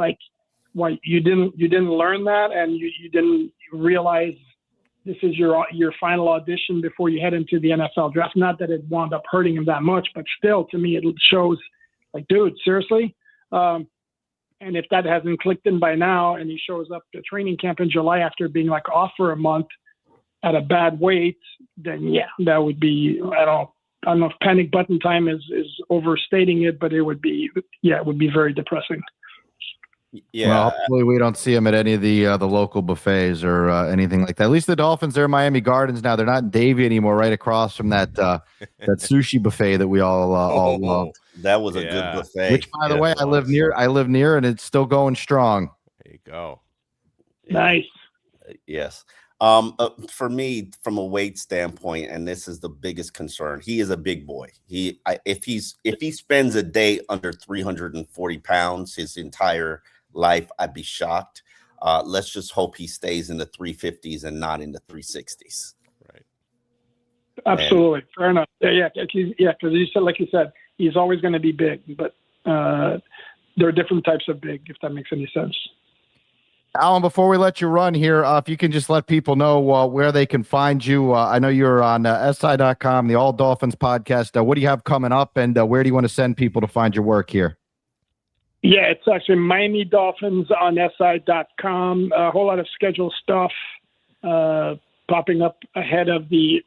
[SPEAKER 6] why you didn't learn that, and you didn't realize this is your final audition before you head into the NFL draft. Not that it wound up hurting him that much, but still, to me, it shows dude, seriously. And if that hasn't clicked in by now, and he shows up to training camp in July after being off for a month at a bad weight, then yeah, that would be, I don't know if panic button time is overstating it, but it would be very depressing.
[SPEAKER 4] Yeah.
[SPEAKER 3] Well, hopefully we don't see him at any of the local buffets or anything like that. At least the Dolphins, they're in Miami Gardens now. They're not in Davie anymore, right across from that that sushi buffet that we all love.
[SPEAKER 4] That was a good buffet.
[SPEAKER 3] Which, by the way, I live near, and it's still going strong.
[SPEAKER 23] There you go.
[SPEAKER 6] Nice.
[SPEAKER 4] Yes. For me, from a weight standpoint, and this is the biggest concern, he is a big boy. If he spends a day under 340 pounds his entire life, I'd be shocked. Let's just hope he stays in the 350s and not in the 360s.
[SPEAKER 23] Right.
[SPEAKER 6] Absolutely. Fair enough. Yeah. Because you said, he's always going to be big, but there are different types of big, if that makes any sense.
[SPEAKER 3] Alan, before we let you run here, if you can just let people know where they can find you. I know you're on SI.com, the All Dolphins podcast. What do you have coming up, and where do you want to send people to find your work here?
[SPEAKER 6] Yeah, it's actually Miami Dolphins on SI.com. A whole lot of scheduled stuff popping up ahead of the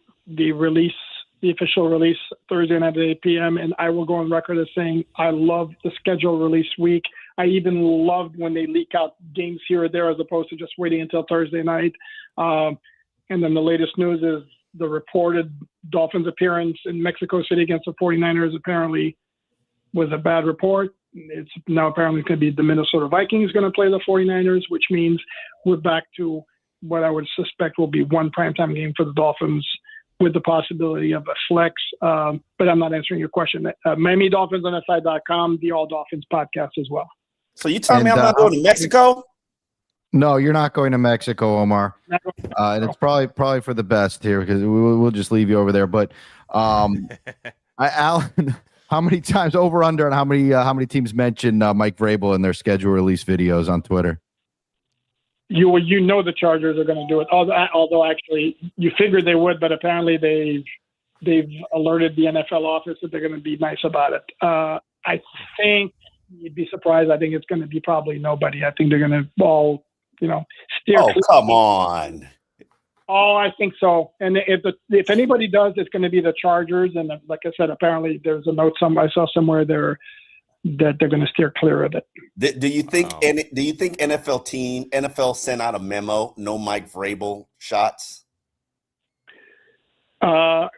[SPEAKER 6] release, the official release Thursday night at 8 p.m. And I will go on record as saying I love the schedule release week. I even loved when they leak out games here or there as opposed to just waiting until Thursday night. And then the latest news is the reported Dolphins appearance in Mexico City against the 49ers apparently was a bad report. It's now apparently going to be the Minnesota Vikings going to play the 49ers, which means we're back to what I would suspect will be one primetime game for the Dolphins with the possibility of a flex. But I'm not answering your question. Miami Dolphins on SI.com, the All Dolphins podcast as well.
[SPEAKER 4] So you telling me I'm not going to Mexico?
[SPEAKER 3] No, you're not going to Mexico, Omar. And it's probably for the best here because we'll just leave you over there. But Alan, how many times over under and how many teams mentioned Mike Vrabel in their schedule release videos on Twitter?
[SPEAKER 6] You know the Chargers are going to do it. Although actually you figured they would, but apparently they've alerted the NFL office that they're going to be nice about it. I think you'd be surprised. I think it's going to be probably nobody. I think they're going to all, steer.
[SPEAKER 4] Oh, come on.
[SPEAKER 6] Oh, I think so. And if anybody does, it's going to be the Chargers. And like I said, apparently there's a note I saw somewhere there that they're going to steer clear of it.
[SPEAKER 4] Do you think NFL sent out a memo? No Mike Vrabel shots.
[SPEAKER 6] Saw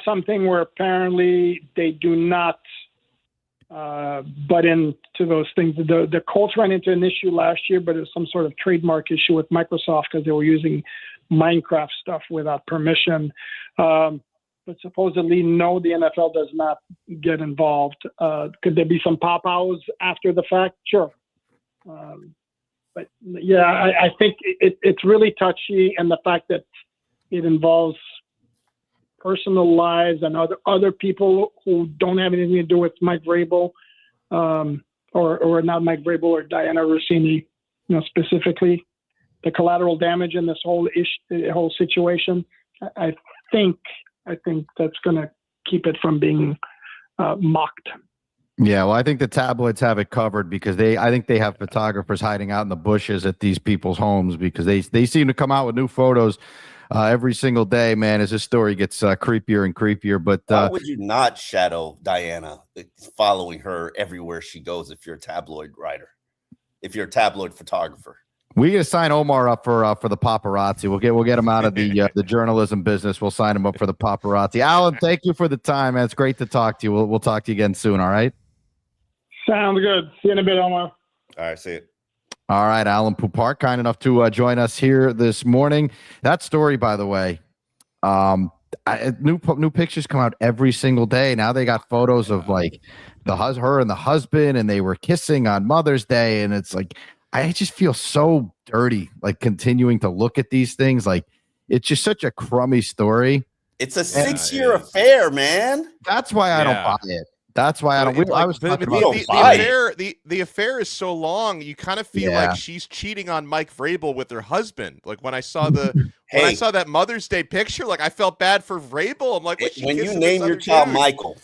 [SPEAKER 6] something where apparently they do not butt into those things. The Colts ran into an issue last year, but it was some sort of trademark issue with Microsoft because they were using Minecraft stuff without permission. But supposedly, no, the NFL does not get involved. Could there be some pop-outs after the fact? Sure. But yeah, I think it's really touchy, and the fact that it involves personal lives and other people who don't have anything to do with Mike Vrabel, or not Mike Vrabel or Diana Rossini, specifically the collateral damage in this whole situation. I think that's going to keep it from being mocked.
[SPEAKER 3] Yeah, well, I think the tabloids have it covered because I think they have photographers hiding out in the bushes at these people's homes because they seem to come out with new photos every single day, man, as this story gets creepier and creepier. But
[SPEAKER 4] why would you not shadow Diana, following her everywhere she goes if you're a tabloid writer, if you're a tabloid photographer?
[SPEAKER 3] We gotta sign Omar up for the paparazzi. We'll get him out of the journalism business. We'll sign him up for the paparazzi. Alan, thank you for the time, man. It's great to talk to you. We'll talk to you again soon. All right.
[SPEAKER 6] Sounds good. See you in a bit, Omar.
[SPEAKER 4] All right, see it.
[SPEAKER 3] All right, Alan Poupart, kind enough to join us here this morning. That story, by the way, new pictures come out every single day. Now they got photos of like her and the husband, and they were kissing on Mother's Day, and it's like I just feel so dirty, like continuing to look at these things. Like it's just such a crummy story.
[SPEAKER 4] It's a 6-year affair, man.
[SPEAKER 3] That's why I don't buy it. That's why I don't.
[SPEAKER 23] The affair is so long. You kind of feel like she's cheating on Mike Vrabel with her husband. Like when I saw when I saw that Mother's Day picture, like I felt bad for Vrabel. I'm like,
[SPEAKER 4] when you name your child Michael,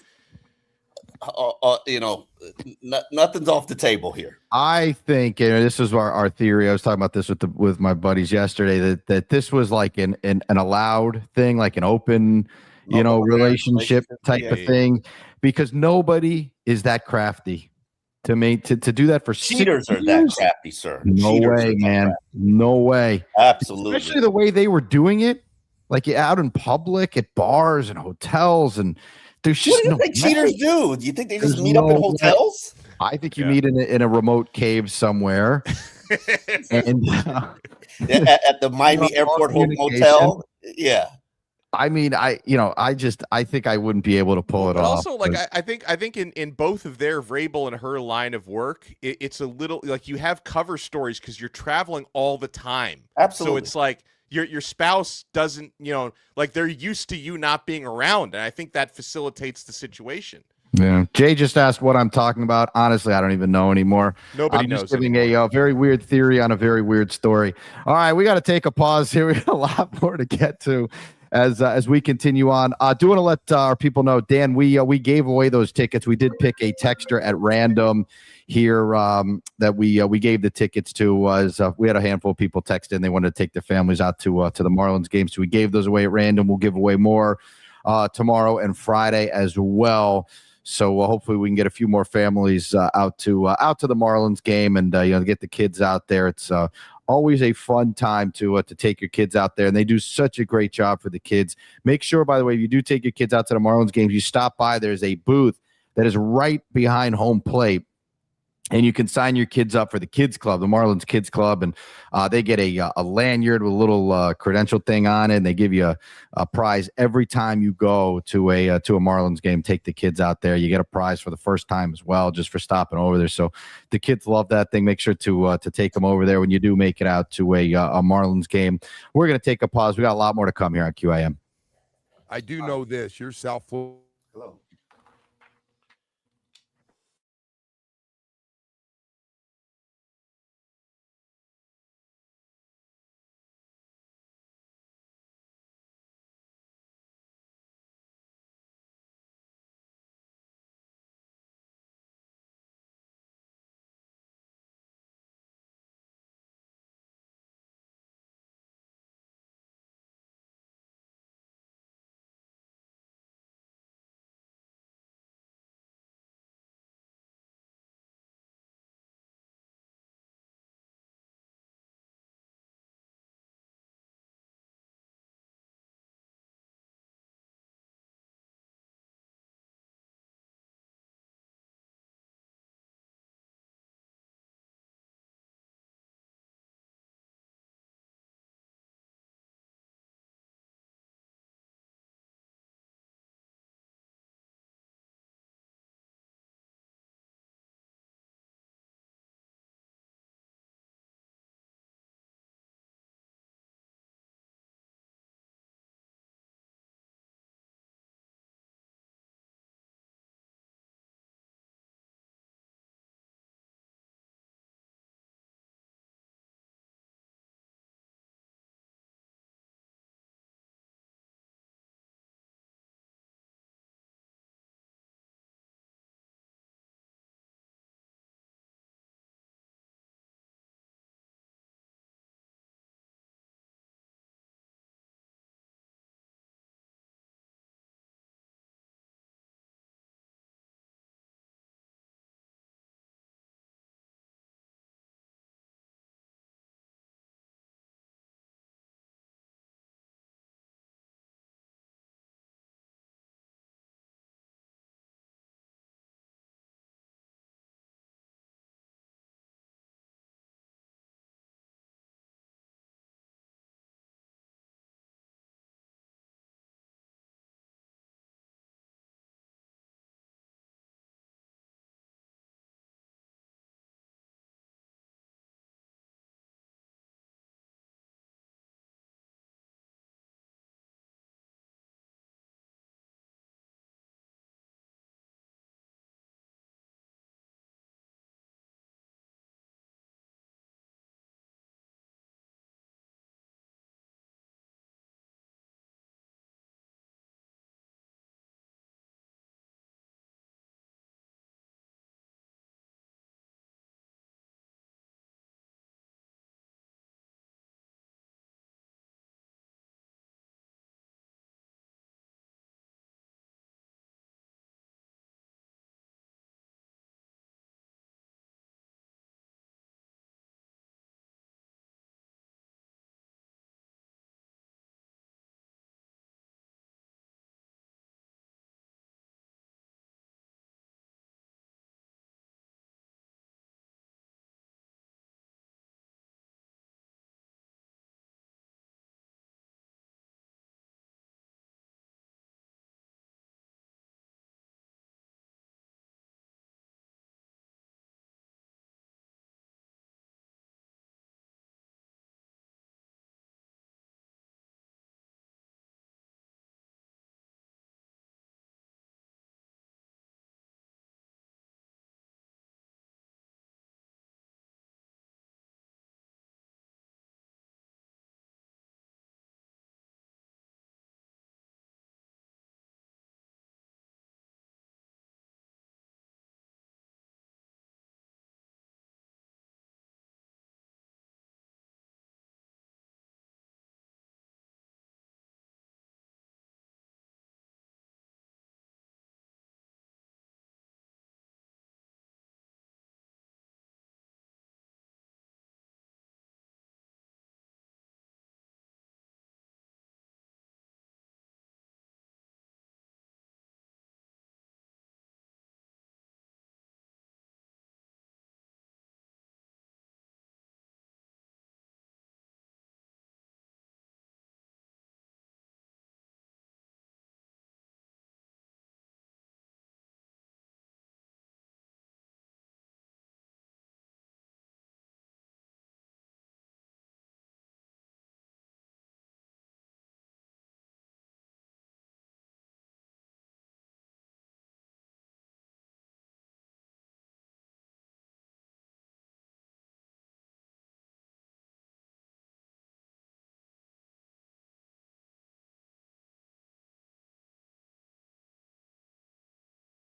[SPEAKER 4] nothing's off the table here.
[SPEAKER 3] I think this is our theory. I was talking about this with my buddies yesterday. That this was like an allowed thing, like an open, relationship type of thing. Because nobody is that crafty to do that for
[SPEAKER 4] cheaters are that crafty, sir.
[SPEAKER 3] No way, man. No way.
[SPEAKER 4] Absolutely.
[SPEAKER 3] Especially the way they were doing it, like out in public at bars and hotels, and there's just
[SPEAKER 4] what do you think cheaters do? Do you think they just meet up in hotels?
[SPEAKER 3] I think you meet in a remote cave somewhere, and
[SPEAKER 4] at the Miami Airport Hotel. Yeah.
[SPEAKER 3] I mean, I think I wouldn't be able to pull it off.
[SPEAKER 23] Also, like I think in both of their Vrabel and her line of work, it's a little like you have cover stories because you're traveling all the time.
[SPEAKER 4] Absolutely.
[SPEAKER 23] So it's like your spouse doesn't, like they're used to you not being around, and I think that facilitates the situation.
[SPEAKER 3] Yeah. Jay just asked what I'm talking about. Honestly, I don't even know anymore.
[SPEAKER 23] Nobody
[SPEAKER 3] I'm
[SPEAKER 23] knows.
[SPEAKER 3] Just giving a very weird theory on a very weird story. All right, we got to take a pause here. We got a lot more to get to as we continue on. Do want to let our people know, Dan, we gave away those tickets. We did pick a texter at random here that we gave the tickets to. We had a handful of people text in. They wanted to take their families out to the Marlins game, so we gave those away at random. We'll give away more tomorrow and Friday as well. So hopefully we can get a few more families out to the Marlins game and get the kids out there. It's always a fun time to take your kids out there, and they do such a great job for the kids. Make sure, by the way, if you do take your kids out to the Marlins games, you stop by. There's a booth that is right behind home plate, and you can sign your kids up for the kids club, the Marlins Kids Club, and they get a lanyard with a little credential thing on it, and they give you a prize every time you go to a Marlins game. Take the kids out there. You get a prize for the first time as well, just for stopping over there. So the kids love that thing. Make sure to take them over there when you do make it out to a Marlins game. We're going to take a pause. We got a lot more to come here on QAM.
[SPEAKER 5] I do know this. You're South Florida.
[SPEAKER 4] Hello.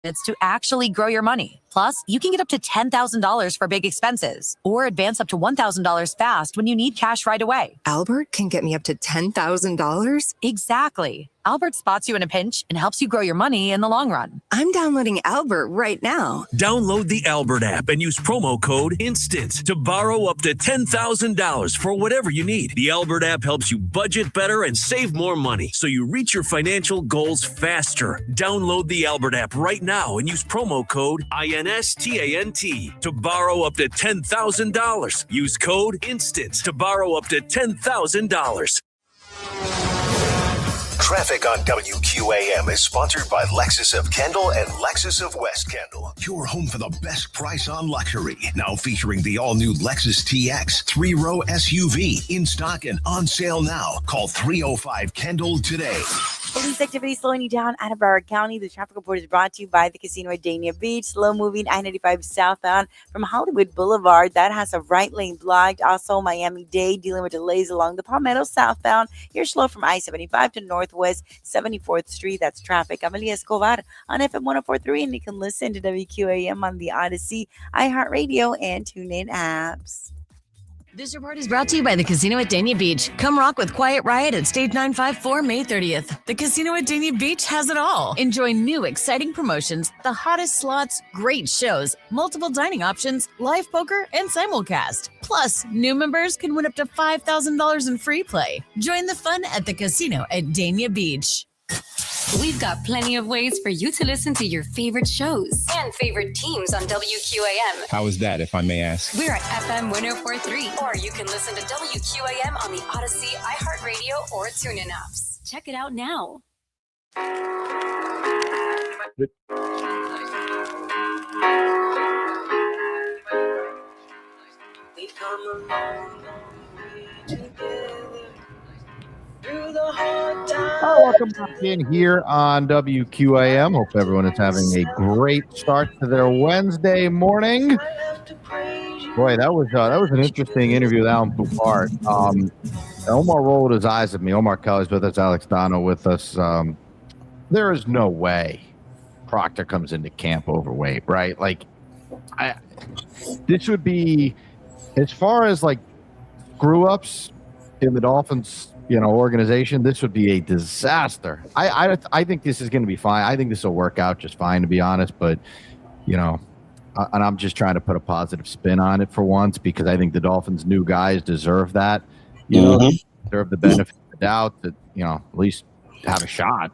[SPEAKER 9] It's to actually grow your money. Plus, you can get up to $10,000 for big expenses or advance up to $1,000 fast when you need cash right away.
[SPEAKER 10] Albert can get me up to $10,000?
[SPEAKER 9] Exactly. Albert spots you in a pinch and helps you grow your money in the long run.
[SPEAKER 10] I'm downloading Albert right now.
[SPEAKER 15] Download the Albert app and use promo code INSTANT to borrow up to $10,000 for whatever you need. The Albert app helps you budget better and save more money so you reach your financial goals faster. Download the Albert app right now and use promo code INSTANT to borrow up to $10,000. Use code INSTANT to borrow up to $10,000.
[SPEAKER 7] Traffic on WQAM is sponsored by Lexus of Kendall and Lexus of West Kendall. Your home for the best price on luxury. Now featuring the all-new Lexus TX 3-row SUV in stock and on sale now. Call 305-KENDALL today.
[SPEAKER 11] Police activity slowing you down out of Broward County. The traffic report is brought to you by the casino at Dania Beach. Slow moving I-95 southbound from Hollywood Boulevard. That has a right lane blocked. Also, Miami-Dade dealing with delays along the Palmetto southbound. You're slow from I-75 to Northwest 74th Street. That's traffic. I'm Elia Escobar on FM 104.3, and you can listen to WQAM on the Odyssey, iHeartRadio, and TuneIn apps.
[SPEAKER 12] This report is brought to you by the Casino at Dania Beach. Come rock with Quiet Riot at Stage 954 May 30th. The Casino at Dania Beach has it all. Enjoy new, exciting promotions, the hottest slots, great shows, multiple dining options, live poker, and simulcast. Plus, new members can win up to $5,000 in free play. Join the fun at the Casino at Dania Beach.
[SPEAKER 13] We've got plenty of ways for you to listen to your favorite shows and favorite teams on WQAM.
[SPEAKER 20] How is that, if I may ask?
[SPEAKER 13] We're at FM 104.3, or you can listen to WQAM on the Odyssey, iHeartRadio, or TuneIn apps. Check it out now.
[SPEAKER 16] We've come a long way together through the hard times.
[SPEAKER 3] Welcome back in here on WQAM. Hope everyone is having a great start to their Wednesday morning. Boy, that was an interesting interview with Alan Poupart. Omar rolled his eyes at me. Omar Kelly's with us, Alex Donno with us. There is no way Proctor comes into camp overweight, right? Like, this would be, as far as like screw ups in the Dolphins, organization, this would be a disaster. I think this is going to be fine. I think this will work out just fine, to be honest. But, and I'm just trying to put a positive spin on it for once, because I think the Dolphins' new guys deserve that. Deserve the benefit of the doubt that, at least have a shot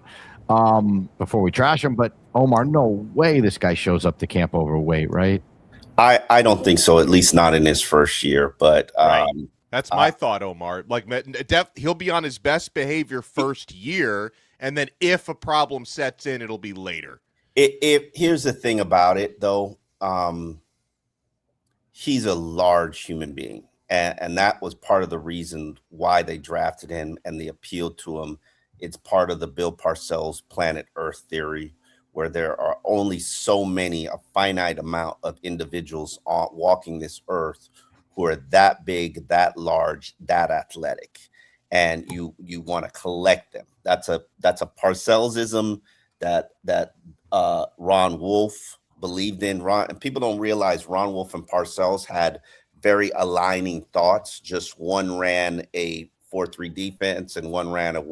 [SPEAKER 3] before we trash them. But Omar, no way this guy shows up to camp overweight, right?
[SPEAKER 4] I don't think so, at least not in his first year. But
[SPEAKER 23] that's my thought, Omar. Like, he'll be on his best behavior first year, and then if a problem sets in, it'll be later.
[SPEAKER 4] Here's the thing about it, though. He's a large human being, and that was part of the reason why they drafted him and the appeal to him. It's part of the Bill Parcells planet Earth theory, where there are only so many, a finite amount of individuals walking this earth who are that big, that large, that athletic, and you want to collect them. That's a Parcellsism that Ron Wolf believed in. And people don't realize Ron Wolf and Parcells had very aligning thoughts. Just one ran a 4-3 defense and one ran a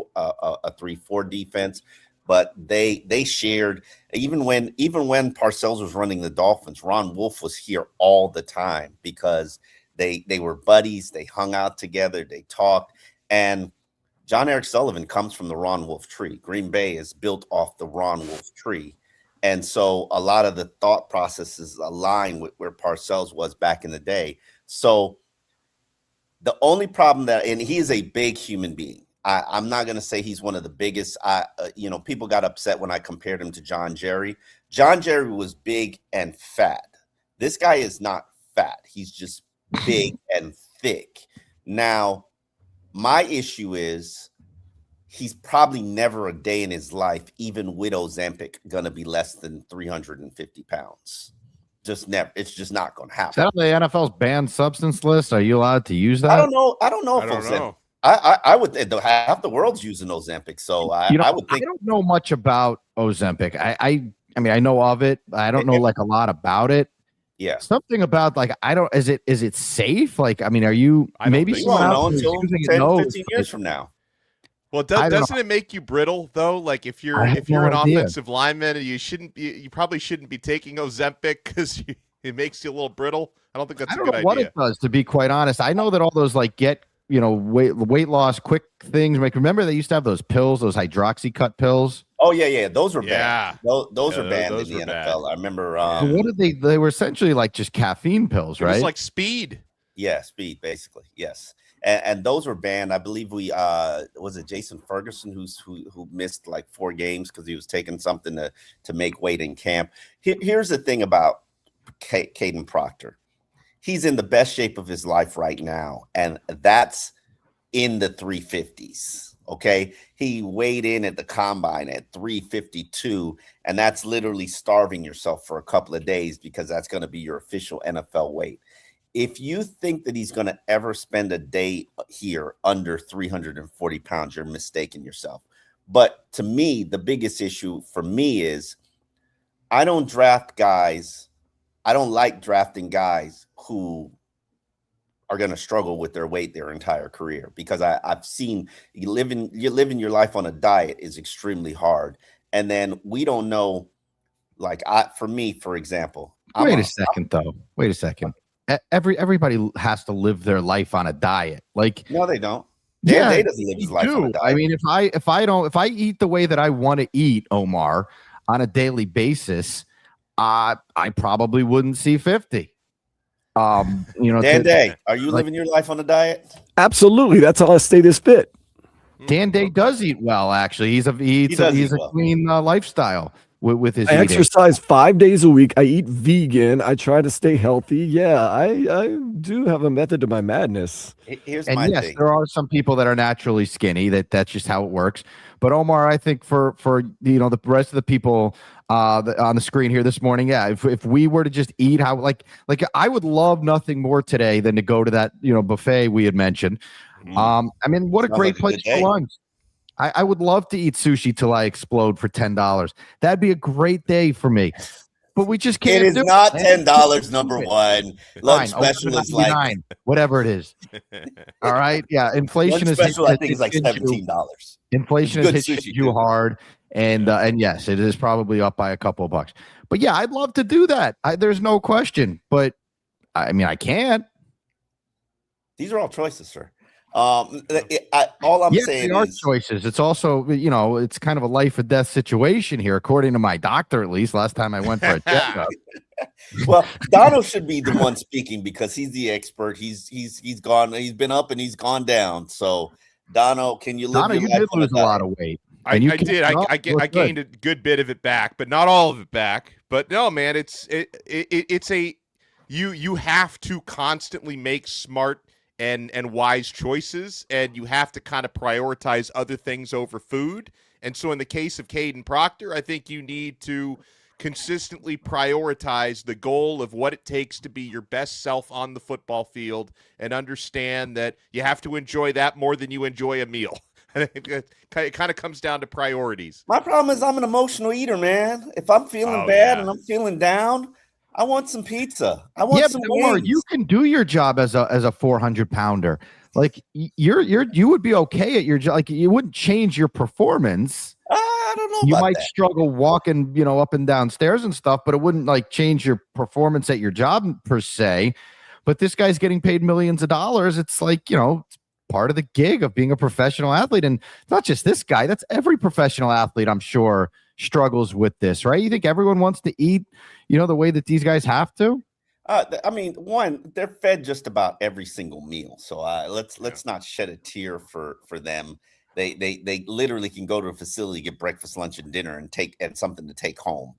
[SPEAKER 4] 3-4 defense. But they shared, even when Parcells was running the Dolphins, Ron Wolf was here all the time because they were buddies. They hung out together. They talked. And John Eric Sullivan comes from the Ron Wolf tree. Green Bay is built off the Ron Wolf tree. And so a lot of the thought processes align with where Parcells was back in the day. So the only problem and he is a big human being. I'm not going to say he's one of the biggest. People got upset when I compared him to John Jerry. John Jerry was big and fat. This guy is not fat. He's just big and thick. Now, my issue is he's probably never a day in his life, even with Ozempic, going to be less than 350 pounds. Just never. It's just not going to happen.
[SPEAKER 3] Is that on the NFL's banned substance list? Are you allowed to use that?
[SPEAKER 4] I don't know. I don't know. I would think half the world's using Ozempic, so I would think.
[SPEAKER 3] I don't know much about Ozempic. I mean, I know of it. I don't know like a lot about it.
[SPEAKER 4] Yeah.
[SPEAKER 3] Something about like I don't. Is it safe? Like, I mean, are you maybe
[SPEAKER 4] You won't
[SPEAKER 3] someone
[SPEAKER 4] know
[SPEAKER 3] else who's
[SPEAKER 4] until
[SPEAKER 3] using it
[SPEAKER 4] 10,
[SPEAKER 3] knows,
[SPEAKER 4] 15 years from now.
[SPEAKER 23] Well,
[SPEAKER 3] I don't
[SPEAKER 23] doesn't it make you brittle though? Like if you're
[SPEAKER 3] have no
[SPEAKER 23] an
[SPEAKER 3] idea.
[SPEAKER 23] offensive lineman, you probably shouldn't be taking Ozempic because it makes you a little brittle. I don't think that's
[SPEAKER 3] I
[SPEAKER 23] a
[SPEAKER 3] don't
[SPEAKER 23] good
[SPEAKER 3] know what
[SPEAKER 23] idea.
[SPEAKER 3] it does, to be quite honest. I know that all those like weight loss quick things. Like, remember they used to have those pills, those hydroxycut pills.
[SPEAKER 4] Oh yeah, those were
[SPEAKER 23] Yeah.
[SPEAKER 4] banned. Those are banned
[SPEAKER 23] those
[SPEAKER 4] in the
[SPEAKER 23] were
[SPEAKER 4] NFL.
[SPEAKER 23] bad.
[SPEAKER 4] I remember.
[SPEAKER 3] So what did they were essentially like just caffeine pills,
[SPEAKER 23] It
[SPEAKER 3] right?
[SPEAKER 23] was like speed.
[SPEAKER 4] Yeah, speed basically. Yes, and those were banned. I believe was it Jason Ferguson who missed like 4 games because he was taking something to make weight in camp. Here's the thing about Caden Proctor. He's in the best shape of his life right now, and that's in the 350s. Okay, he weighed in at the combine at 352, and that's literally starving yourself for a couple of days because that's going to be your official NFL weight. If you think that he's going to ever spend a day here under 340 pounds, you're mistaking yourself. But to me, the biggest issue for me is I don't draft guys. I don't like drafting guys who are going to struggle with their weight their entire career, because I've seen you're living your life on a diet is extremely hard. And then we don't know, like for me, for example.
[SPEAKER 3] Wait a second. Everybody has to live their life on a diet. Like,
[SPEAKER 4] no, they don't.
[SPEAKER 3] Yeah,
[SPEAKER 4] Day doesn't live his life on a diet.
[SPEAKER 3] I mean, if I eat the way that I want to eat, Omar, on a daily basis, I probably wouldn't see 50.
[SPEAKER 4] Dan Day, are you living your life on a diet?
[SPEAKER 1] Absolutely. That's how I stay this fit.
[SPEAKER 3] Dan Day does eat well, actually. He eats a clean lifestyle with his
[SPEAKER 1] I
[SPEAKER 3] eating.
[SPEAKER 1] exercise 5 days a week. I eat vegan. I try to stay healthy. Yeah, I do have a method to my madness.
[SPEAKER 4] Here's
[SPEAKER 3] and
[SPEAKER 4] my
[SPEAKER 3] yes,
[SPEAKER 4] thing.
[SPEAKER 3] there are some people that are naturally skinny. That's just how it works. But Omar, I think for the rest of the people on the screen here this morning, yeah, if we were to just eat how like I would love nothing more today than to go to that buffet we had mentioned. I mean, what a great place for lunch. I would love to eat sushi till I explode for $10. That'd be a great day for me. But we just can't.
[SPEAKER 4] It is not $10. Number one, lunch special is like
[SPEAKER 3] whatever it is. All right, yeah. Inflation
[SPEAKER 4] lunch special, I think, is like $17.
[SPEAKER 3] Inflation has hit you hard, and yes, it is probably up by a couple of bucks. But yeah, I'd love to do that. There's no question. But I mean, I can't.
[SPEAKER 4] These are all choices, sir. All I'm saying
[SPEAKER 3] they are
[SPEAKER 4] is
[SPEAKER 3] choices. It's also, it's kind of a life or death situation here, according to my doctor, at least last time I went for a checkup.
[SPEAKER 4] Well, Donno should be the one speaking because he's the expert. He's been up and he's gone down. So Donno, can you live?
[SPEAKER 3] Donno, you did lose a lot of weight.
[SPEAKER 23] I did. I gained a good bit of it back, but not all of it back. But no, man, you have to constantly make smart and wise choices, and you have to kind of prioritize other things over food. And so in the case of Caden Proctor, I think you need to consistently prioritize the goal of what it takes to be your best self on the football field, and understand that you have to enjoy that more than you enjoy a meal. It kind of comes down to priorities.
[SPEAKER 4] My problem is I'm an emotional eater, man. If I'm feeling bad and I'm feeling down, I want some pizza. I want some wings.
[SPEAKER 3] You can do your job as a 400-pounder. Like you would be okay at your job. Like, you wouldn't change your performance.
[SPEAKER 4] I don't know.
[SPEAKER 3] You
[SPEAKER 4] about
[SPEAKER 3] might
[SPEAKER 4] that.
[SPEAKER 3] struggle walking, up and down stairs and stuff, but it wouldn't like change your performance at your job per se. But this guy's getting paid millions of dollars. It's like, it's part of the gig of being a professional athlete. And it's not just this guy. That's every professional athlete, I'm sure, struggles with this, right? You think everyone wants to eat, the way that these guys have to?
[SPEAKER 4] I mean, one, they're fed just about every single meal. So let's not shed a tear for them. They literally can go to a facility, get breakfast, lunch, and dinner, and something to take home.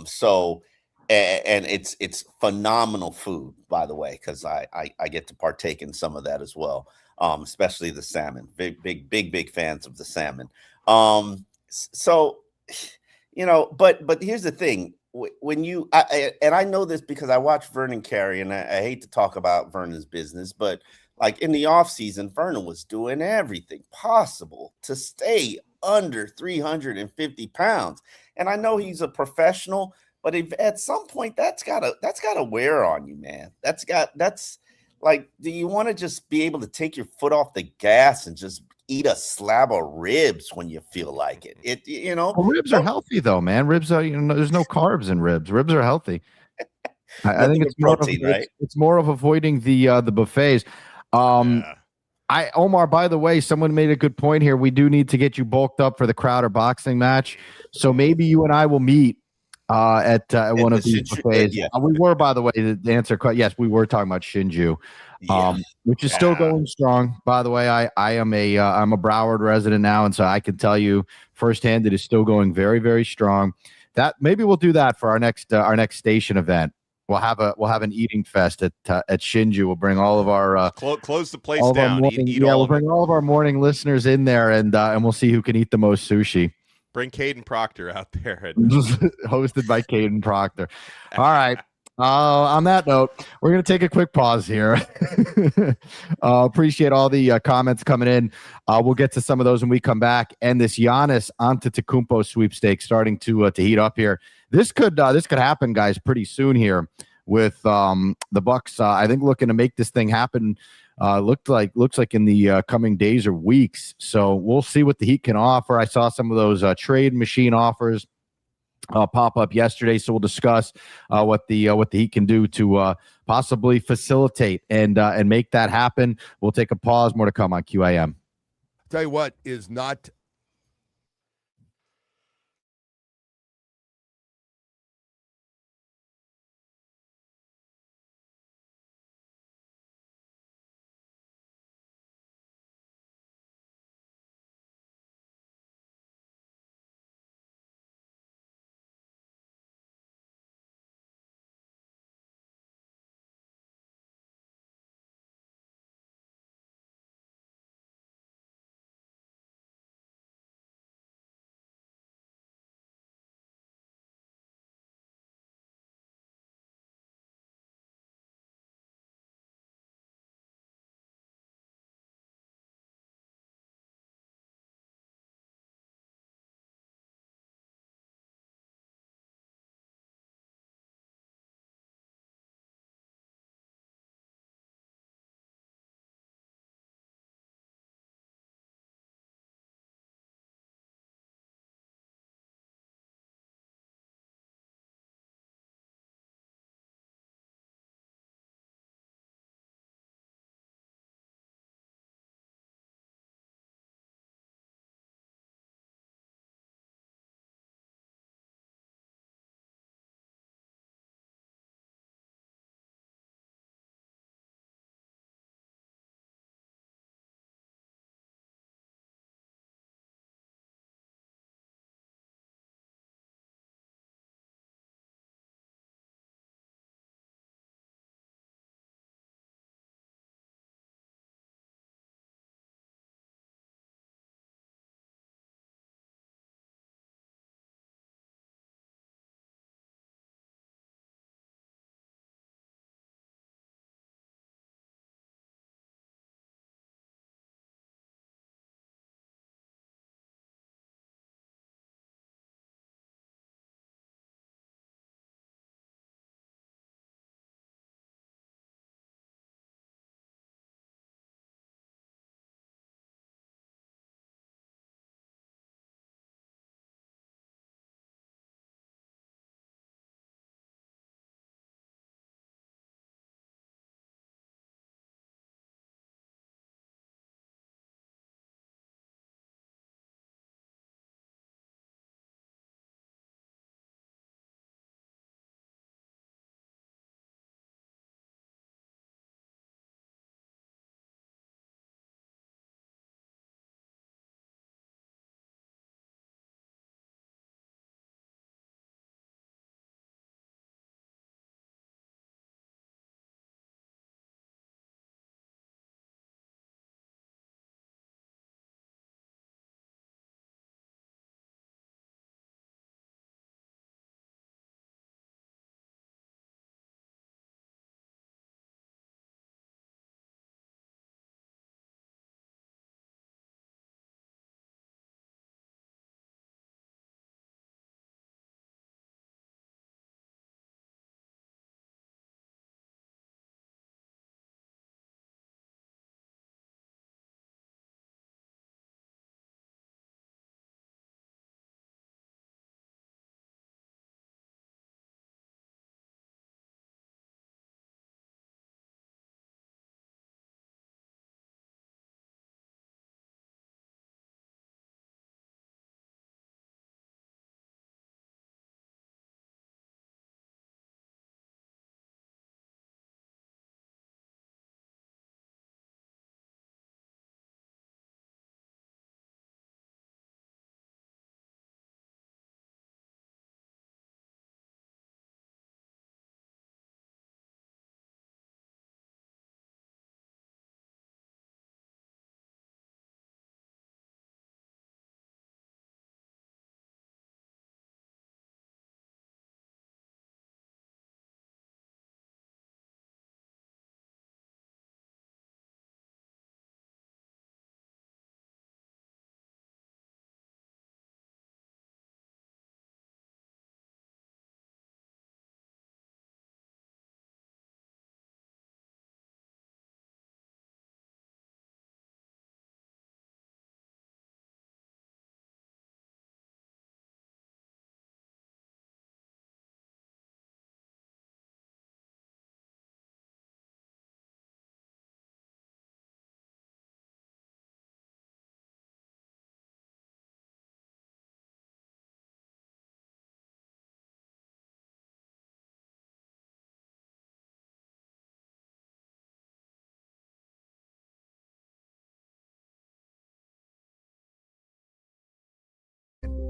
[SPEAKER 4] So it's phenomenal food, by the way, because I get to partake in some of that as well. Especially the salmon. Big fans of the salmon. So, but here's the thing. When I know this because I watch Vernon carry, and I hate to talk about Vernon's business, but like in the off season, Vernon was doing everything possible to stay under 350 pounds. And I know he's a professional, but if at some point that's gotta wear on you, man. That's like, do you want to just be able to take your foot off the gas and just eat a slab of ribs when you feel like it?
[SPEAKER 3] Well, ribs are healthy though, man. Ribs are, there's no carbs in ribs. Ribs are healthy. I think
[SPEAKER 4] Nothing
[SPEAKER 3] it's
[SPEAKER 4] but protein, right?
[SPEAKER 3] it's more of avoiding the buffets. Omar, by the way, someone made a good point here. We do need to get you bulked up for the Crowder boxing match. So maybe you and I will meet at one of these buffets.
[SPEAKER 4] Yeah.
[SPEAKER 3] We were, by the way, the answer. Yes, we were talking about Shinju, which is still going strong. By the way, I am I'm a Broward resident now, and so I can tell you firsthand it is still going very, very strong. That maybe we'll do that for our next station event. We'll have an eating fest at Shinju. We'll bring all of our
[SPEAKER 23] close the place down.
[SPEAKER 3] We'll bring all of our morning listeners in there, and we'll see who can eat the most sushi.
[SPEAKER 23] Bring Caden Proctor out there.
[SPEAKER 3] Hosted by Caden Proctor. All right. On that note, we're going to take a quick pause here. Appreciate all the comments coming in. We'll get to some of those when we come back. And this Giannis Antetokounmpo sweepstakes starting to heat up here. This could happen, guys, pretty soon here with the Bucks. I think looking to make this thing happen. Looks like in the coming days or weeks. So we'll see what the Heat can offer. I saw some of those trade machine offers pop up yesterday, so we'll discuss what the Heat can do to possibly facilitate and make that happen. We'll take a pause. More to come on QAM.
[SPEAKER 5] Tell you what is not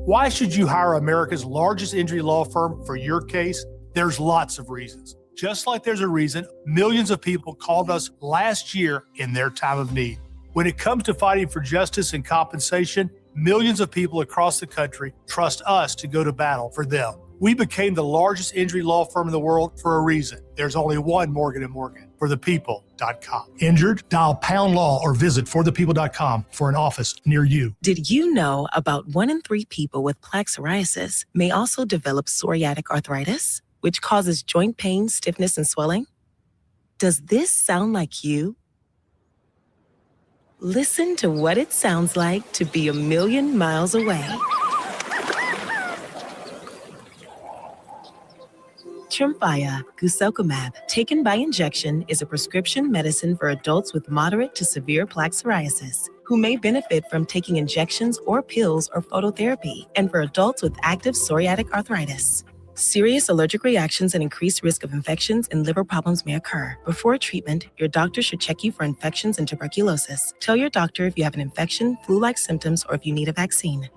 [SPEAKER 14] Why should you hire America's largest injury law firm for your case? There's lots of reasons. Just like there's a reason millions of people called us last year in their time of need. When it comes to fighting for justice and compensation, millions of people across the country trust us to go to battle for them. We became the largest injury law firm in the world for a reason. There's only one Morgan & Morgan, forthepeople.com. Injured? Dial pound law or visit forthepeople.com for an office near you.
[SPEAKER 17] Did you know about 1 in 3 people with plaque psoriasis may also develop psoriatic arthritis, which causes joint pain, stiffness, and swelling? Does this sound like you? Listen to what it sounds like to be a million miles away. Tremfya guselkumab, taken by injection, is a prescription medicine for adults with moderate to severe plaque psoriasis who may benefit from taking injections or pills or phototherapy, and for adults with active psoriatic arthritis. Serious allergic reactions and increased risk of infections and liver problems may occur. Before treatment, your doctor should check you for infections and tuberculosis. Tell your doctor if you have an infection, flu-like symptoms, or if you need a vaccine.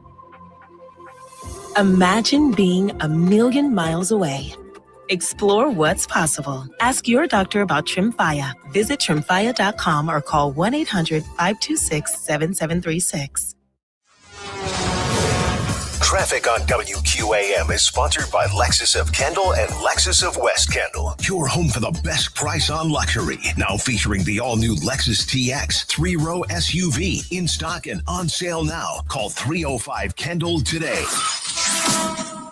[SPEAKER 17] Imagine being a million miles away. Explore what's possible. Ask your doctor about Tremfya. Visit tremfya.com or call 1-800-526-7736.
[SPEAKER 7] Traffic on WQAM is sponsored by Lexus of Kendall and Lexus of West Kendall. Your home for the best price on luxury. Now featuring the all-new Lexus TX 3-row SUV. In stock and on sale now. Call 305-KENDALL today.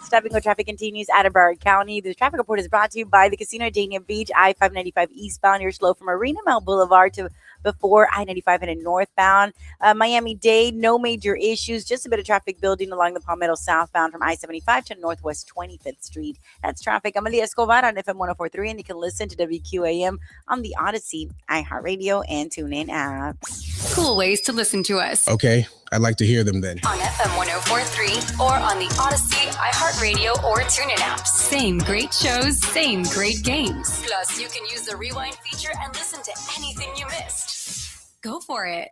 [SPEAKER 11] Stopping go traffic continues out of Broward County. The traffic report is brought to you by the Casino at Dania Beach, I-595 eastbound. You're slow from Marina Mount Boulevard to before I-95 and northbound. Miami-Dade, no major issues. Just a bit of traffic building along the Palmetto southbound from I-75 to Northwest 25th Street. That's traffic. I'm Alia Escobar on FM 104.3, and you can listen to WQAM on the Odyssey, iHeartRadio, and TuneIn apps.
[SPEAKER 13] Cool ways to listen to us.
[SPEAKER 20] Okay, I'd like to hear them then.
[SPEAKER 13] On FM 104.3 or on the Odyssey, iHeartRadio, or TuneIn apps. Same great shows, same great games. Plus, you can use the rewind feature and listen to anything you missed. Go for it.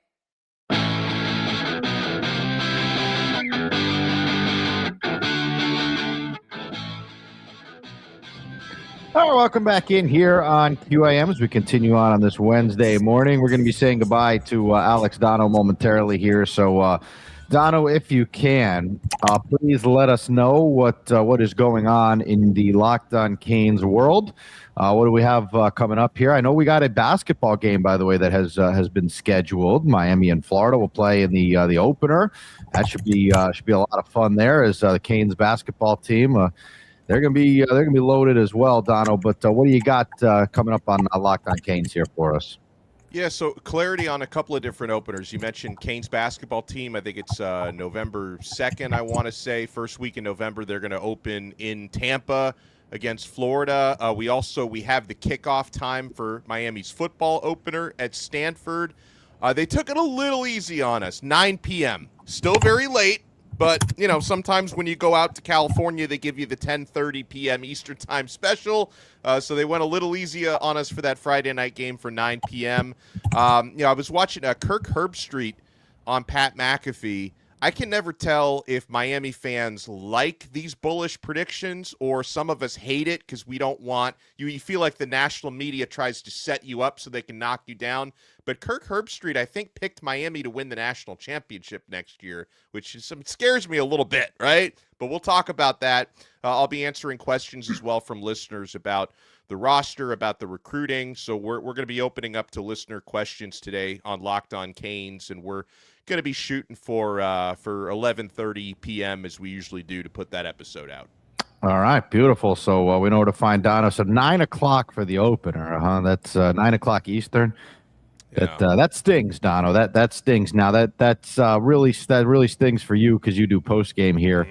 [SPEAKER 3] All right, welcome back in here on QAM as we continue on this Wednesday morning. We're going to be saying goodbye to Alex Donno momentarily here. So, Donno, if you can, please let us know what is going on in the Locked On Canes world. What do we have coming up here? I know we got a basketball game, by the way, that has been scheduled. Miami and Florida will play in the opener. That should be a lot of fun there. As the Canes basketball team, they're gonna be loaded as well, Donno. But what do you got coming up on Locked On Canes here for us?
[SPEAKER 23] Yeah, so clarity on a couple of different openers. You mentioned Canes basketball team. I think it's November 2nd, I want to say. First week in November, they're going to open in Tampa against Florida. We have the kickoff time for Miami's football opener at Stanford. They took it a little easy on us, 9 p.m. Still very late, but, you know, sometimes when you go out to California, they give you the 10:30 p.m. Eastern time special. So they went a little easy on us for that Friday night game for 9 p.m. I was watching Kirk Herbstreit on Pat McAfee. I can never tell if Miami fans like these bullish predictions or some of us hate it because we don't want you feel like the national media tries to set you up so they can knock you down. But Kirk Herbstreit, I think, picked Miami to win the national championship next year, which scares me a little bit, right? But we'll talk about that. I'll be answering questions as well from listeners about the roster, about the recruiting. So we're going to be opening up to listener questions today on Locked On Canes, and we're going to be shooting for 11:30 p.m. as we usually do to put that episode out.
[SPEAKER 3] All right, beautiful. So we know where to find Donno. So 9 o'clock for the opener, huh? That's 9 o'clock Eastern. That stings, Donno. That stings. Now that really stings for you because you do post game here.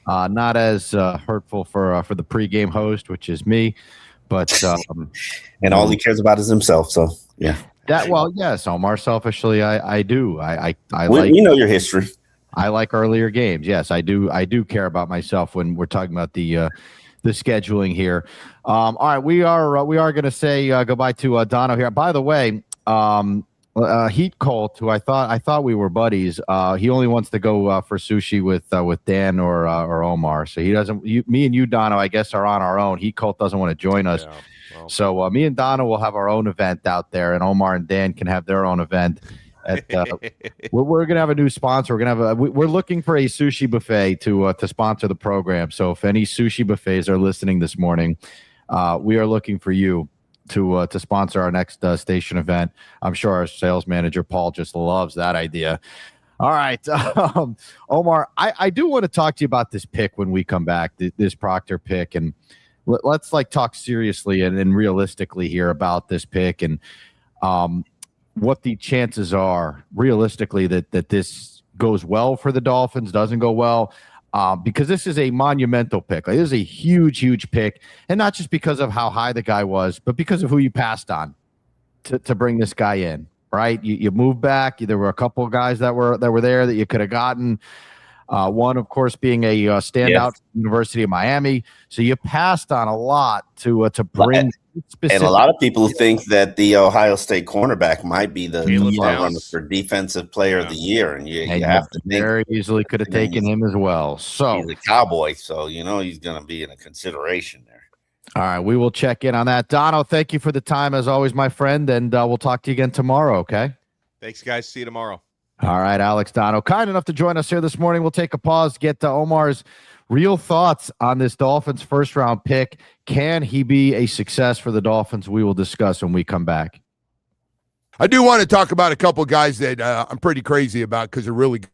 [SPEAKER 3] Not as hurtful for the pregame host, which is me, but
[SPEAKER 4] and all he cares about is himself. So yeah.
[SPEAKER 3] Yes, Omar. Selfishly, I do. I
[SPEAKER 4] like. You know your history.
[SPEAKER 3] I like earlier games. Yes, I do. I do care about myself when we're talking about the scheduling here. All right, we are going to say goodbye to Donno here. By the way, Heat Colt, who I thought we were buddies. He only wants to go for sushi with Dan or Omar. So he doesn't. Me and you, Donno, I guess, are on our own. Heat Colt doesn't want to join us.
[SPEAKER 23] Yeah, well.
[SPEAKER 3] So me and Donno will have our own event out there, and Omar and Dan can have their own event. We're gonna have a new sponsor. We're looking for a sushi buffet to sponsor the program. So if any sushi buffets are listening this morning, we are looking for you to sponsor our next station event. I'm sure our sales manager Paul just loves that idea. All right, Omar, I do want to talk to you about this pick when we come back, this Proctor pick, and let's talk seriously and realistically here about this pick and what the chances are realistically that this goes well for the Dolphins, doesn't go well. Because this is a monumental pick. This is a huge pick, and not just because of how high the guy was, but because of who you passed on to bring this guy in. Right? You moved back. There were a couple of guys that were there that you could have gotten. One, of course, being a standout from the University of Miami. So you passed on a lot to bring.
[SPEAKER 4] And a lot of people think that the Ohio State cornerback might be the front runner for Defensive Player of the Year, and you have to think
[SPEAKER 3] very easily could have taken him as well. So
[SPEAKER 4] he's a Cowboy, so he's going to be in a consideration there.
[SPEAKER 3] All right, we will check in on that. Donno, thank you for the time as always, my friend, and we'll talk to you again tomorrow. Okay.
[SPEAKER 23] Thanks, guys. See you tomorrow.
[SPEAKER 3] All right, Alex Donno, kind enough to join us here this morning. We'll take a pause, get to Omar's real thoughts on this Dolphins first-round pick. Can he be a success for the Dolphins? We will discuss when we come back.
[SPEAKER 5] I do want to talk about a couple guys that I'm pretty crazy about because they're really good.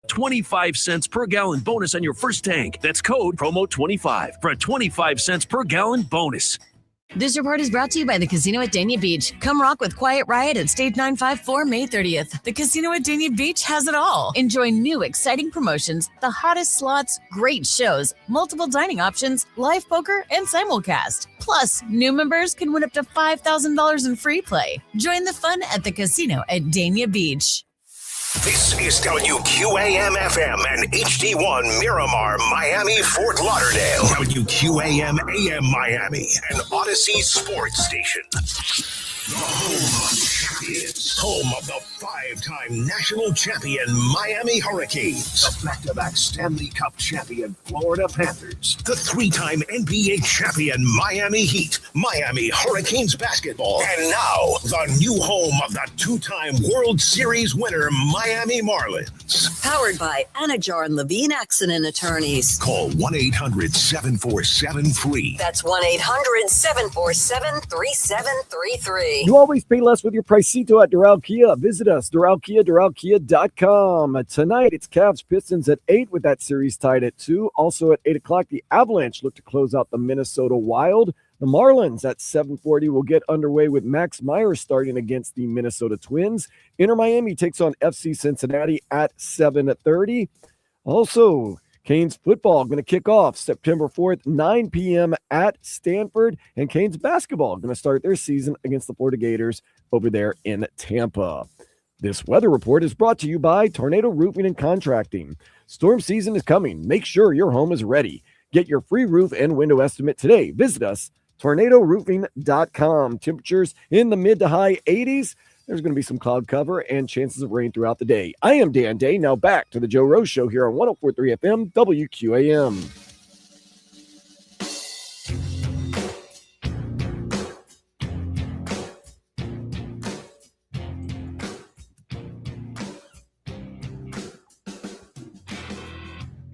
[SPEAKER 15] 25 cents per gallon bonus on your first tank. That's code promo25 for a 25 cents per gallon bonus.
[SPEAKER 12] This report is brought to you by the Casino at Dania Beach. Come rock with Quiet Riot at Stage 954 May 30th. The Casino at Dania Beach has it all. Enjoy new, exciting promotions, the hottest slots, great shows, multiple dining options, live poker, and simulcast. Plus, new members can win up to $5,000 in free play. Join the fun at the Casino at Dania Beach.
[SPEAKER 7] This is WQAM-FM and HD1 Miramar, Miami, Fort Lauderdale. WQAM AM Miami, an Odyssey sports station. The home of champions. Home of the 5-time national champion Miami Hurricanes. The back-to-back Stanley Cup champion Florida Panthers. The 3-time NBA champion Miami Heat. Miami Hurricanes basketball. And now, the new home of the 2-time World Series winner Miami Marlins.
[SPEAKER 22] Powered by Anajar and Levine Accident Attorneys.
[SPEAKER 7] Call 1-800-747-FREE.
[SPEAKER 22] That's 1-800-747-3733.
[SPEAKER 1] You always pay less with your Pricito at Doral Kia. Visit us, DoralKia.com. Tonight, it's Cavs Pistons at 8 with that series tied at 2. Also at 8 o'clock, the Avalanche look to close out the Minnesota Wild. The Marlins at 7:40 will get underway with Max Meyer starting against the Minnesota Twins. Inter Miami takes on FC Cincinnati at 7:30. Also, Canes football going to kick off September 4th, 9 p.m. at Stanford. And Canes basketball going to start their season against the Florida Gators over there in Tampa. This weather report is brought to you by Tornado Roofing and Contracting. Storm season is coming. Make sure your home is ready. Get your free roof and window estimate today. Visit us, tornadoroofing.com. Temperatures in the mid to high 80s. There's going to be some cloud cover and chances of rain throughout the day. I am Dan Day. Now back to the Joe Rose Show here on 104.3 FM WQAM.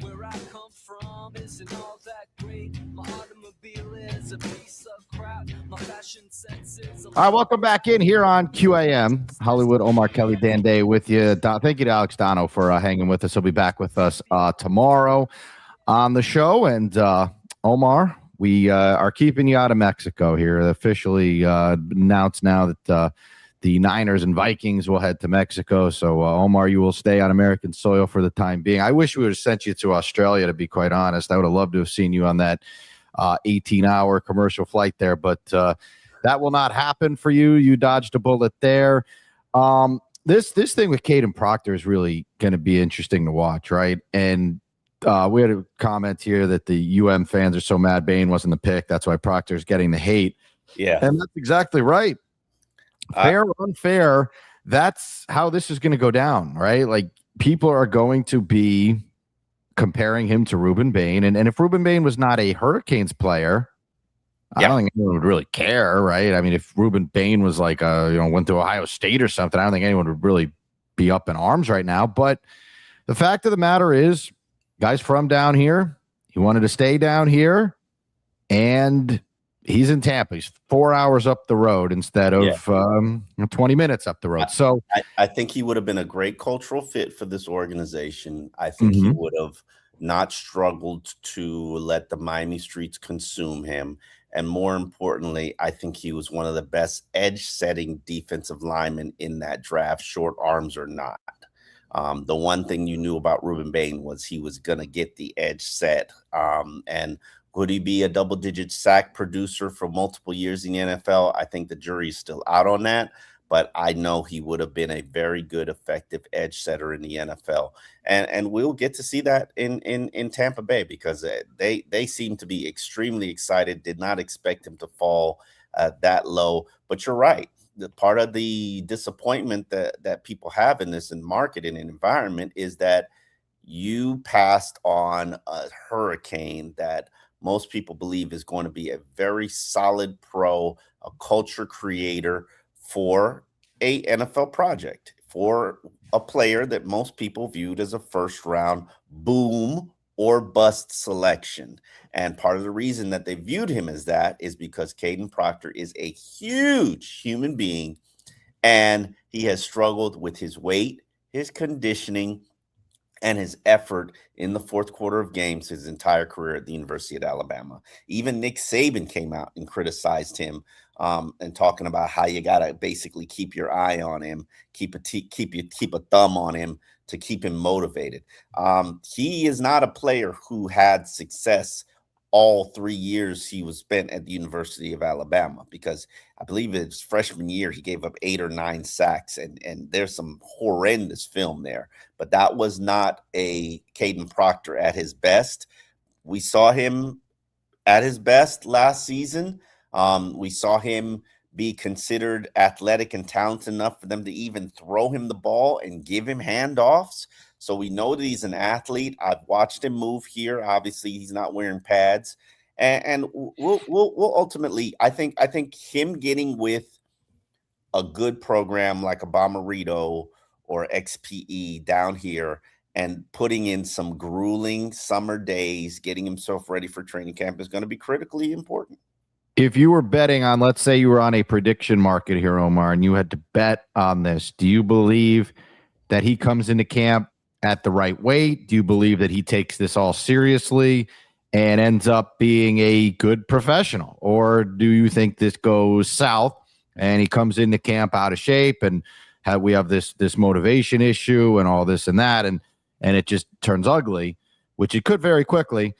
[SPEAKER 2] Where I come from isn't all that great. My automobile is a piece of crap. My fashion sense is a
[SPEAKER 3] All right, welcome back in here on QAM. Hollywood, Omar Kelly, Dan Day with you. Thank you to Alex Donno for hanging with us. He'll be back with us tomorrow on the show. And Omar, we are keeping you out of Mexico here. Officially announced now that the Niners and Vikings will head to Mexico. So, Omar, you will stay on American soil for the time being. I wish we would have sent you to Australia, to be quite honest. I would have loved to have seen you on that 18-hour commercial flight there, but that will not happen for you. You dodged a bullet there. This thing with Caden Proctor is really going to be interesting to watch, right? And we had a comment here that the UM fans are so mad Bain wasn't the pick. That's why Proctor's getting the hate.
[SPEAKER 4] Yeah.
[SPEAKER 3] And that's exactly right. Fair or unfair, that's how this is going to go down, right? Like, people are going to be comparing him to Ruben Bain. And if Ruben Bain was not a Hurricanes player, I don't think anyone would really care, right? I mean, if Ruben Bain was like, went to Ohio State or something, I don't think anyone would really be up in arms right now. But the fact of the matter is, guy's from down here. He wanted to stay down here, and he's in Tampa. He's 4 hours up the road instead of 20 minutes up the road. So
[SPEAKER 4] I think he would have been a great cultural fit for this organization. I think he would have not struggled to let the Miami streets consume him. And more importantly, I think he was one of the best edge-setting defensive linemen in that draft, short arms or not. The one thing you knew about Ruben Bain was he was going to get the edge set. And would he be a double-digit sack producer for multiple years in the NFL? I think the jury's still out on that. But I know he would have been a very good, effective edge setter in the NFL. And we'll get to see that in Tampa Bay, because they seem to be extremely excited, did not expect him to fall that low. But you're right. The part of the disappointment that people have in this market and environment is that you passed on a Hurricane that most people believe is going to be a very solid pro, a culture creator for a NFL project, for a player that most people viewed as a first round boom or bust selection. And part of the reason that they viewed him as that is because Caden Proctor is a huge human being, and he has struggled with his weight, his conditioning, and his effort in the fourth quarter of games his entire career at the University of Alabama. Even Nick Saban came out and criticized him, and talking about how you got to basically keep your eye on him, keep a thumb on him to keep him motivated. He is not a player who had success all 3 years he was spent at the University of Alabama, because I believe his freshman year he gave up 8 or 9 sacks, and there's some horrendous film there. But that was not a Caden Proctor at his best. We saw him at his best last season. We saw him be considered athletic and talented enough for them to even throw him the ball and give him handoffs. So we know that he's an athlete. I've watched him move here. Obviously, he's not wearing pads, and we'll ultimately. I think him getting with a good program like a Bommarito or XPE down here and putting in some grueling summer days, getting himself ready for training camp is going to be critically important.
[SPEAKER 3] If you were betting on, let's say you were on a prediction market here, Omar, and you had to bet on this, do you believe that he comes into camp at the right weight? Do you believe that he takes this all seriously and ends up being a good professional? Or do you think this goes south and he comes into camp out of shape and we have this motivation issue and all this and that, and it just turns ugly, which it could very quickly?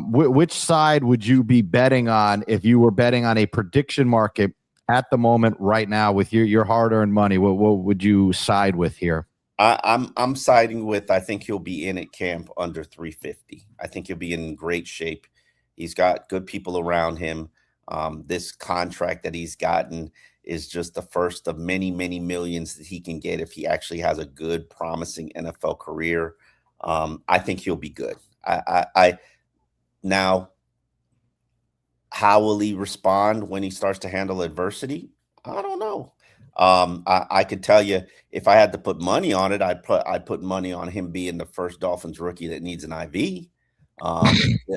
[SPEAKER 3] Which side would you be betting on if you were betting on a prediction market at the moment right now with your hard-earned money? What would you side with here?
[SPEAKER 4] I'm siding with, I think he'll be in at camp under 350. I think he'll be in great shape. He's got good people around him. This contract that he's gotten is just the first of many, many millions that he can get if he actually has a good, promising NFL career. I think he'll be good. Now, how will he respond when he starts to handle adversity? I don't know. I could tell you, if I had to put money on it, I'd put money on him being the first Dolphins rookie that needs an IV.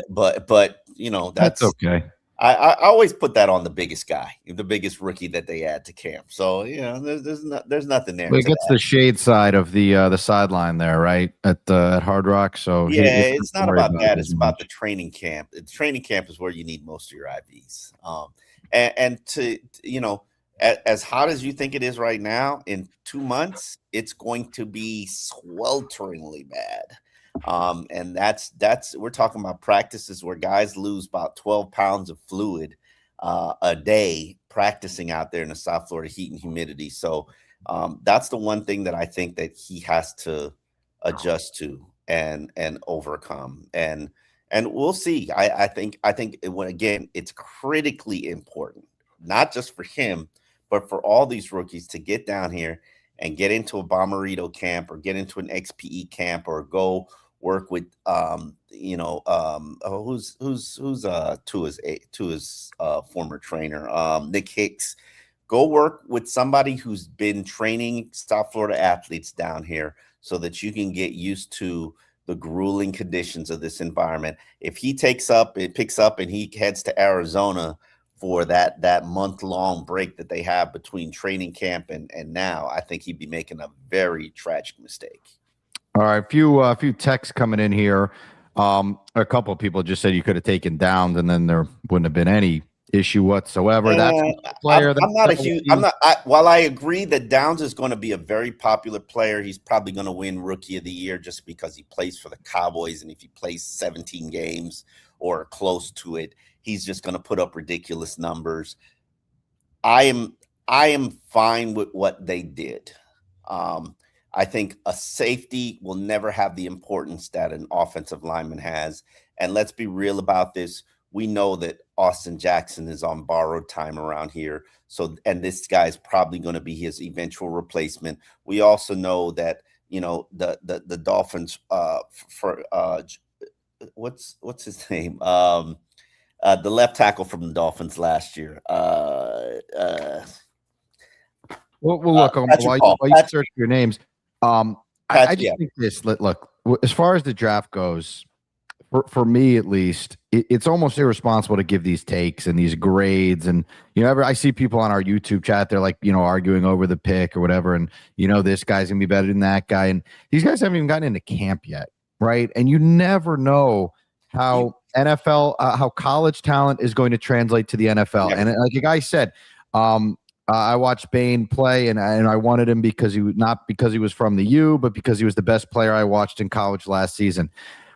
[SPEAKER 4] But you know, that's
[SPEAKER 3] okay.
[SPEAKER 4] I always put that on the biggest guy, the biggest rookie that they add to camp. So you know, there's nothing there.
[SPEAKER 3] Well, it gets the shade side of the sideline there, right, at Hard Rock. So
[SPEAKER 4] yeah, it's not about that. It's about the training camp. The training camp is where you need most of your IVs. And to, you know, as hot as you think it is right now, in 2 months, it's going to be swelteringly bad. And that's we're talking about practices where guys lose about 12 pounds of fluid a day practicing out there in the South Florida heat and humidity. So that's the one thing that I think that he has to adjust to and overcome. And we'll see. I think when, again, it's critically important, not just for him, but for all these rookies to get down here and get into a Bommarito camp or get into an XPE camp or go work with who's Tua's former trainer, Nick Hicks. Go work with somebody who's been training South Florida athletes down here so that you can get used to the grueling conditions of this environment. If he picks up and he heads to Arizona for that month-long break that they have between training camp and now, I think he'd be making a very tragic mistake.
[SPEAKER 3] All right, a few texts coming in here. A couple of people just said you could have taken Downs, and then there wouldn't have been any issue whatsoever. That's a player.
[SPEAKER 4] While I agree that Downs is going to be a very popular player, he's probably going to win Rookie of the Year just because he plays for the Cowboys, and if he plays 17 games or close to it, he's just going to put up ridiculous numbers. I am fine with what they did. I think a safety will never have the importance that an offensive lineman has. And let's be real about this. We know that Austin Jackson is on borrowed time around here. So, and this guy is probably going to be his eventual replacement. We also know that, you know, the Dolphins what's his name? The left tackle from the Dolphins last year.
[SPEAKER 3] We'll look while you search your names. I just think this. Look, as far as the draft goes, for me at least, it's almost irresponsible to give these takes and these grades. And I see people on our YouTube chat, they're like, arguing over the pick or whatever, and this guy's gonna be better than that guy, and these guys haven't even gotten into camp yet, right? And you never know how NFL, how college talent is going to translate to the NFL. And like a guy said, I watched Bain play, and I wanted him because not because he was from the U, but because he was the best player I watched in college last season.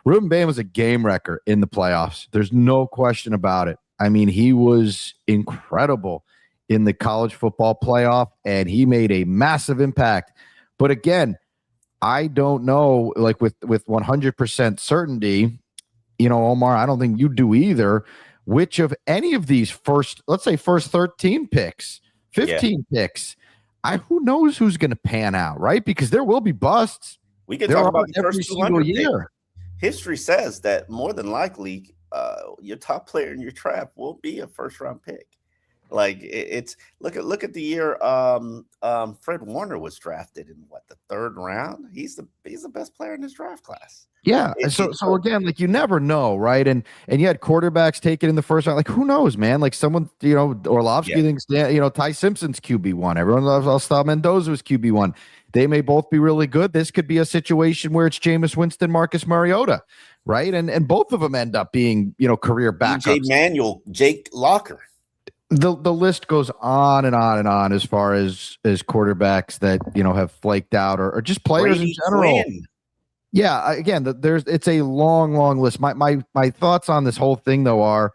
[SPEAKER 3] Ruben Bain was a game wrecker in the playoffs. There's no question about it. I mean, he was incredible in the college football playoff, and he made a massive impact. But again, I don't know, like with 100% certainty, Omar, I don't think you do either, which of any of these let's say first 13 picks, 15 picks, who knows who's going to pan out, right? Because there will be busts.
[SPEAKER 4] We can
[SPEAKER 3] There
[SPEAKER 4] talk
[SPEAKER 3] are
[SPEAKER 4] about the
[SPEAKER 3] every
[SPEAKER 4] first
[SPEAKER 3] single
[SPEAKER 4] 200
[SPEAKER 3] year.
[SPEAKER 4] History says that more than likely, your top player in your draft will be a first-round pick. Like it's look at the year Fred Warner was drafted in the third round. He's the best player in his draft class.
[SPEAKER 3] Yeah. So again, like you never know, right? And you had quarterbacks taken in the first round. Like who knows, man? Like someone, Orlovsky thinks, Ty Simpson's QB1. Everyone loves Ostal Mendoza's QB1. They may both be really good. This could be a situation where it's Jameis Winston, Marcus Mariota, right? And both of them end up being, career backups.
[SPEAKER 4] DJ Manuel, Jake Locker.
[SPEAKER 3] The list goes on and on and on as far as quarterbacks that have flaked out or just players
[SPEAKER 4] Brady
[SPEAKER 3] in general.
[SPEAKER 4] Quinn.
[SPEAKER 3] Yeah, again, it's a long list. My thoughts on this whole thing though are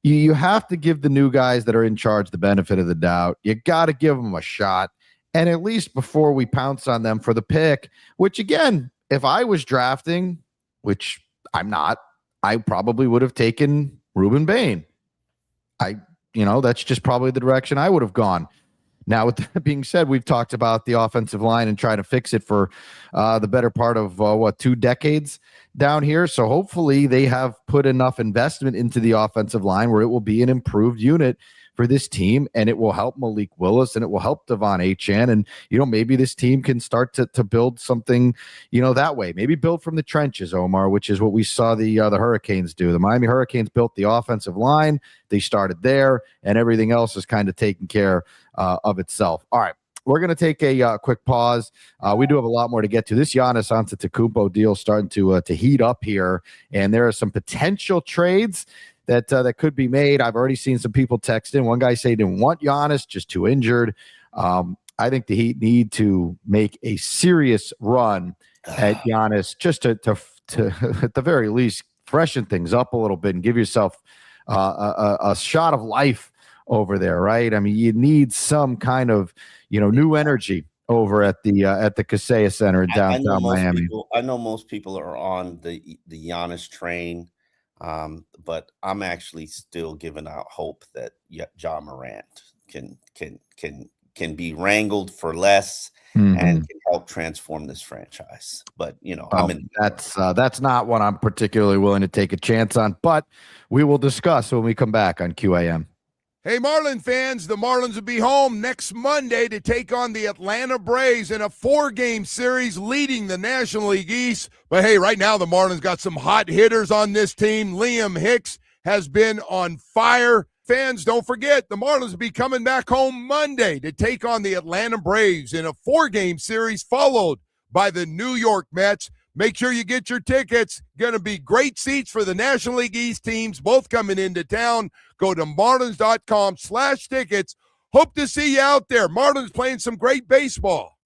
[SPEAKER 3] you have to give the new guys that are in charge the benefit of the doubt. You got to give them a shot, and at least before we pounce on them for the pick. Which again, if I was drafting, which I'm not, I probably would have taken Ruben Bain. That's just probably the direction I would have gone. Now, with that being said, we've talked about the offensive line and trying to fix it for the better part of, 2 decades down here. So hopefully they have put enough investment into the offensive line where it will be an improved unit for this team, and it will help Malik Willis, and it will help Devon Achane. And, maybe this team can start to build something, that way. Maybe build from the trenches, Omar, which is what we saw the Hurricanes do. The Miami Hurricanes built the offensive line. They started there, and everything else is kind of taken care of itself. All right. We're going to take a quick pause. We do have a lot more to get to. This Giannis Antetokounmpo deal starting to heat up here, and there are some potential trades that could be made. I've already seen some people text in. One guy say he didn't want Giannis, just too injured. I think the Heat need to make a serious run at Giannis just to at the very least freshen things up a little bit and give yourself a shot of life over there, right? I mean, you need some kind of new energy over at the Kaseya Center in downtown Miami.
[SPEAKER 4] I know most people are on the Giannis train. But I'm actually still giving out hope that Ja Morant can be wrangled for less and can help transform this franchise. But
[SPEAKER 3] that's not what I'm particularly willing to take a chance on. But we will discuss when we come back on QAM.
[SPEAKER 5] Hey, Marlin fans, the Marlins will be home next Monday to take on the Atlanta Braves in a 4-game series leading the National League East. But hey, right now the Marlins got some hot hitters on this team. Liam Hicks has been on fire. Fans, don't forget, the Marlins will be coming back home Monday to take on the Atlanta Braves in a 4-game series followed by the New York Mets. Make sure you get your tickets. Going to be great seats for the National League East teams, both coming into town. Go to marlins.com/tickets. Hope to see you out there. Marlins playing some great baseball.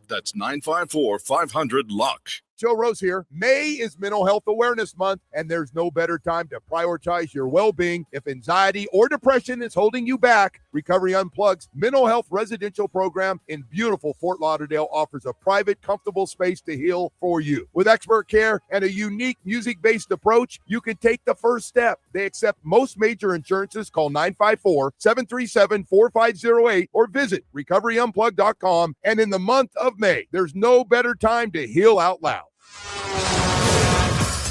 [SPEAKER 8] That's 954-500-LOCK.
[SPEAKER 5] Joe Rose here. May is Mental Health Awareness Month, and there's no better time to prioritize your well-being. If anxiety or depression is holding you back, Recovery Unplugged's mental health residential program in beautiful Fort Lauderdale offers a private, comfortable space to heal for you. With expert care and a unique music-based approach, you can take the first step. They accept most major insurances. Call 954-737-4508 or visit recoveryunplugged.com. And in the month of May, there's no better time to heal out loud.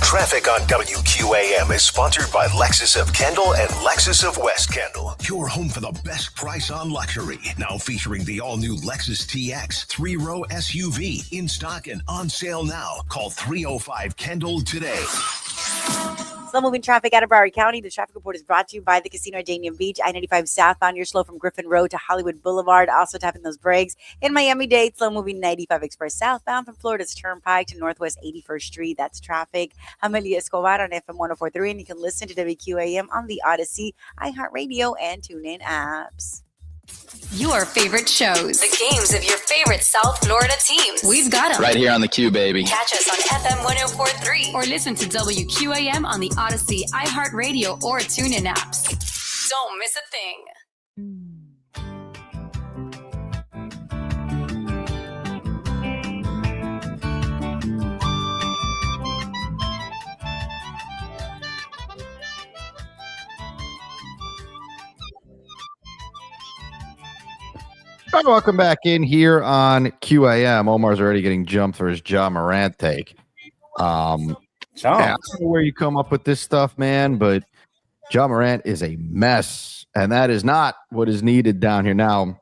[SPEAKER 7] Traffic on WQAM is sponsored by Lexus of Kendall and Lexus of West Kendall. Your home for the best price on luxury. Now featuring the all-new Lexus TX 3-row SUV. In stock and on sale now. Call 305-KENDALL today.
[SPEAKER 11] Slow moving traffic out of Broward County. The traffic report is brought to you by the Casino at Dania Beach. I-95 southbound, you're slow from Griffin Road to Hollywood Boulevard. Also tapping those brakes. In Miami-Dade, slow moving 95 Express southbound from Florida's Turnpike to Northwest 81st Street. That's traffic. Amelia Escobar on FM 104.3. And you can listen to WQAM on the Odyssey, iHeartRadio, and TuneIn apps.
[SPEAKER 13] Your favorite shows. The games of your favorite South Florida teams. We've got them.
[SPEAKER 18] Right here on the Q, baby.
[SPEAKER 13] Catch us on FM 104.3 or listen to WQAM on the Odyssey, iHeartRadio, or TuneIn apps. Don't miss a thing.
[SPEAKER 3] Welcome back in here on QAM. Omar's already getting jumped for his Ja Morant take. I don't know where you come up with this stuff, man, but Ja Morant is a mess, and that is not what is needed down here. Now,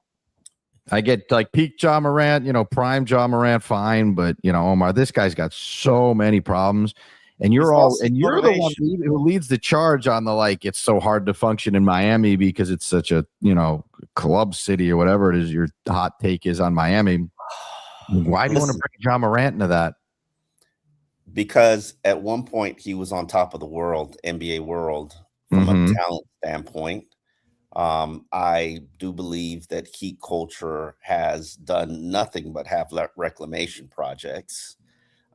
[SPEAKER 3] I get like peak Ja Morant, prime Ja Morant, fine, but Omar, this guy's got so many problems. And you're the one who leads the charge on the it's so hard to function in Miami because it's such a club city or whatever it is your hot take is on Miami. Why do you want to bring Ja Morant into that?
[SPEAKER 4] Because at one point he was on top of the world, NBA world, from a talent standpoint. I do believe that Heat culture has done nothing but have reclamation projects.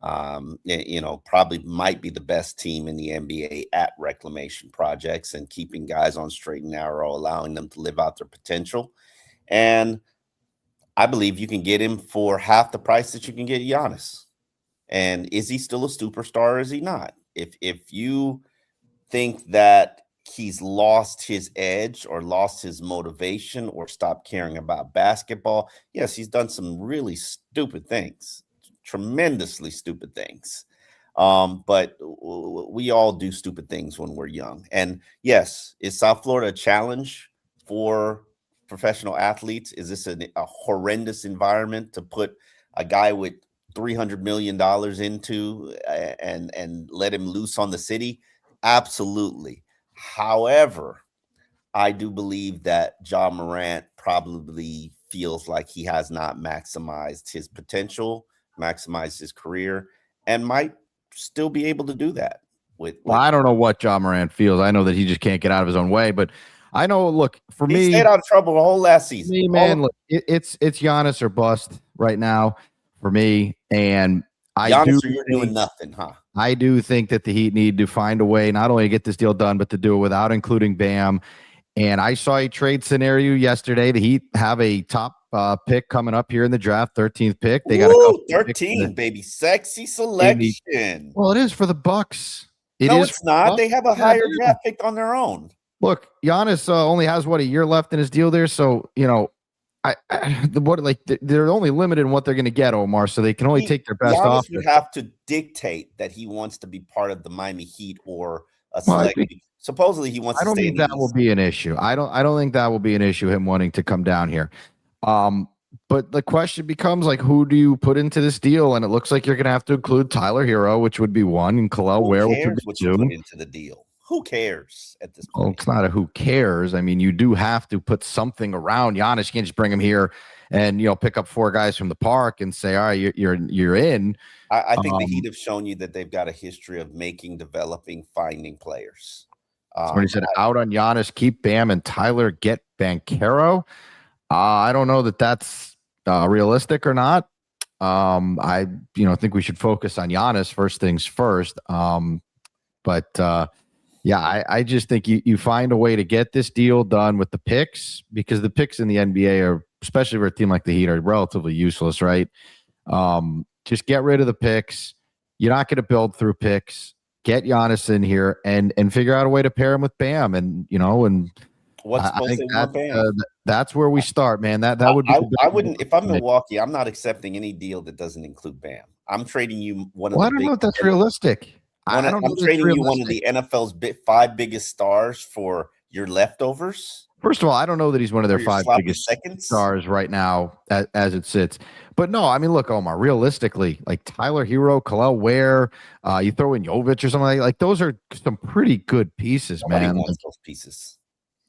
[SPEAKER 4] Probably might be the best team in the NBA at reclamation projects and keeping guys on straight and narrow, allowing them to live out their potential. And I believe you can get him for half the price that you can get Giannis. And is he still a superstar or is he not? If you think that he's lost his edge or lost his motivation or stopped caring about basketball, yes, he's done some really stupid things. Tremendously stupid things. But we all do stupid things when we're young. And yes, is South Florida a challenge for professional athletes? Is this a horrendous environment to put a guy with $300 million into and let him loose on the city? Absolutely. However, I do believe that Ja Morant probably feels like he has not maximized his potential, maximize his career, and might still be able to do that. Well,
[SPEAKER 3] I don't know what Ja Morant feels. I know that he just can't get out of his own way, but I know, look, for me,
[SPEAKER 4] he stayed out of trouble the whole last season.
[SPEAKER 3] Me, man, look, it's Giannis or bust right now for me, and
[SPEAKER 4] you're doing nothing, huh?
[SPEAKER 3] I do think that the Heat need to find a way not only to get this deal done, but to do it without including Bam. And I saw a trade scenario yesterday. The Heat have a top pick coming up here in the draft, 13th pick. They got
[SPEAKER 4] 13, baby, sexy selection.
[SPEAKER 3] Well, it is for the Bucks.
[SPEAKER 4] It's not. They have a higher draft pick on their own.
[SPEAKER 3] Look, Giannis only has a year left in his deal there, so they're only limited in what they're going to get, Omar. So they can only take their best off.
[SPEAKER 4] You have to dictate that he wants to be part of the Miami Heat or a select. Supposedly he wants.
[SPEAKER 3] I don't
[SPEAKER 4] to stay
[SPEAKER 3] think that will be an issue. I don't think that will be an issue. Him wanting to come down here. But the question becomes who do you put into this deal? And it looks like you're going to have to include Tyler Hero, which would be one, and Khalil Ware, which would be two.
[SPEAKER 4] You put into the deal. Who cares at this point?
[SPEAKER 3] Well, it's not a who cares. I mean, you do have to put something around Giannis. You can't just bring him here and pick up 4 guys from the park and say, all right, you're in.
[SPEAKER 4] I think the Heat have shown you that they've got a history of making, developing, finding players.
[SPEAKER 3] When he said out on Giannis, keep Bam and Tyler, get Banchero. I don't know that's realistic or not, I think we should focus on Giannis first things first. I just think you find a way to get this deal done with the picks, because the picks in the NBA are, especially for a team like the Heat, are relatively useless, right? Just get rid of the picks. You're not going to build through picks. Get Giannis in here and figure out a way to pair him with Bam, and
[SPEAKER 4] What's supposed to want Bam?
[SPEAKER 3] That's where we start, man. That would be.
[SPEAKER 4] I wouldn't. If I'm Milwaukee, I'm not accepting any deal that doesn't include Bam. I'm trading you one of.
[SPEAKER 3] I don't know if that's realistic.
[SPEAKER 4] I'm trading you one of the NFL's 5 biggest stars for your leftovers.
[SPEAKER 3] First of all, I don't know that he's one of their 5 biggest stars right now as it sits. But no, I mean, look, Omar, realistically, like Tyler Hero, Khalil Ware, you throw in Jovic or something like those are some pretty good pieces, man.
[SPEAKER 4] Wants those pieces.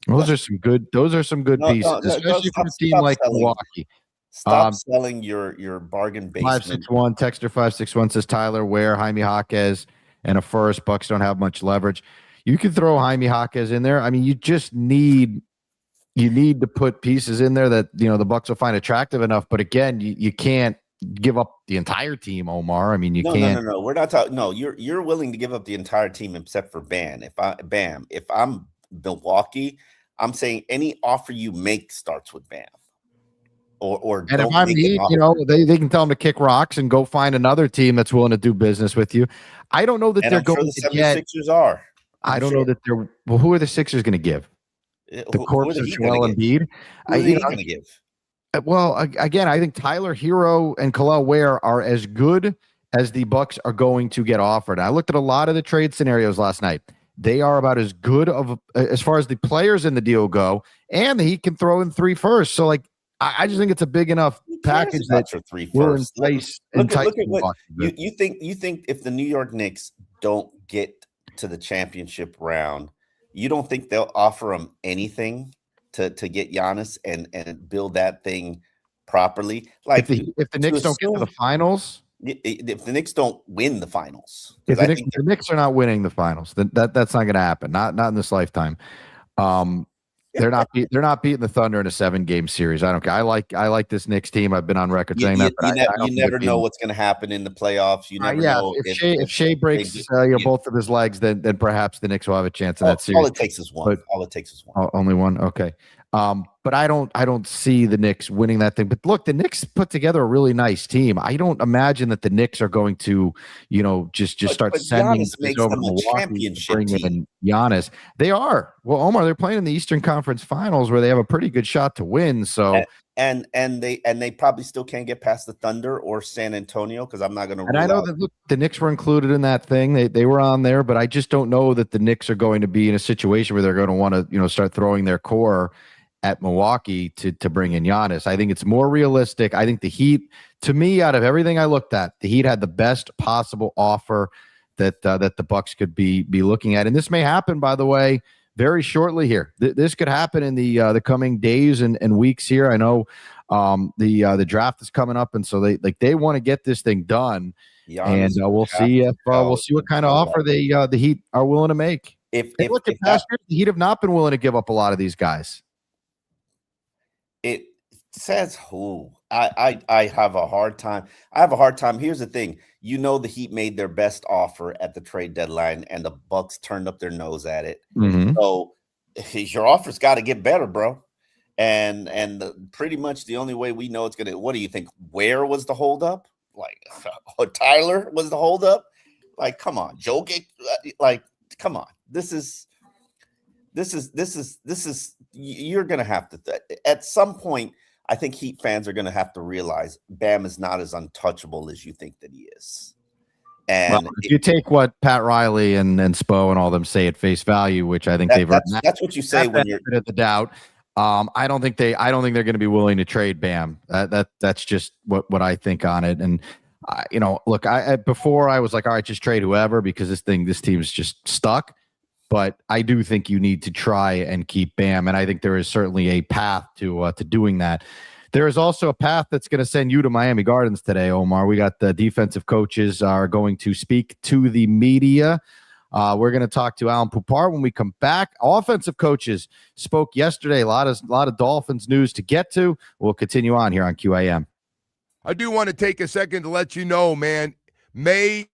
[SPEAKER 3] Those are some good pieces, especially for a team like Milwaukee.
[SPEAKER 4] Stop selling your bargain basement.
[SPEAKER 3] 561 Texter 561 says Tyler Ware, Jaime Jaquez, and a first. Bucks don't have much leverage. You can throw Jaime Jaquez in there. I mean, you just need to put pieces in there that the Bucks will find attractive enough. But again, you can't give up the entire team, Omar. I mean, you can't.
[SPEAKER 4] No. We're not talking. No, you're willing to give up the entire team except for Bam. If I'm Milwaukee, I'm saying any offer you make starts with Bam. Or
[SPEAKER 3] and if I'm Heat, they can tell him to kick rocks and go find another team that's willing to do business with you. I don't know that they're going to get.
[SPEAKER 4] 76ers are.
[SPEAKER 3] I don't know that they're. Well, who are the Sixers going to give? The corpse of Joel Embiid.
[SPEAKER 4] Who are they going to give?
[SPEAKER 3] Well, again, I think Tyler Hero and Khalil Ware are as good as the Bucks are going to get offered. I looked at a lot of the trade scenarios last night. They are about as good of as far as the players in the deal go, and the Heat can throw in 3 firsts. So, I just think it's a big enough package that
[SPEAKER 4] for 3
[SPEAKER 3] will
[SPEAKER 4] firsts.
[SPEAKER 3] entice.
[SPEAKER 4] Look at what you think if the New York Knicks don't get to the championship round, you don't think they'll offer them anything to get Giannis and build that thing properly? Like
[SPEAKER 3] if the Knicks don't get to the finals,
[SPEAKER 4] if the Knicks don't win the finals,
[SPEAKER 3] if the Knicks are not winning the finals, then that's not going to happen. Not in this lifetime. They're not beating the Thunder in a 7-game series. I don't care. I like this Knicks team. I've been on record saying that.
[SPEAKER 4] You never know what's going to happen in the playoffs. You never know.
[SPEAKER 3] If Shea breaks both of his legs, then perhaps the Knicks will have a chance in that series.
[SPEAKER 4] All it takes is one.
[SPEAKER 3] Only one. Okay. But I don't see the Knicks winning that thing. But look, the Knicks put together a really nice team. I don't imagine that the Knicks are going to, just start sending over Milwaukee to bring in Giannis. They are. Well, Omar, they're playing in the Eastern Conference Finals where they have a pretty good shot to win. So
[SPEAKER 4] and they probably still can't get past the Thunder or San Antonio, because I'm not going to.
[SPEAKER 3] And I know that the Knicks were included in that thing. They were on there, but I just don't know that the Knicks are going to be in a situation where they're going to want to start throwing their core at Milwaukee to bring in Giannis. I think it's more realistic. I think the Heat, to me, out of everything I looked at, the Heat had the best possible offer that the Bucks could be looking at. And this may happen, by the way, very shortly here. This could happen in the coming days and weeks here. I know the draft is coming up, and so they want to get this thing done. Giannis, and we'll see what kind of offer the Heat are willing to make. If look at past years, the Heat have not been willing to give up a lot of these guys.
[SPEAKER 4] It says who? I have a hard time. Here's the thing. The Heat made their best offer at the trade deadline, and the Bucks turned up their nose at it.
[SPEAKER 3] Mm-hmm.
[SPEAKER 4] So your offer's got to get better, bro. And pretty much the only way we know it's gonna. What do you think? Where was the holdup? Like Tyler was the holdup? Like, come on, Joe. Come on. This is. You're gonna have to at some point. I think Heat fans are gonna have to realize Bam is not as untouchable as you think that he is. And
[SPEAKER 3] if you take what Pat Riley and Spo and all them say at face value, which I think
[SPEAKER 4] that's what you say when you're
[SPEAKER 3] at the doubt. I don't think they're going to be willing to trade Bam. That's just what I think on it. And look, before I was like, all right, just trade whoever, because this team's just stuck. But I do think you need to try and keep Bam, and I think there is certainly a path to doing that. There is also a path that's going to send you to Miami Gardens today, Omar. We got the defensive coaches are going to speak to the media. We're going to talk to Alan Poupart when we come back. Offensive coaches spoke yesterday. A lot of Dolphins news to get to. We'll continue on here on QAM.
[SPEAKER 5] I do want to take a second to let you know, man, May